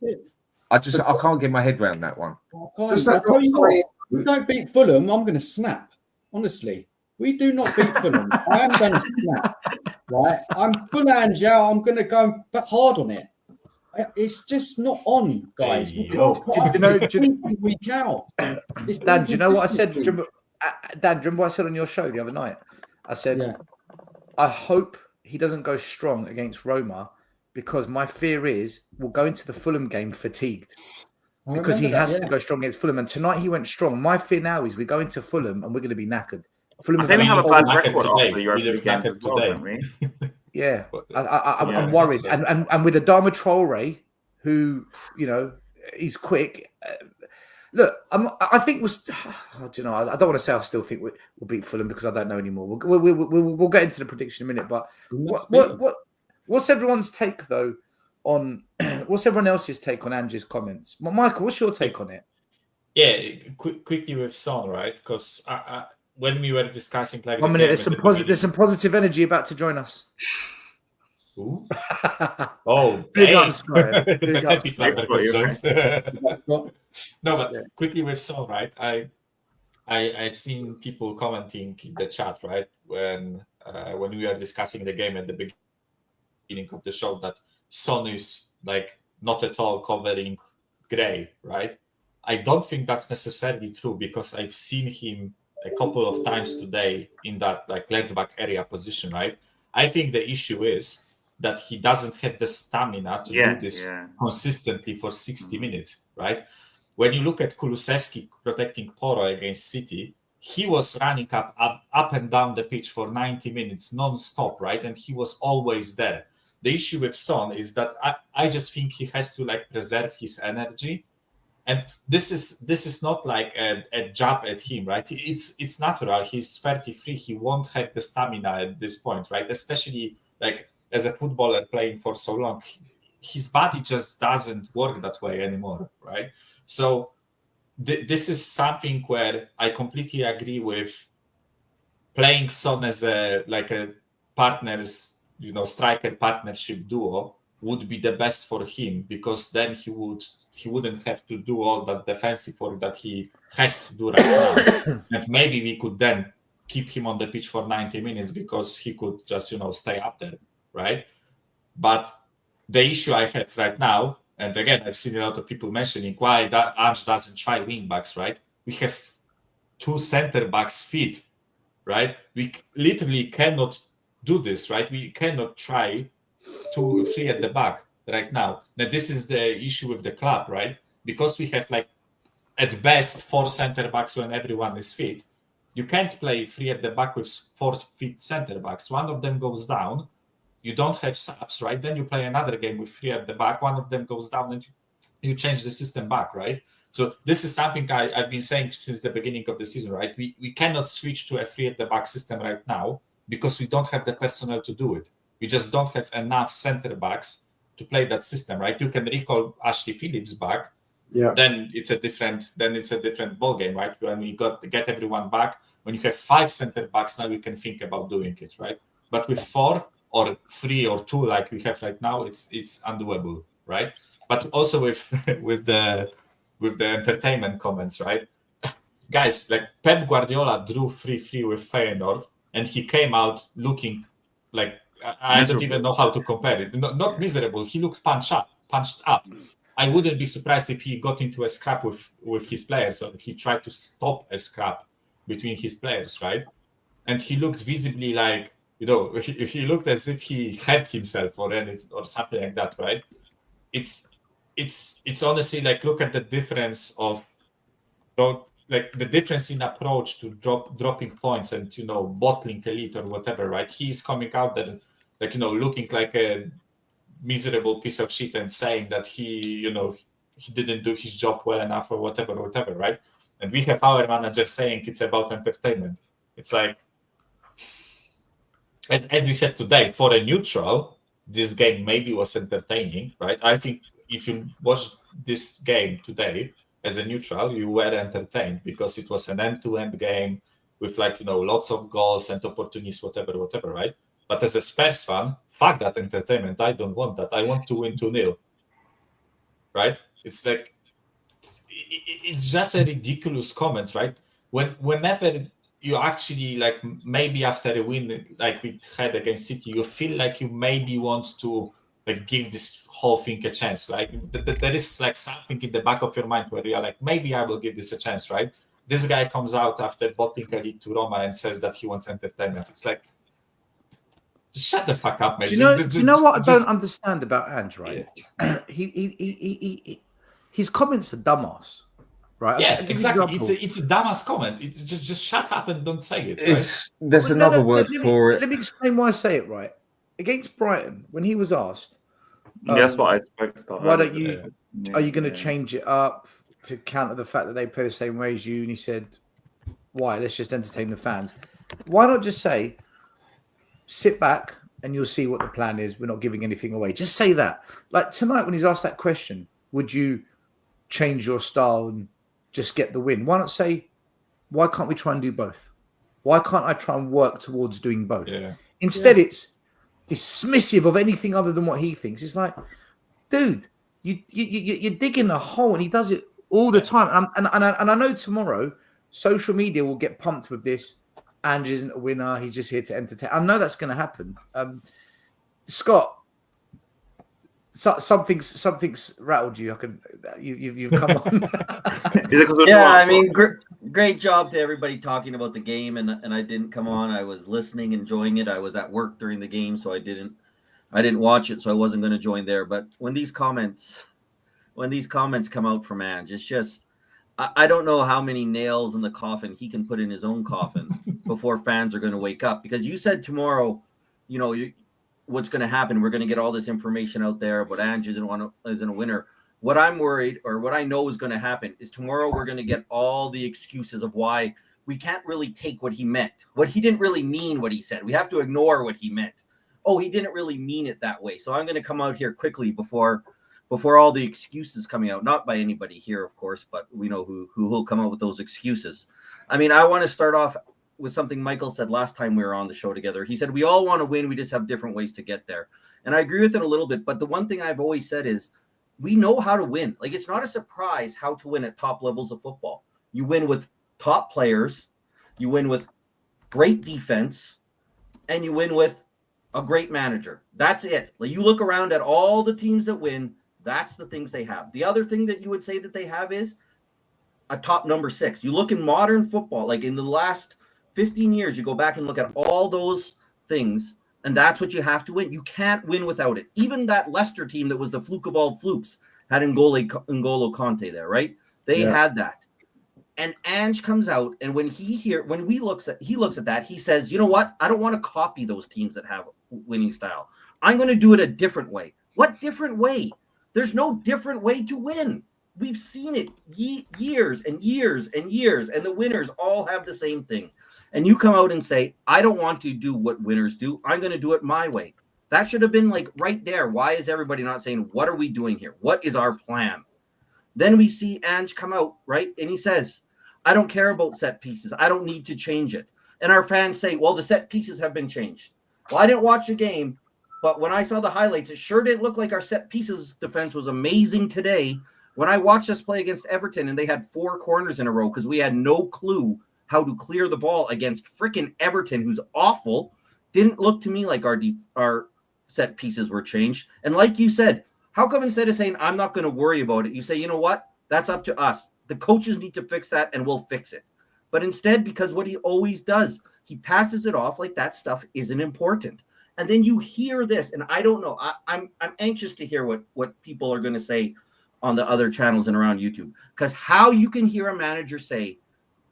I can't get my head around that one. I tell you what, we don't beat Fulham, I'm going to snap. Honestly, we do not beat Fulham. I am going to snap. Right? I'm full Angel. I'm going to go hard on it. It's just not on, guys. Hey, Week out. Dan, do you know what I said? Dan, do you remember what I said on your show the other night? I said, I hope he doesn't go strong against Roma because my fear is we'll go into the Fulham game fatigued. Because he has to go strong against Fulham. And tonight he went strong. My fear now is we go into Fulham and we're going to be knackered. Fulham I think we have a bad record after the Europa games as well, don't we? Yeah, I'm worried. And with Adama Traore, who, he's quick. Look, I think I don't know. I don't want to say I still think we'll beat Fulham because I don't know anymore. We'll get into the prediction in a minute. But what's everyone's take though on what's everyone else's take on Ange's comments? Michael, what's your take on it? Yeah, quickly with Son, right? Because when we were discussing like 1 minute, there's some positive energy about to join us. Ooh. Oh, big ups, man. No, but quickly with Son, right? I've seen people commenting in the chat, right, when when we were discussing the game at the beginning of the show, that Son is like not at all covering Gray, right? I don't think that's necessarily true, because I've seen him a couple of times today in that like left back area position, right? I think the issue is that he doesn't have the stamina to do this consistently for 60 minutes, right? When you look at Kulusevski protecting Poro against City, he was running up and down the pitch for 90 minutes non-stop, right? And he was always there. The issue with Son is that I just think he has to like preserve his energy. And this is not like a jab at him, right? It's natural. He's 33. He won't have the stamina at this point, right? Especially like as a footballer playing for so long, his body just doesn't work that way anymore, right? So this is something where I completely agree with playing Son as a partners, striker partnership duo would be the best for him, because then he wouldn't have to do all that defensive work that he has to do right now. And maybe we could then keep him on the pitch for 90 minutes because he could just, stay up there, right? But the issue I have right now, and again, I've seen a lot of people mentioning why that Ange doesn't try wing backs, right? We have 2 center backs fit, right? We literally cannot do this, right? We cannot try 2-3 at the back right now. Now, this is the issue with the club, right? Because we have at best 4 center backs when everyone is fit. You can't play 3 at the back with 4 fit center backs. One of them goes down. You don't have subs, right? Then you play another game with 3 at the back. One of them goes down and you change the system back, right? So this is something I've been saying since the beginning of the season, right? We cannot switch to a 3 at the back system right now because we don't have the personnel to do it. We just don't have enough center backs to play that system, right? You can recall Ashley Phillips back. Yeah. Then it's a different ball game, right? When we get everyone back, when you have 5 center backs, now you can think about doing it, right? But with 4 or 3 or 2 like we have right now, it's undoable, right? But also with the entertainment comments, right? Guys, like Pep Guardiola drew 3-3 with Feyenoord, and he came out looking like I don't even know how to compare it. Not miserable. He looked punched up. I wouldn't be surprised if he got into a scrap with his players, or he tried to stop a scrap between his players, right? And he looked visibly like, he looked as if he hurt himself or something like that, right? It's honestly like, look at the difference of the difference in approach to dropping points and bottling elite or whatever, right? He's coming out there looking like a miserable piece of shit and saying that he didn't do his job well enough or whatever, right? And we have our manager saying it's about entertainment. It's like, as we said today, for a neutral, this game maybe was entertaining, right? I think if you watch this game today as a neutral, you were entertained because it was an end-to-end game with lots of goals and opportunities, whatever, right? But as a Spurs fan, fuck that entertainment. I don't want that. I want to win 2-0, right? It's like, it's just a ridiculous comment, right? Whenever you actually maybe after a win like we had against City, you feel like you maybe want to give this whole thing a chance. Like there is something in the back of your mind where you're like, maybe I will give this a chance, right? This guy comes out after bottling a lead to Roma and says that he wants entertainment. It's like, just shut the fuck up, mate. Do you know what I don't understand about Ange, right? Yeah. His comments are dumbass, right? Yeah, exactly. It's a dumbass comment. It's just shut up and don't say it, right? There's another word for it. Let me explain why I say it, right? Against Brighton, when he was asked, that's what I spoke about. Why don't you? Are you going to change it up to counter the fact that they play the same way as you? And he said, "Why? Let's just entertain the fans. Why not just say, sit back and you'll see what the plan is. We're not giving anything away. Just say that." Like tonight, when he's asked that question, would you change your style and just get the win? Why not say, why can't we try and do both? Why can't I try and work towards doing both? Yeah. Instead, it's dismissive of anything other than what he thinks. It's like, dude, you're digging a hole, and he does it all the time. And I know tomorrow social media will get pumped with this. Ange isn't a winner. He's just here to entertain. I know that's going to happen. Scott, something's rattled you. You've come on. Yeah, I mean, great job to everybody talking about the game, and I didn't come on. I was listening, enjoying it. I was at work during the game, so I didn't watch it, so I wasn't going to join there. But when these comments come out from Ange, it's just I don't know how many nails in the coffin he can put in his own coffin before fans are going to wake up. Because you said tomorrow, what's going to happen? We're going to get all this information out there, but Ange isn't a winner. What I'm worried, or what I know is going to happen, is tomorrow we're going to get all the excuses of why we can't really take what he meant. What he didn't really mean what he said. We have to ignore what he meant. Oh, he didn't really mean it that way. So I'm going to come out here quickly before all the excuses coming out. Not by anybody here, of course, but we know who will come out with those excuses. I mean, I want to start off with something Michael said last time we were on the show together. He said, we all want to win. We just have different ways to get there. And I agree with it a little bit. But the one thing I've always said is we know how to win. Like, it's not a surprise how to win at top levels of football. You win with top players. You win with great defense. And you win with a great manager. That's it. Like, you look around at all the teams that win, that's the things they have. The other thing that you would say that they have is a top number 6. You look in modern football, like in the last 15 years, you go back and look at all those things, and that's what you have to win. You can't win without it. Even that Leicester team that was the fluke of all flukes had N'Golo Conte there, right? They had that. And Ange comes out, and when he looks at that, he says, you know what? I don't want to copy those teams that have winning style. I'm going to do it a different way. What different way? There's no different way to win. We've seen it years and years and years, and the winners all have the same thing. And you come out and say, I don't want to do what winners do. I'm going to do it my way. That should have been like right there. Why is everybody not saying, what are we doing here? What is our plan? Then we see Ange come out, right? And he says, I don't care about set pieces. I don't need to change it. And our fans say, well, the set pieces have been changed. Well, I didn't watch the game, but when I saw the highlights, it sure didn't look like our set pieces defense was amazing today. When I watched us play against Everton and they had 4 corners in a row because we had no clue how to clear the ball against freaking Everton, who's awful, didn't look to me like our set pieces were changed. And like you said, how come instead of saying, I'm not going to worry about it, you say, you know what? That's up to us. The coaches need to fix that and we'll fix it. But instead, because what he always does, he passes it off like that stuff isn't important. And then you hear this, and I don't know. I'm anxious to hear what people are going to say on the other channels and around YouTube. Because how you can hear a manager say,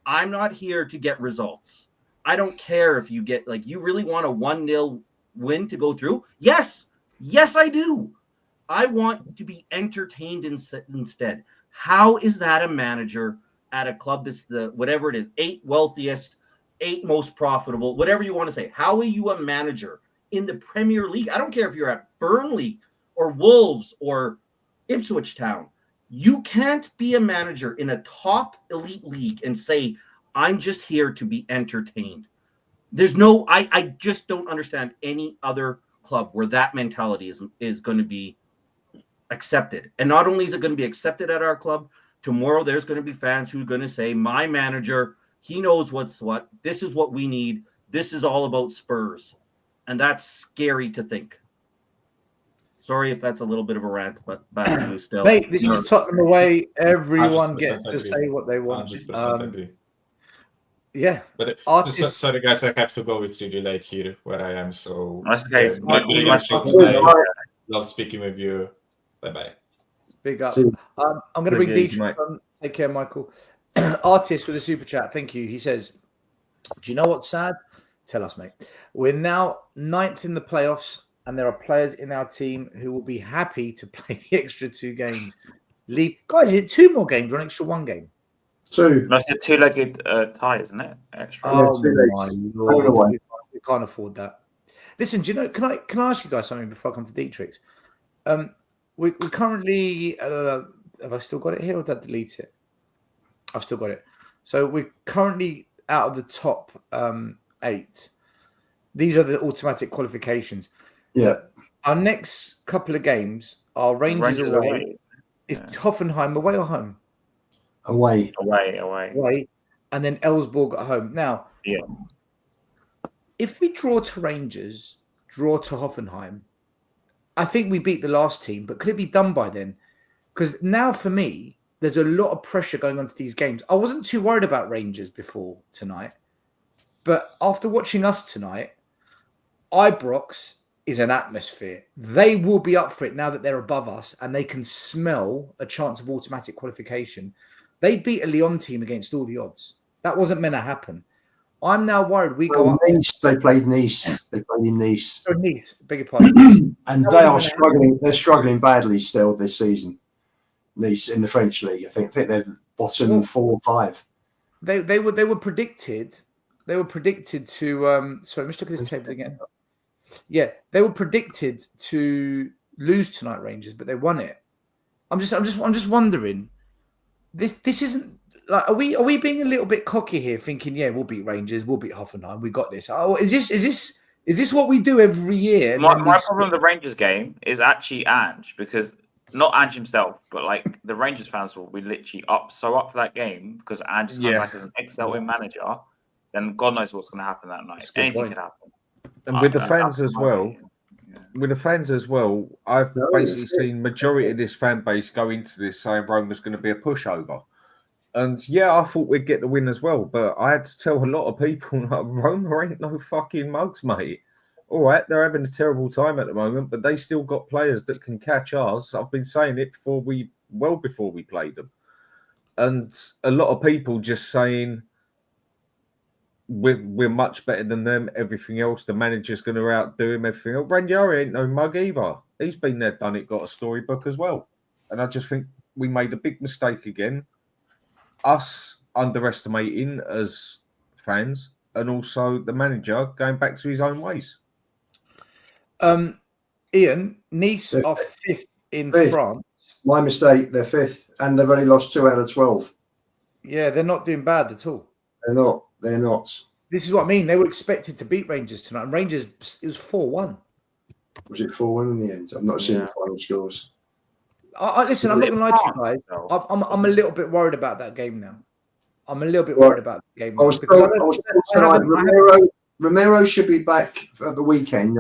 I'm not here to get results. I don't care if you get, like, you really want a 1-0 win to go through? Yes. Yes, I do. I want to be entertained instead. How is that a manager at a club that's the, whatever it is, 8 wealthiest, 8 most profitable, whatever you want to say? How are you a manager in the Premier League? I don't care if you're at Burnley or Wolves or Ipswich Town. You can't be a manager in a top elite league and say, I'm just here to be entertained. There's no, I just don't understand any other club where that mentality is going to be accepted. And not only is it going to be accepted at our club, tomorrow there's going to be fans who are going to say, my manager, he knows what's what. This is what we need. This is all about Spurs. And that's scary to think. Sorry if that's a little bit of a rant, but back to you still. Mate, this is Tottenham away. Everyone gets to agree. say what they want. 100% agree. Yeah. But Artists- sorry, guys, I have to go. It's really late here where I am. So That's okay. Love speaking with you. Bye-bye. Big up. See- I'm going to bring Good news, Dietrich mate. on. Take care, Michael. Artist with a super chat. Thank you. He says, do you know what's sad? Tell us, mate. We're now 9th in the playoffs, and there are players in our team who will be happy to play the extra 2 games. Guys, is it 2 more games or an extra 1 game? 2. That's a 2-legged tie, isn't it? Extra. Oh, 2 my legs. Lord. We can't afford that. Listen, do you know, can I ask you guys something before I come to Dietrich's? We currently, have I still got it here or did I delete it? I've still got it. So we're currently out of the top 8. These are the automatic qualifications. Yeah. Our next couple of games are Rangers away. Is Hoffenheim away or home? Away. Away. Away. And then Elfsborg at home. Now, Yeah. if we draw to Rangers, draw to Hoffenheim, I think we beat the last team, but could it be done by then? Because now for me, there's a lot of pressure going on to these games. I wasn't too worried about Rangers before tonight, but after watching us tonight, Ibrox is an atmosphere. They will be up for it now that they're above us and they can smell a chance of automatic qualification. They beat a Lyon team against all the odds. That wasn't meant to happen. I'm now worried we go up. Nice, they played Nice. They played in Nice. Oh, Nice, beg your pardon. And they are struggling. They're struggling badly still this season. Nice in the French league. I think they're bottom 4 or 5. They were predicted. They were predicted to. Sorry, let's look at this table again. Yeah, they were predicted to lose tonight, Rangers, but they won it. I'm just wondering. This isn't like are we being a little bit cocky here, thinking we'll beat Rangers, we'll beat Hoffenheim, we got this. Oh, is this what we do every year? My problem with the Rangers game is actually Ange, because not Ange himself, but like the Rangers fans will be literally up for that game because Ange is kind of like as an ex-Celtic manager. Then God knows what's going to happen that night. Anything could happen. And with the fans as well, I've basically seen majority of this fan base go into this saying Roma's going to be a pushover. And I thought we'd get the win as well, but I had to tell a lot of people that Roma ain't no fucking mugs, mate. All right, they're having a terrible time at the moment, but they still got players that can catch us. I've been saying it before we played them. And a lot of people just saying we're much better than them, everything else. The manager's going to outdo him, everything else. Ranieri ain't no mug either. He's been there, done it, got a storybook as well. And I just think we made a big mistake again. Us underestimating as fans, and also the manager going back to his own ways. Ian, Nice are 5th in France. My mistake, they're 5th, and they've only lost 2 out of 12. Yeah, they're not doing bad at all. They're not. They're not. This is what I mean. They were expected to beat Rangers tonight, and Rangers, it was 4-1. Was it 4-1 in the end? I've not seen the final scores. Listen, I'm not going to lie to you guys. I'm a little bit worried about that game now. I'm a little bit worried about the game. Romero should be back at the weekend,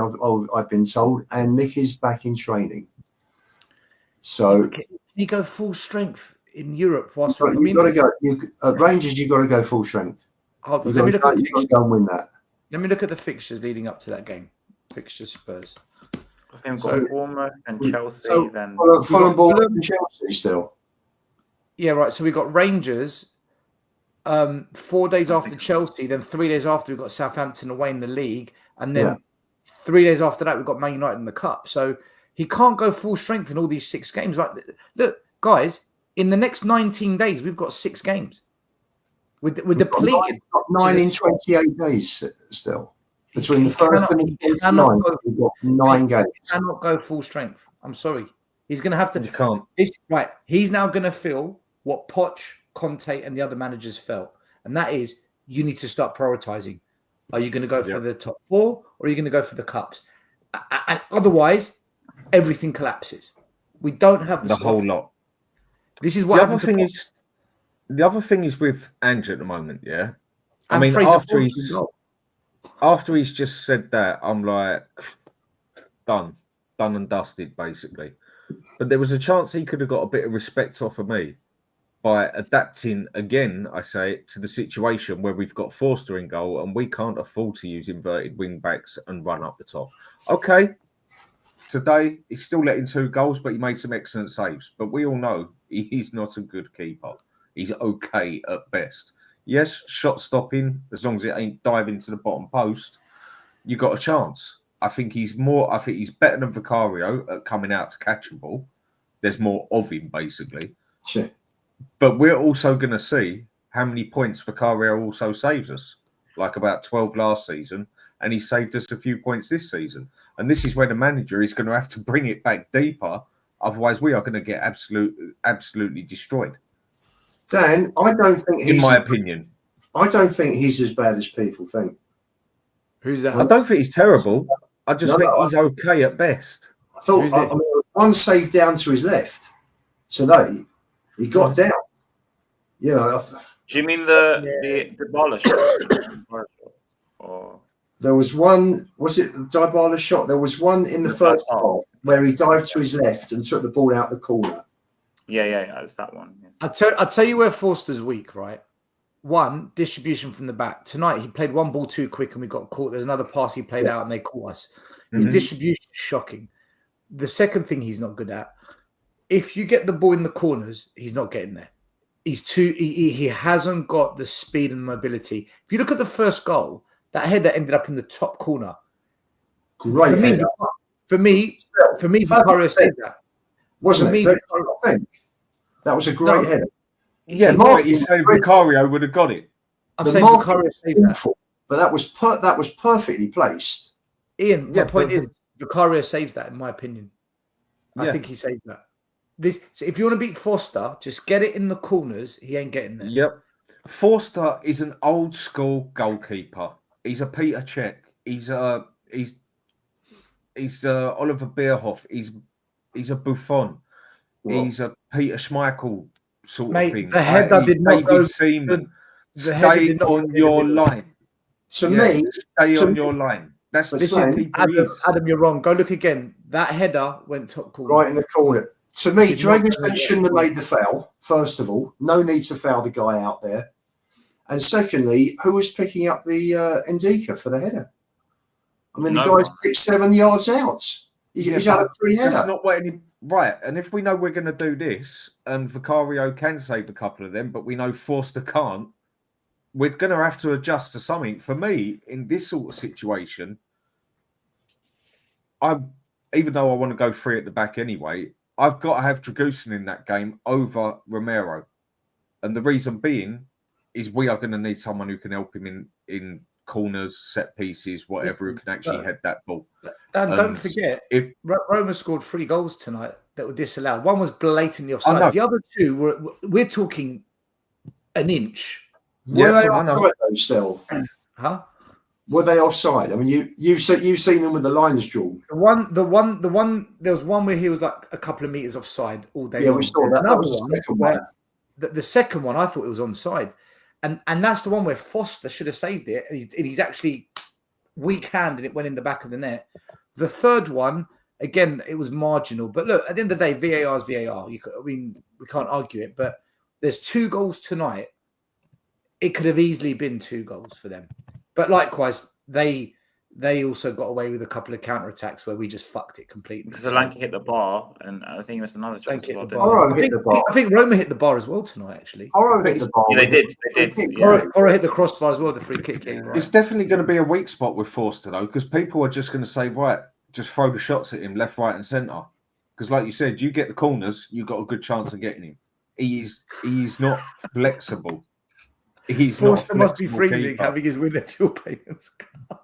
I've been told, and Nick is back in training. So can he go full strength in Europe? Whilst you've got to go. Rangers, you've got to go full strength. Let me look at the fixtures. Go and win that. Let me look at the fixtures leading up to that game. Fixtures Spurs. I think we've got Roma and Chelsea. Then Fulham and Chelsea still. Yeah, right. So we got Rangers 4 days after Chelsea. Then 3 days after we've got Southampton away in the league, and then 3 days after that we've got Man United in the cup. So he can't go full strength in all these 6 games. Like, look, guys, in the next 19 days we've got 6 games. We're depleted. 9 in 28 days still. Between the first and the 29th, we've got 9 games. He cannot go full strength. I'm sorry. He's going to have to. You can't. Right. He's now going to feel what Poch, Conte, and the other managers felt. And that is, you need to start prioritizing. Are you going to go for the top 4 or are you going to go for the cups? And otherwise, everything collapses. We don't have the whole lot. This is what the other thing is with Ange at the moment, I mean, after he's just said that, I'm like, done and dusted, basically. But there was a chance he could have got a bit of respect off of me by adapting again, I say, to the situation where we've got Forster in goal and we can't afford to use inverted wing backs and run up the top. Okay, today he's still letting 2 goals, but he made some excellent saves. But we all know he's not a good keeper. He's okay at best. Yes, shot stopping, as long as it ain't diving to the bottom post, you got a chance. I think he's better than Vicario at coming out to catch a ball. There's more of him, basically. Sure. But we're also going to see how many points Vicario also saves us, like about 12 last season, and he saved us a few points this season. And this is where the manager is going to have to bring it back deeper. Otherwise, we are going to get absolutely destroyed. Dan, I don't think in my opinion, I don't think he's as bad as people think. Who's that? I don't think he's terrible. I just think he's okay at best. I thought one save down to his left today, he got down. You know. Do you mean the backlash? Or There was one, was it the Dybala shot? There was one in the first half where he dived to his left and took the ball out the corner. Yeah, it's that one. Yeah. I'll tell you where Forster's weak, right? One, distribution from the back. Tonight, he played one ball too quick and we got caught. There's another pass he played out and they caught us. His distribution is shocking. The second thing he's not good at, if you get the ball in the corners, he's not getting there. He hasn't got the speed and mobility. If you look at the first goal, that header ended up in the top corner. Great header. For me, Vicario saved that. Wasn't it? I think that was a great header. Yeah, but you say Vicario would have got it. I'm saying Vicario saved that. But that was perfectly placed. Ian, my point is Vicario saves that, in my opinion. I think he saved that. So if you want to beat Forster, just get it in the corners. He ain't getting there. Yep. Forster is an old school goalkeeper. He's a Peter Cech. He's Oliver Bierhoff. He's a Buffon. What? He's a Peter Schmeichel sort of thing. The header did not go. Stay on your line. To me, stay on your line. That's Adam, you're wrong. Go look again. That header went top corner. Right in the corner. To me, Dragonson shouldn't have made the foul, first of all. No need to foul the guy out there. And secondly, who was picking up the Ndika for the header? I mean, the guy's 6-7 yards out. He's out of free header. That's not what right. And if we know we're going to do this, and Vicario can save a couple of them, but we know Forster can't, we're going to have to adjust to something. For me, in this sort of situation, even though I want to go free at the back anyway, I've got to have Dragusin in that game over Romero. And the reason being is we are going to need someone who can help him in corners, set pieces, whatever, who can actually head that ball. Dan, don't forget, Roma scored 3 goals tonight that were disallowed. One was blatantly offside. The other 2 we're talking an inch. Were they offside though still? Huh? Were they offside? I mean, you've seen them with the lines drawn. The one. There was one where he was like a couple of meters offside all day. Yeah, we saw that. That was the second one. The second one, I thought it was onside, and that's the one where Foster should have saved it, and he's actually weak-handed. It went in the back of the net. The third one, again, it was marginal. But look, at the end of the day, VAR is VAR. We can't argue it. But there's 2 goals tonight. It could have easily been 2 goals for them. But likewise, they also got away with a couple of counterattacks where we just fucked it completely. Because Solanke hit the bar, and I think it was another chance. I think Roma hit the bar as well tonight, actually. Oro hit the bar. Yeah, they did. Oro hit the crossbar as well, the free kick game. Right? It's definitely going to be a weak spot with Forster, though, because people are just going to say, right, just throw the shots at him left, right, and centre. Because, like you said, you get the corners, you've got a good chance of getting him. He's not flexible. Forster must be freezing having his winter fuel payments.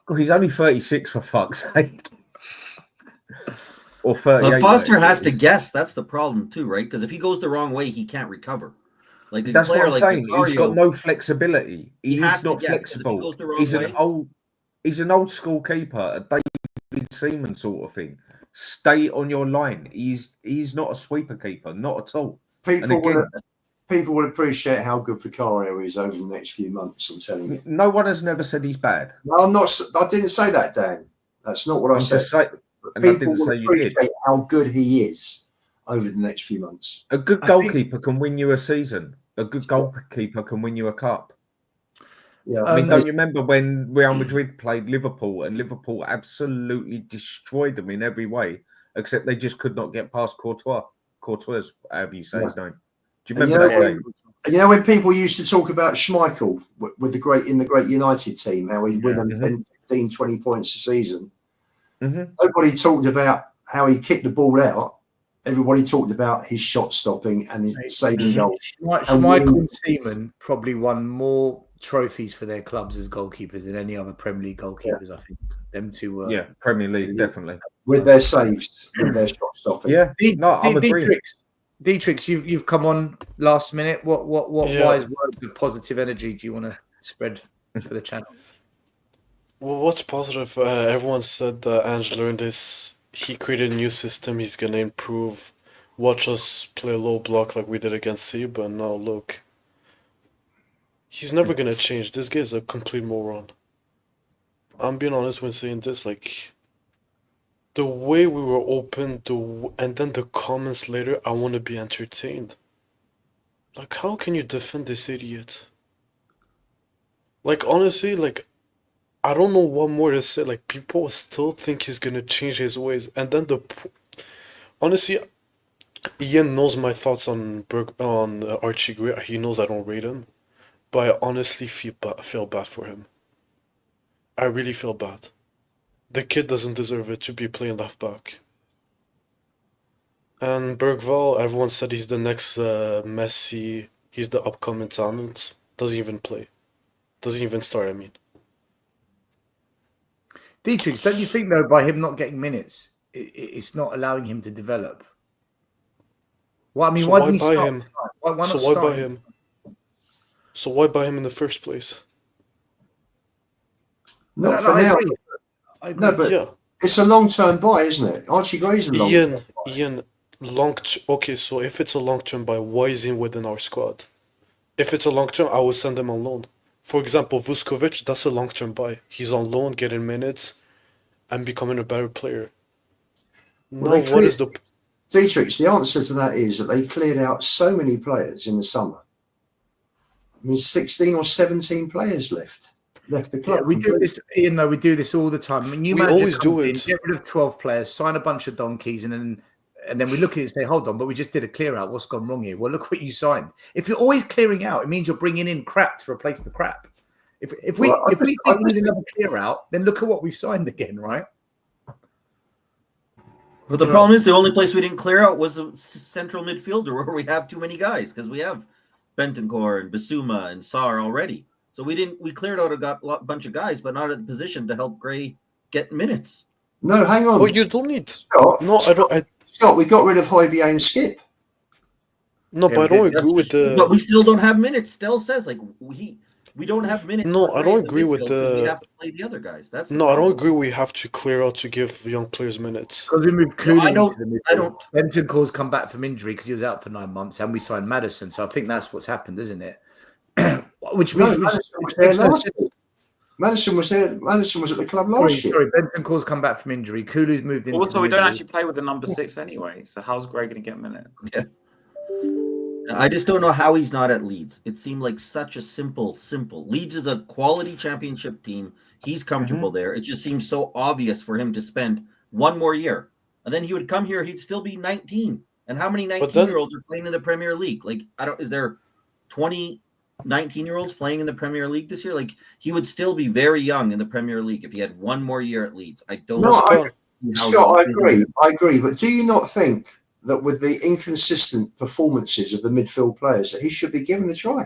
Well, he's only 36 for fuck's sake. Or 38. But Foster has to guess. That's the problem too, right? Because if he goes the wrong way, he can't recover. Like that's what I'm saying. He's got no flexibility. He's not flexible. He's an old school keeper, a David Seaman sort of thing. Stay on your line. He's not a sweeper keeper, not at all. People would appreciate how good Vicario is over the next few months. I'm telling you. No one has never said he's bad. No, I'm not. I didn't say that, Dan. That's not what I said. People would appreciate how good he is over the next few months. A good goalkeeper can win you a season. A good goalkeeper can win you a cup. Yeah, I mean, don't you remember when Real Madrid played Liverpool and Liverpool absolutely destroyed them in every way, except they just could not get past Courtois, however you say his name. Do you remember that game? And you know when people used to talk about Schmeichel with the great United team, how he'd win them 15, 20 points a season. Nobody talked about how he kicked the ball out. Everybody talked about his shot stopping and his saving goals. Schmeichel and Seaman probably won more trophies for their clubs as goalkeepers than any other Premier League goalkeepers. I think them two were. Premier League definitely with their saves, with their shot stopping. I'm agreeing. Dietrich, you've come on last minute. What wise words of positive energy do you want to spread for the channel? Well, what's positive? Everyone said that Angelo in this, he created a new system. He's gonna improve. Watch us play a low block like we did against Seba. And now look, he's never gonna change. This guy's a complete moron. I'm being honest when saying this. Like the way we were open, and then the comments later, I want to be entertained. Like, how can you defend this idiot? Like, honestly, like, I don't know what more to say. Like, people still think he's gonna change his ways, and then honestly, Ian knows my thoughts on Archie Gray. He knows I don't rate him, but I honestly feel bad for him. I really feel bad. The kid doesn't deserve it to be playing left back. And Bergvall, everyone said he's the next Messi. He's the upcoming talent. Doesn't even play. Doesn't even start, I mean. Dietrich, don't you think, though, by him not getting minutes, it's not allowing him to develop? Well, I mean, So why why didn't he buy start? him? Why not So why start buy him? So why buy him in the first place? Not No, for I now. agree. I agree. No, but Yeah. it's a long-term buy, isn't it? Archie Gray's a long-term buy. Ian, okay, so if it's a long-term buy, why is he within our squad? If it's a long-term, I will send him on loan. For example, Vuskovic, that's a long-term buy. He's on loan, getting minutes, and becoming a better player. Well, No, what is the... Dietrich, the answer to that is that they cleared out so many players in the summer. I mean, 16 or 17 players left the club. Yeah, we do this, Ian, though, we do this all the time. I mean, We always do it. Get rid of 12 players, sign a bunch of donkeys, and then we look at it and say, hold on, but we just did a clear out. What's gone wrong here? Well, look what you signed. If you're always clearing out, it means you're bringing in crap to replace the crap. If we think we need another clear out, then look at what we've signed again, right? But the problem is the only place we didn't clear out was the central midfielder where we have too many guys because we have Bentancur and Basuma and Sarr already. So we cleared out a bunch of guys, but not at the position to help Gray get minutes. No, hang on. Oh, you don't need... Scott, No, I don't... Scott, we got rid of Højbjerg and Skip. No, but I don't agree with the... But we still don't have minutes. Stell says, like, we don't have minutes. No, I don't agree with the... We have to play the other guys. That's No, I don't agree we have to clear out to give young players minutes. Because we moved Cooling into the midfield. I don't... Bentancur's come back from injury because he was out for 9 months, and we signed Maddison. So I think that's what's happened, isn't it? Which means Madison was there. Madison was at the club last year. Sorry, Bentancur's come back from injury. Kulu's moved into. Also, we don't actually play with the number 6 anyway. So how's Gray going to get minutes? Yeah. I just don't know how he's not at Leeds. It seemed like such a simple. Leeds is a quality championship team. He's comfortable there. It just seems so obvious for him to spend one more year. And then he would come here, he'd still be 19. And how many 19-year-olds are playing in the Premier League? Like, is there 20 19-year-olds playing in the Premier League this year? Like, he would still be very young in the Premier League if he had one more year at Leeds. I don't know. Scott, I agree. But do you not think that with the inconsistent performances of the midfield players that he should be given a try?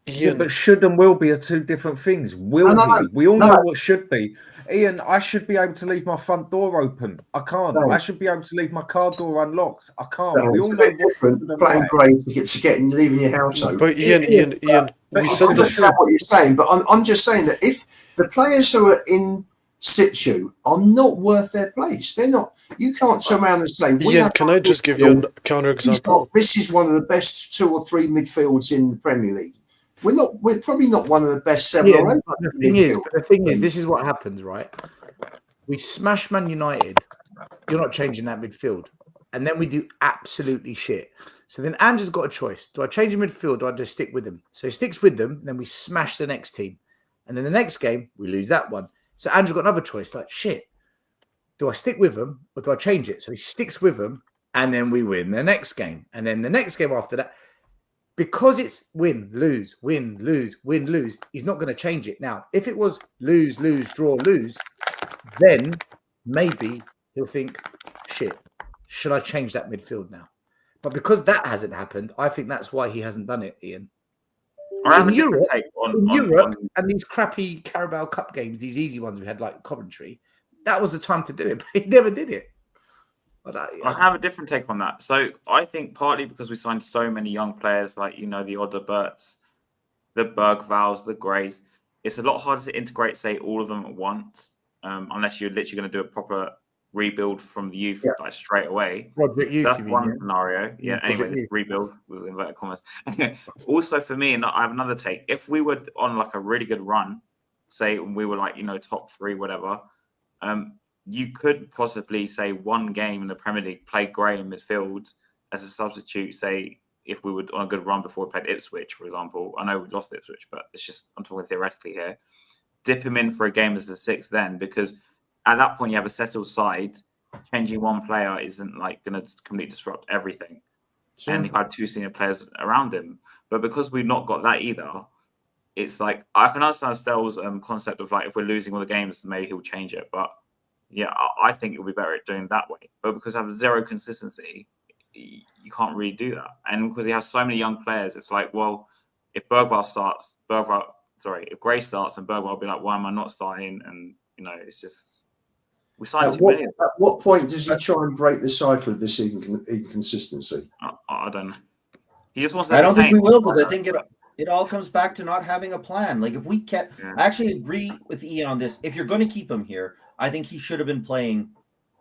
Yeah, but should and will be are two different things. Will be. We all know what should be. Ian, I should be able to leave my front door open. I can't. I should be able to leave my car door unlocked. I can't. We all know what's different playing Gray to get leaving your house open. But Ian, we said this. I understand what you're saying, but I'm just saying that if the players who are in situ are not worth their place, they're not. You can't turn around and say, Ian, can I just give you a counter example? This is one of the best 2 or 3 midfields in the Premier League. We're probably not one of the best 7 or 8. The thing is, this is what happens, right? We smash Man United. You're not changing that midfield, and then we do absolutely shit. So then Andrew's got a choice: do I change the midfield? Or do I just stick with them? So he sticks with them. Then we smash the next team, and then the next game we lose that one. So Andrew's got another choice: like, shit, do I stick with them or do I change it? So he sticks with them, and then we win the next game, and then the next game after that. Because it's win, lose, win, lose, win, lose, he's not going to change it. Now, if it was lose, lose, draw, lose, then maybe he'll think, shit, should I change that midfield now? But because that hasn't happened, I think that's why he hasn't done it, Ian. In Europe, and these crappy Carabao Cup games, these easy ones we had like Coventry, that was the time to do it, but he never did it. I have a different take on that. So I think partly because we signed so many young players, like, the Oderberts, the Bergvalls, the Grays, it's a lot harder to integrate, say, all of them at once, unless you're literally going to do a proper rebuild from the youth like straight away. Project Youth, so that's one scenario. Yeah. Anyway, this rebuild was inverted commas. Also, for me, and I have another take. If we were on like a really good run, say we were like, top 3, whatever, you could possibly say one game in the Premier League, play Gray in midfield as a substitute, say, if we were on a good run before we played Ipswich, for example. I know we lost Ipswich, but it's just, I'm talking theoretically here. Dip him in for a game as a 6 then, because at that point you have a settled side. Changing one player isn't like going to completely disrupt everything. Sure. And you had 2 senior players around him. But because we've not got that either, it's like, I can understand Stell's concept of like, if we're losing all the games, maybe he'll change it. But yeah, I think it'll be better at doing that way. But because I have 0 consistency, you can't really do that. And because he has so many young players, it's like, well, if if Gray starts and Bergwall will be like, why am I not starting? And, it's just, we signed too many. At what point does he try and break the cycle of this inconsistency? I don't know. He just wants to I don't think we will, because I think it all comes back to not having a plan. Like if we kept, I actually agree with Ian on this. If you're going to keep him here, I think he should have been playing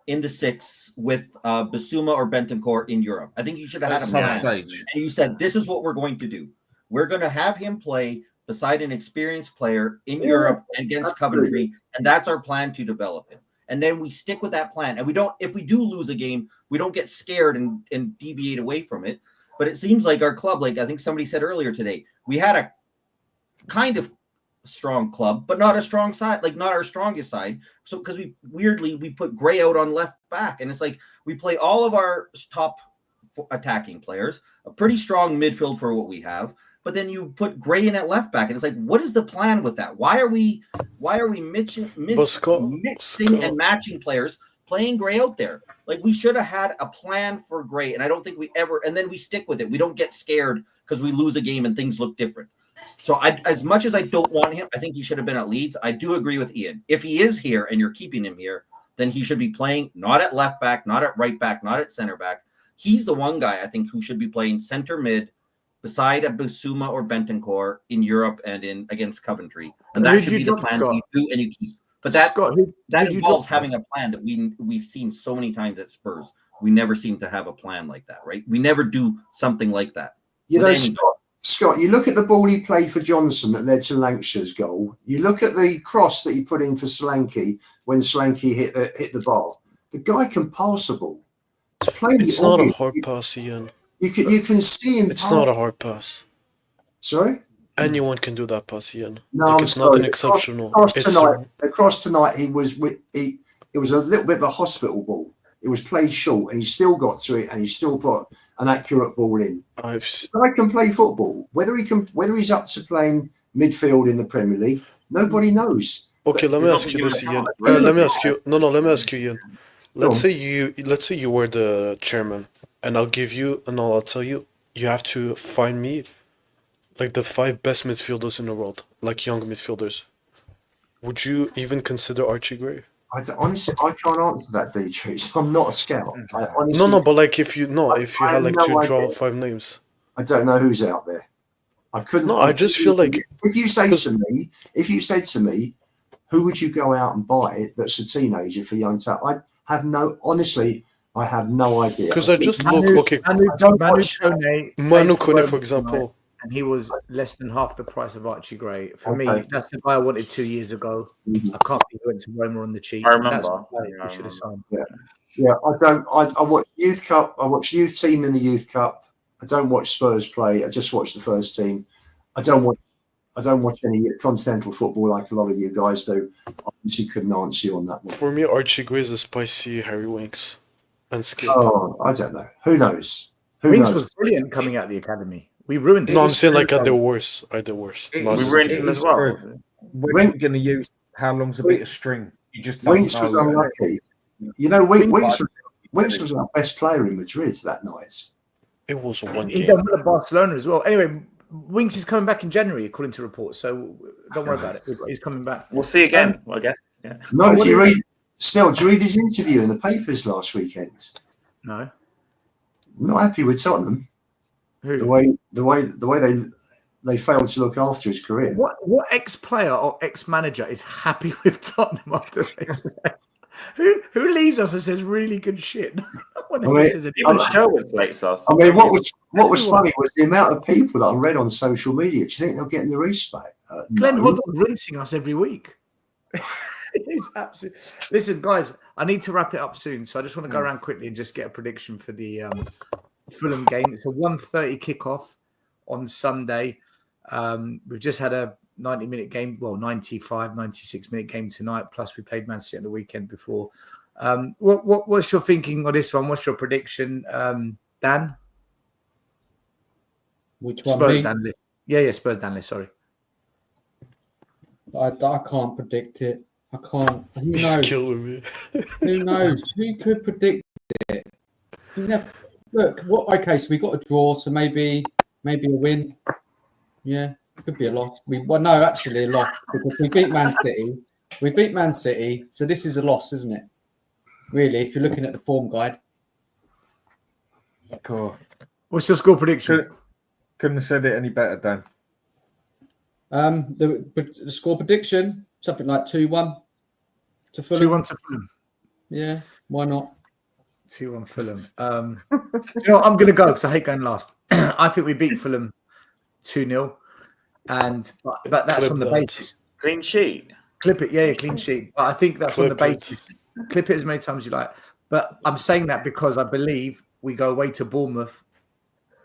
in the 6 with Basuma or Bentancur in Europe. I think you should have had a plan. And you said, this is what we're going to do. We're going to have him play beside an experienced player in Europe against Coventry, and that's our plan to develop him. And then we stick with that plan. And we don't, if we do lose a game, we don't get scared and deviate away from it. But it seems like our club, like I think somebody said earlier today, we had a kind of strong club, but not a strong side, like not our strongest side. So because we put Gray out on left back, and it's like we play all of our top attacking players, a pretty strong midfield for what we have, but then you put Gray in at left back, and it's like, what is the plan with that? Why are we mixing and matching players, playing Gray out there? Like we should have had a plan for Gray, and I don't think we ever. And then we stick with it. We don't get scared because we lose a game and things look different. So as much as I don't want him, I think he should have been at Leeds. I do agree with Ian. If he is here and you're keeping him here, then he should be playing not at left back, not at right back, not at center back. He's the one guy I think who should be playing center mid beside a Basuma or Bentancur in Europe and in against Coventry. And that should be the plan that you do and you keep. But that involves having a plan that we've seen so many times at Spurs. We never seem to have a plan like that, right? We never do something like that. Scott, you look at the ball he played for Johnson that led to Lancashire's goal. You look at the cross that he put in for Solanke when Solanke hit the bar. The guy can pass the ball. It's not a hard pass, Ian. You can see him. It's not a hard pass. Sorry? Anyone can do that pass, Ian. No, it's not an exceptional. Across tonight, it was a little bit of a hospital ball. It was played short, and he still got to it, and he still put an accurate ball in. I can play football. Whether he's up to playing midfield in the Premier League, nobody knows. Okay, let me ask you this, Ian. Let me ask you, Ian. Let's say you were the chairman, and I'll tell you, you have to find me like the 5 best midfielders in the world, like young midfielders. Would you even consider Archie Gray? Honestly, I can't answer that, Dietrich. I'm not a scout. But like if you had like to draw 5 names. I don't know who's out there. I couldn't. No, I just feel like if you said to me, who would you go out and buy that's a teenager for young talent? I have no idea. Because I just look, okay. Manu Kone, for example. And he was less than half the price of Archie Gray. For me, that's the guy I wanted 2 years ago. I can't believe he went to Roma on the cheap. I remember. That's the guy we should have signed. Yeah. I watch Youth Cup. I watch Youth Team in the Youth Cup. I don't watch Spurs play. I just watch the first team. I don't watch any continental football like a lot of you guys do. I obviously couldn't answer you on that one. For me, Archie Gray is a spicy Harry Winks and Skip. Oh, I don't know. Who knows? Winks was brilliant coming out of the academy. We ruined it. No, I'm saying like at the worst. We ruined him as well. When are you going to use how long's a bit of string? You just don't Winks was unlucky. You know, Winks was our best player in Madrid that night. It was one He game. done well at Barcelona as well. Anyway, Winks is coming back in January, according to reports. So don't worry about it. He's coming back. We'll see again, I guess. Yeah. No, did you read his interview in the papers last weekend? No. Not happy with Tottenham. Who? The way they failed to look after his career. What ex-player or ex-manager is happy with Tottenham after they left? Who leaves us and says really good shit? No one I ever mean, says it. Even Sherwood slates us. I mean, what was funny was the amount of people that I read on social media. Do you think they'll get the respect? Glenn No. Hoddle's rinsing us every week. It's absolutely. Listen, guys, I need to wrap it up soon, so I just want to go around quickly and just get a prediction for the Fulham game. It's a 1:30 kickoff on Sunday. We've just had a 90-minute game, well, 96-minute game tonight. Plus, we played Man City on the weekend before. What's your thinking on this one? What's your prediction, Dan? Which one? Spurs Me? Dan. Yeah, Spurs Dan. Sorry. I can't predict it. I can't. Who He's knows? killing me. Who knows? Who could predict it? You never look. What? Okay, so we got a draw. So maybe a win. Yeah, could be a loss. No, actually a loss because we beat Man City. We beat Man City. So this is a loss, isn't it? Really, if you're looking at the form guide. Cool. What's your score prediction? Couldn't have said it any better, Dan. The score prediction, something like 2-1 to Fulham. 2-1 to Fulham. Yeah, why not? 2-1 Fulham. You know what? I'm going to go because I hate going last. I think we beat Fulham 2-0, but that's on the basis. Clean sheet. Clip it, yeah, clean sheet. But I think that's on the basis. Clip it as many times as you like. But I'm saying that because I believe we go away to Bournemouth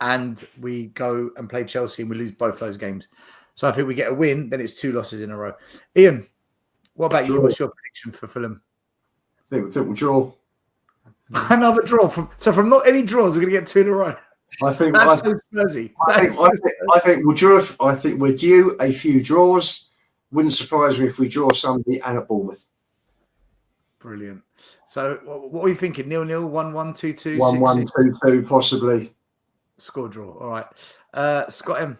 and we go and play Chelsea and we lose both those games. So I think we get a win, then it's 2 losses in a row. Ian, what about you? What's your prediction for Fulham? I think we'll draw. Another draw. From not any draws, we're going to get 2 in a row. I think that's so Spursy. I think we'll draw. I think we're due a few draws. Wouldn't surprise me if we draw somebody and at Bournemouth. Brilliant. So what are you thinking? 0-0, 1-1, 2-2, 1-1, 2-2, possibly. Score draw. All right. Scott M.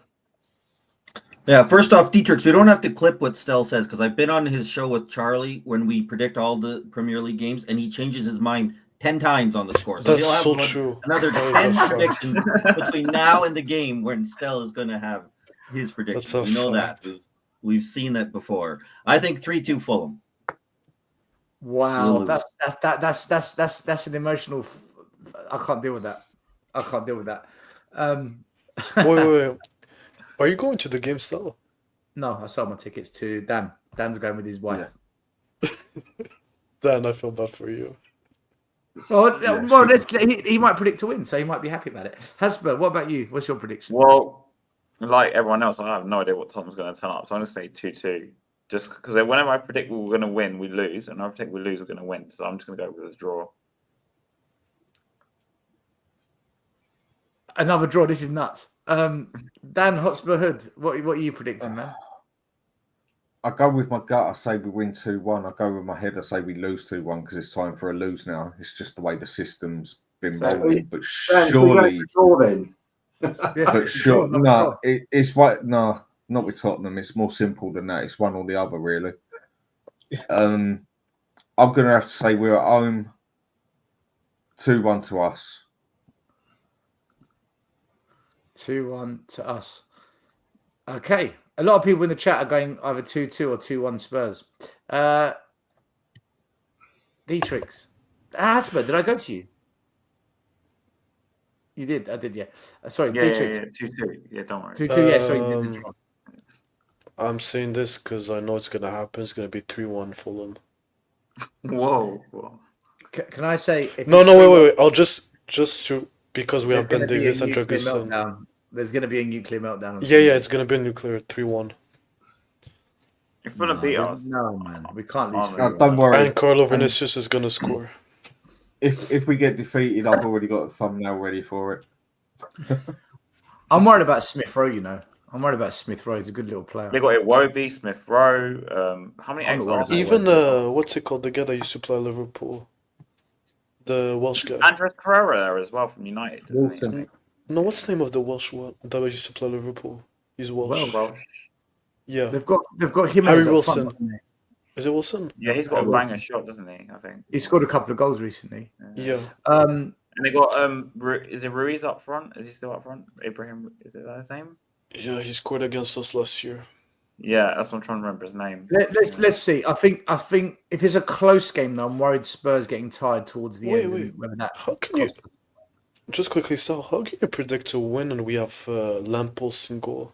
Yeah, first off, Dietrich, we don't have to clip what Stell says because I've been on his show with Charlie when we predict all the Premier League games, and he changes his mind 10 times on the score. So That's he'll have so true. another 10 predictions between now and the game when Stell is going to have his predictions. We know that. We've seen that before. I think 3-2 Fulham. Wow, that's an emotional. I can't deal with that. Wait. Are you going to the game still? No, I sold my tickets to Dan. Dan's going with his wife. Dan, I feel bad for you. Well, he might predict to win, so he might be happy about it. Hasper, what about you? What's your prediction? Well, like everyone else, I have no idea what Tottenham's going to turn up. So I'm going to say 2-2. Just because whenever I predict we're going to win, we lose. And I predict we lose, we're going to win. So I'm just going to go with a draw. Another draw. This is nuts. Dan Hotspur Hood, what are you predicting, man? I go with my gut. I say we win 2-1. I go with my head. I say we lose 2-1 because it's time for a lose now. It's just the way the system's been rolling. But surely, it's what? No, not with Tottenham. It's more simple than that. It's one or the other, really. I'm going to have to say we're at home. 2-1 to us. 2-1 to us. Okay. A lot of people in the chat are going either 2-2 or 2-1 Spurs. Dietrich. Asper, did I go to you? You did. I did, yeah. Sorry, Dietrich. Yeah, 2-2. Yeah, don't worry. 2-2, yeah, sorry. You did the draw. I'm saying this because I know it's going to happen. It's going to be 3-1 Fulham. Whoa. Can I say... No, wait. I'll just to... Because we have Ben Davies and Dragusin. There's going to be a nuclear meltdown. Yeah, it's going to be a nuclear 3-1. If Fulham beat us. No, man. We can't lose. Don't worry. And Carlo Vinicius is going to score. If we get defeated, I've already got a thumbnail ready for it. I'm worried about Smith Rowe, you know. I'm worried about Smith Rowe. He's a good little player. They got Iwobi, Smith Rowe. How many ex-Arsenal? Even, what's it called? The guy that used to play Liverpool. The Welsh guy. Andres Pereira there as well from United. No, what's the name of the Welsh one that used to play Liverpool? He's Welsh. Yeah. They've got him. Harry Wilson. Is it Wilson? Yeah, he's got a banger shot, doesn't he? I think he scored a couple of goals recently. Yeah. And they got is it Ruiz up front? Is he still up front? Ibrahim, is it that his name? Yeah, he scored against us last year. Yeah, that's what I'm trying to remember his name. Let's see. I think if it's a close game, though, I'm worried Spurs getting tired towards the end. Wait. Whether that How can you just quickly, Sal? How can you predict to win and we have Lampos in goal?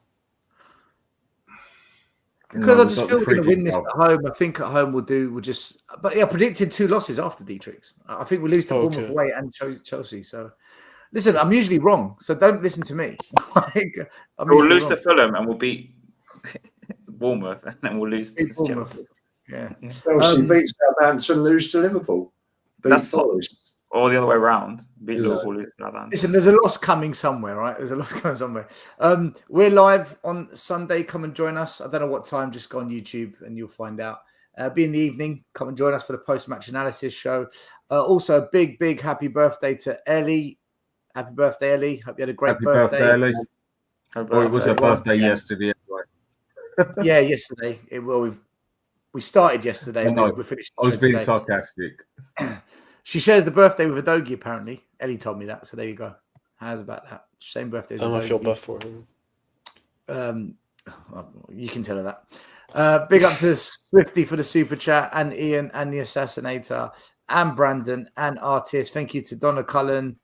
Because I just feel we're going to win this at home. I think at home we'll just. But yeah, I predicted 2 losses after Dietrich's. I think we lose to Bournemouth away and Chelsea. So listen, I'm usually wrong, so don't listen to me. We'll lose to Fulham and we'll beat Bournemouth, and then we'll lose to Chelsea. Yeah. Chelsea beat Southampton, lose to Liverpool. Beat Forest. Or the other way around. Beat Liverpool, lose to Southampton. Listen, there's a loss coming somewhere, right? There's a loss coming somewhere. We're live on Sunday. Come and join us. I don't know what time. Just go on YouTube and you'll find out. Be in the evening. Come and join us for the post-match analysis show. Also, a big happy birthday to Ellie. Happy birthday, Ellie. Hope you had a great birthday. Happy birthday, Ellie. Or it was her birthday yesterday anyway. Yeah, yesterday. We started yesterday. We finished. I was being sarcastic. She shares the birthday with Adogi, apparently. Ellie told me that, so there you go. How's about that? Same birthday as Adogi. I feel bad for him. Well, you can tell her that. Big up to Swifty for the super chat, and Ian, and the Assassinator, and Brandon, and Artist. Thank you to Donna Cullen,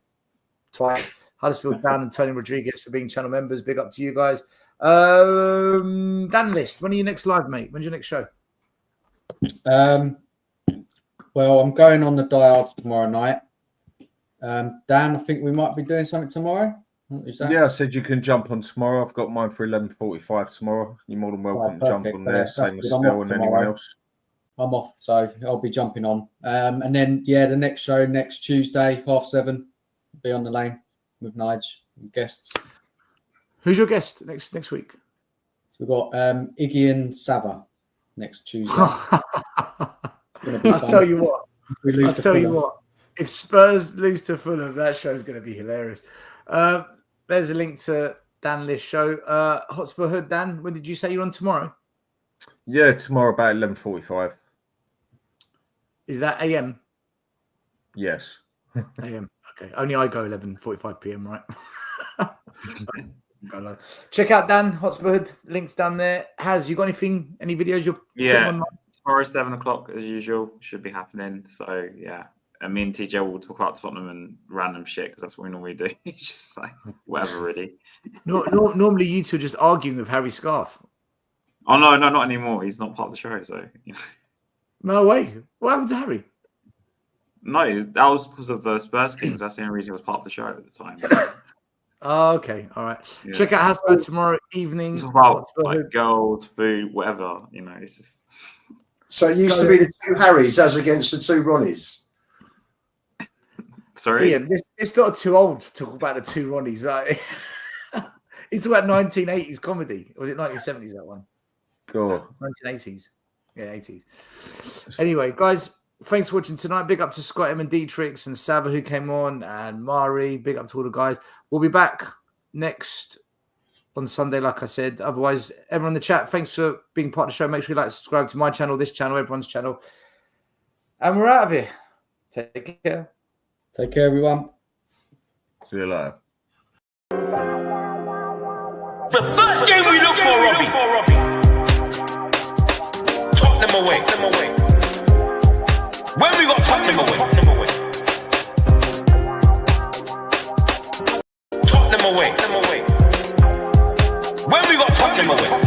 twice, Huddersfield Town, and Tony Rodriguez for being channel members. Big up to you guys. Dan List, when are you next live, mate? When's your next show? Well, I'm going on the Diehards tomorrow night. Dan, I think we might be doing something tomorrow. Is that? Yeah, I said you can jump on tomorrow. I've got mine for 11:45 tomorrow. You're more than welcome to jump on there. Same as Phil and anyone else. I'm off, so I'll be jumping on. And then, the next show next Tuesday, 7:30, be on the lane with Nige and guests. Who's your guest next week? So we've got Iggy and Sava next Tuesday. I'll tell you what. If Spurs lose to Fulham, that show's going to be hilarious. There's a link to Dan List's show. Hotspur Hood, Dan, when did you say you're on tomorrow? Yeah, tomorrow about 11:45. Is that AM? Yes. AM. Okay. Only I go 11:45 PM, right? Check out Dan Hotspur Hood. Links down there. You got anything? Any videos you're putting online? Tomorrow 7:00 as usual should be happening. So yeah, and me and TJ will talk about Tottenham and random shit because that's what we normally do. It's just like whatever, really. Normally you two are just arguing with Harry Scarf. Oh no, not anymore. He's not part of the show, so you know. No way. What happened to Harry? No, that was because of the Spurs Kings. That's the only reason he was part of the show at the time. Oh, okay, all right. Yeah. Check out Hasbro tomorrow evening. It's about like girls, food, whatever. You know, it's just. So it used to be the 2 Harrys as against the 2 Ronnies. Sorry, Ian, it's not too old to talk about the 2 Ronnies, right? It's about 1980s comedy. Or was it 1970s, that one? Cool. 1980s. Yeah, 80s. Anyway, guys, thanks for watching tonight. Big up to Scott M and Dietrich and Sava who came on, and Mari. Big up to all the guys. We'll be back next on Sunday, like I said. Otherwise, everyone in the chat, thanks for being part of the show. Make sure you like, subscribe to my channel, this channel, everyone's channel. And we're out of here. Take care. Take care, everyone. See you later. The first game we look for, Robbie. Tottenham away. When we got Tottenham away. Tottenham away. When we got Tottenham away.